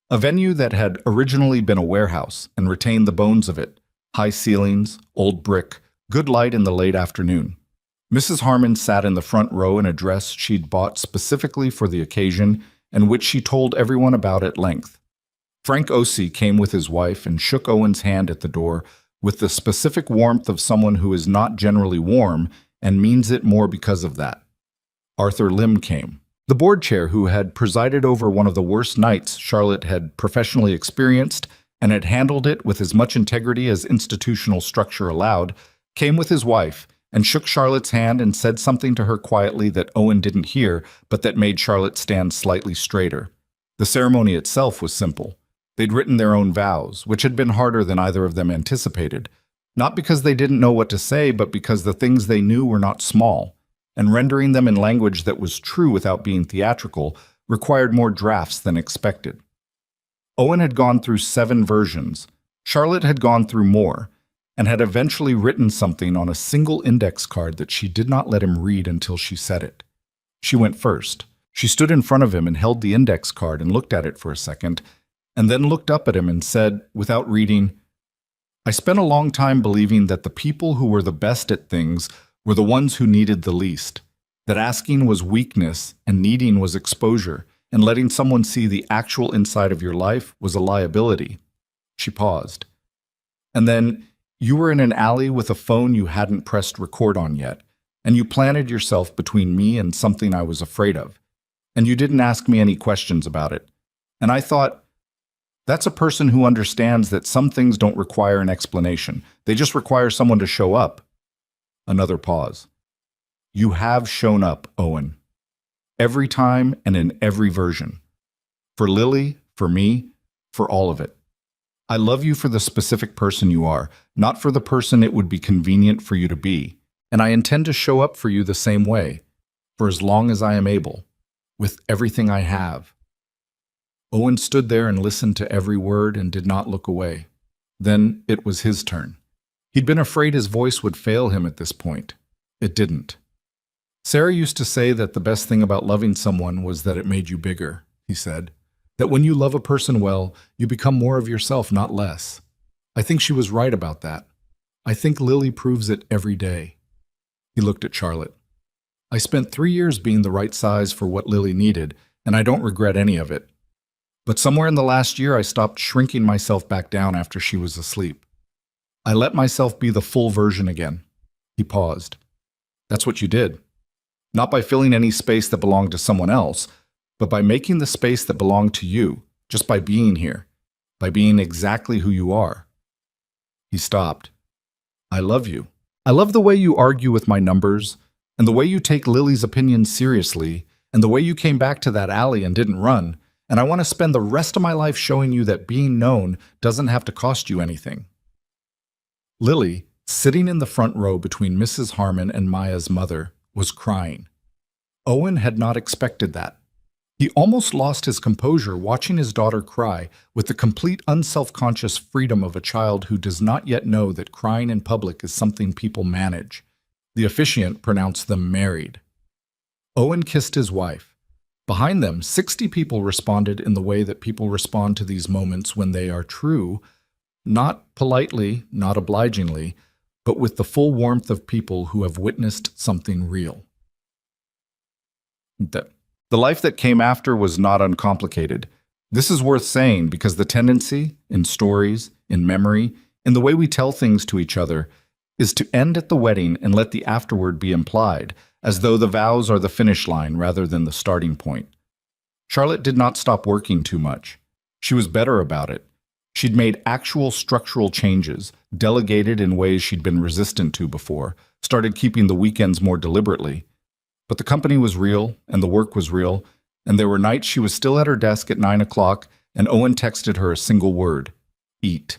Speaker 1: A venue that had originally been a warehouse and retained the bones of it, high ceilings, old brick, good light in the late afternoon. Mrs. Harmon sat in the front row in a dress she'd bought specifically for the occasion and which she told everyone about at length. Frank Ossie came with his wife and shook Owen's hand at the door with the specific warmth of someone who is not generally warm and means it more because of that. Arthur Lim came. The board chair who had presided over one of the worst nights Charlotte had professionally experienced and had handled it with as much integrity as institutional structure allowed, came with his wife and shook Charlotte's hand and said something to her quietly that Owen didn't hear, but that made Charlotte stand slightly straighter. The ceremony itself was simple. They'd written their own vows, which had been harder than either of them anticipated, not because they didn't know what to say, but because the things they knew were not small, and rendering them in language that was true without being theatrical required more drafts than expected. Owen had gone through 7 versions. Charlotte had gone through more, and had eventually written something on a single index card that she did not let him read until she said it. She went first. She stood in front of him and held the index card and looked at it for a second, and then looked up at him and said, without reading, "I spent a long time believing that the people who were the best at things were the ones who needed the least, that asking was weakness and needing was exposure, and letting someone see the actual inside of your life was a liability." She paused. "And then you were in an alley with a phone you hadn't pressed record on yet, and you planted yourself between me and something I was afraid of, and you didn't ask me any questions about it. And I thought, that's a person who understands that some things don't require an explanation. They just require someone to show up." Another pause. "You have shown up, Owen. Every time and in every version. For Lily, for me, for all of it. I love you for the specific person you are, not for the person it would be convenient for you to be. And I intend to show up for you the same way, for as long as I am able, with everything I have." Owen stood there and listened to every word and did not look away. Then it was his turn. He'd been afraid his voice would fail him at this point. It didn't. "Sarah used to say that the best thing about loving someone was that it made you bigger," he said. "That when you love a person well, you become more of yourself, not less. I think she was right about that. I think Lily proves it every day." He looked at Charlotte. "I spent 3 years being the right size for what Lily needed, and I don't regret any of it. But somewhere in the last year, I stopped shrinking myself back down after she was asleep. I let myself be the full version again." He paused. "That's what you did. Not by filling any space that belonged to someone else, but by making the space that belonged to you, just by being here, by being exactly who you are." He stopped. "I love you. I love the way you argue with my numbers, and the way you take Lily's opinions seriously, and the way you came back to that alley and didn't run, and I want to spend the rest of my life showing you that being known doesn't have to cost you anything." Lily, sitting in the front row between Mrs. Harmon and Maya's mother, was crying. Owen had not expected that. He almost lost his composure watching his daughter cry with the complete unself-conscious freedom of a child who does not yet know that crying in public is something people manage. The officiant pronounced them married. Owen kissed his wife. Behind them, 60 people responded in the way that people respond to these moments when they are true, not politely, not obligingly, but with the full warmth of people who have witnessed something real. The life that came after was not uncomplicated. This is worth saying because the tendency, in stories, in memory, in the way we tell things to each other, is to end at the wedding and let the afterward be implied, as though the vows are the finish line rather than the starting point. Charlotte did not stop working too much. She was better about it. She'd made actual structural changes, delegated in ways she'd been resistant to before, started keeping the weekends more deliberately. But the company was real, and the work was real, and there were nights she was still at her desk at 9 o'clock, and Owen texted her a single word: eat.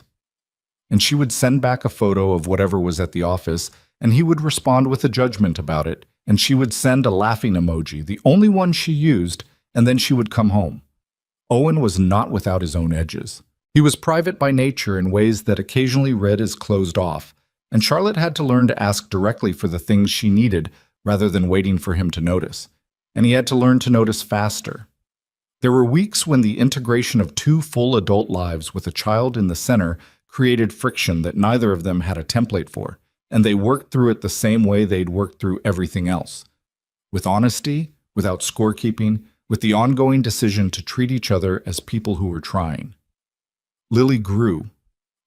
Speaker 1: And she would send back a photo of whatever was at the office, and he would respond with a judgment about it, and she would send a laughing emoji, the only one she used, and then she would come home. Owen was not without his own edges. He was private by nature in ways that occasionally read as closed off, and Charlotte had to learn to ask directly for the things she needed rather than waiting for him to notice. And he had to learn to notice faster. There were weeks when the integration of two full adult lives with a child in the center created friction that neither of them had a template for, and they worked through it the same way they'd worked through everything else. With honesty, without scorekeeping, with the ongoing decision to treat each other as people who were trying. Lily grew.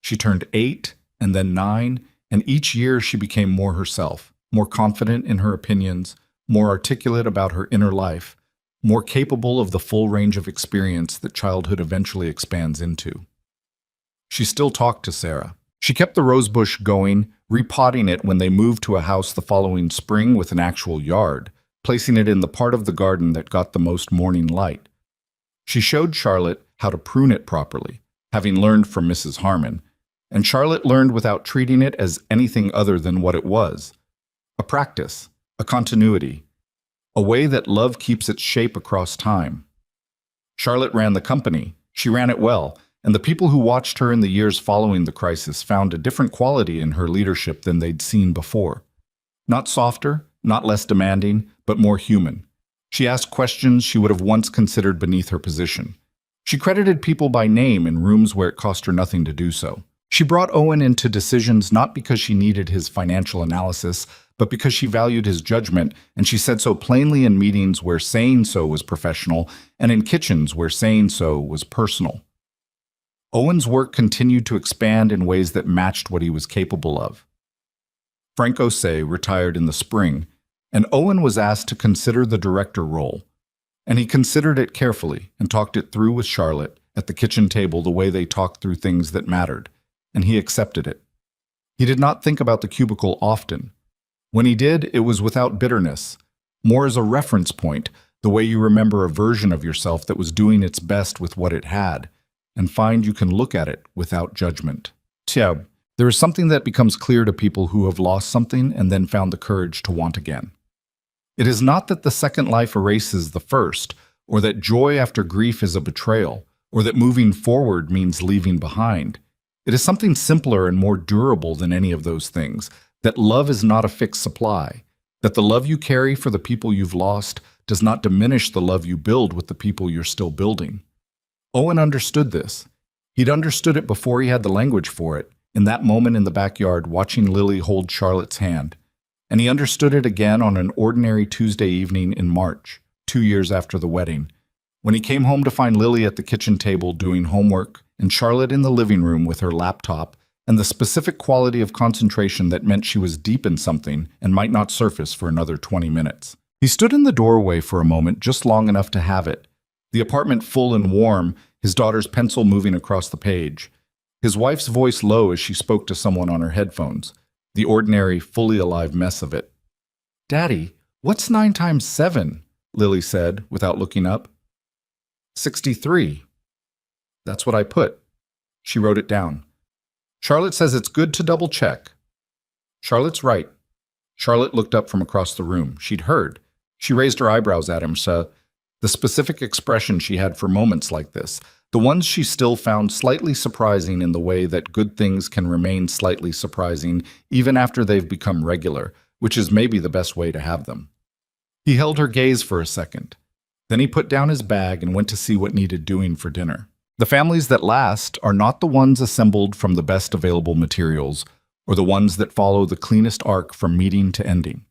Speaker 1: She turned 8 and then 9, and each year she became more herself, more confident in her opinions, more articulate about her inner life, more capable of the full range of experience that childhood eventually expands into. She still talked to Sarah. She kept the rosebush going, repotting it when they moved to a house the following spring with an actual yard, placing it in the part of the garden that got the most morning light. She showed Charlotte how to prune it properly, having learned from Mrs. Harmon, and Charlotte learned without treating it as anything other than what it was: a practice, a continuity, a way that love keeps its shape across time. Charlotte ran the company. She ran it well, and the people who watched her in the years following the crisis found a different quality in her leadership than they'd seen before. Not softer, not less demanding, but more human. She asked questions she would have once considered beneath her position. She credited people by name in rooms where it cost her nothing to do so. She brought Owen into decisions not because she needed his financial analysis, but because she valued his judgment, and she said so plainly in meetings where saying so was professional, and in kitchens where saying so was personal. Owen's work continued to expand in ways that matched what he was capable of. Frank Osei retired in the spring, and Owen was asked to consider the director role. And he considered it carefully and talked it through with Charlotte at the kitchen table the way they talked through things that mattered, and he accepted it. He did not think about the cubicle often. When he did, it was without bitterness, more as a reference point, the way you remember a version of yourself that was doing its best with what it had, and find you can look at it without judgment. Tiens, there is something that becomes clear to people who have lost something and then found the courage to want again. It is not that the second life erases the first, or that joy after grief is a betrayal, or that moving forward means leaving behind. It is something simpler and more durable than any of those things, that love is not a fixed supply, that the love you carry for the people you've lost does not diminish the love you build with the people you're still building. Owen understood this. He'd understood it before he had the language for it, in that moment in the backyard watching Lily hold Charlotte's hand. And he understood it again on an ordinary Tuesday evening in March, 2 years after the wedding, when he came home to find Lily at the kitchen table doing homework and Charlotte in the living room with her laptop, and the specific quality of concentration that meant she was deep in something and might not surface for another 20 minutes. He stood in the doorway for a moment, just long enough to have it. The apartment full and warm, his daughter's pencil moving across the page. His wife's voice low as she spoke to someone on her headphones. The ordinary, fully alive mess of it. "Daddy, what's 9 times 7? Lily said, without looking up. 63. That's what I put. She wrote it down. Charlotte says it's good to double check. Charlotte's right. Charlotte looked up from across the room. She'd heard. She raised her eyebrows at him, so, The specific expression she had for moments like this, the ones she still found slightly surprising in the way that good things can remain slightly surprising even after they've become regular, which is maybe the best way to have them. He held her gaze for a second. Then he put down his bag and went to see what needed doing for dinner. The families that last are not the ones assembled from the best available materials, or the ones that follow the cleanest arc from meeting to ending.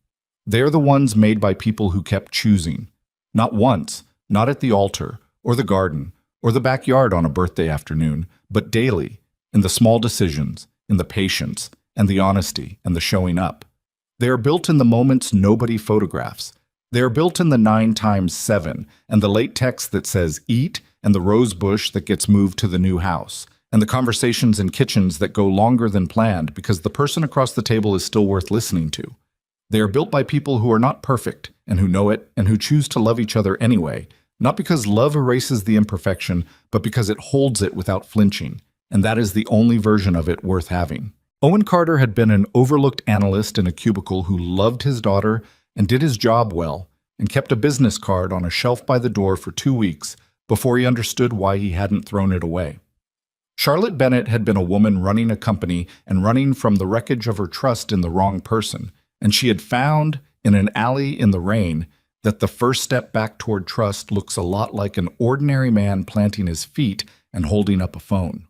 Speaker 1: They are the ones made by people who kept choosing. Not once, not at the altar, or the garden, or the backyard on a birthday afternoon, but daily, in the small decisions, in the patience, and the honesty, and the showing up. They are built in the moments nobody photographs. They are built in the 9x7, and the late text that says eat, and the rose bush that gets moved to the new house, and the conversations in kitchens that go longer than planned because the person across the table is still worth listening to. They are built by people who are not perfect, and who know it, and who choose to love each other anyway, not because love erases the imperfection, but because it holds it without flinching, and that is the only version of it worth having. Owen Carter had been an overlooked analyst in a cubicle who loved his daughter and did his job well, and kept a business card on a shelf by the door for 2 weeks before he understood why he hadn't thrown it away. Charlotte Bennett had been a woman running a company and running from the wreckage of her trust in the wrong person, and she had found, in an alley in the rain, that the first step back toward trust looks a lot like an ordinary man planting his feet and holding up a phone.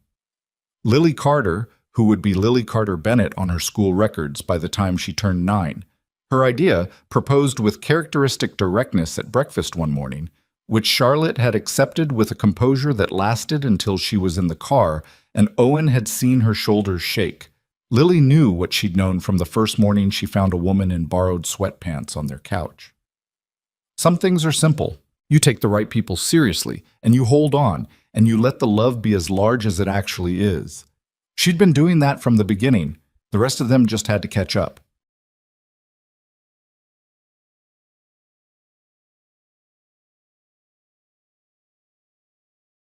Speaker 1: Lily Carter, who would be Lily Carter Bennett on her school records by the time she turned 9, her idea, proposed with characteristic directness at breakfast one morning, which Charlotte had accepted with a composure that lasted until she was in the car and Owen had seen her shoulders shake. Lily knew what she'd known from the first morning she found a woman in borrowed sweatpants on their couch. Some things are simple. You take the right people seriously, and you hold on, and you let the love be as large as it actually is. She'd been doing that from the beginning. The rest of them just had to catch up.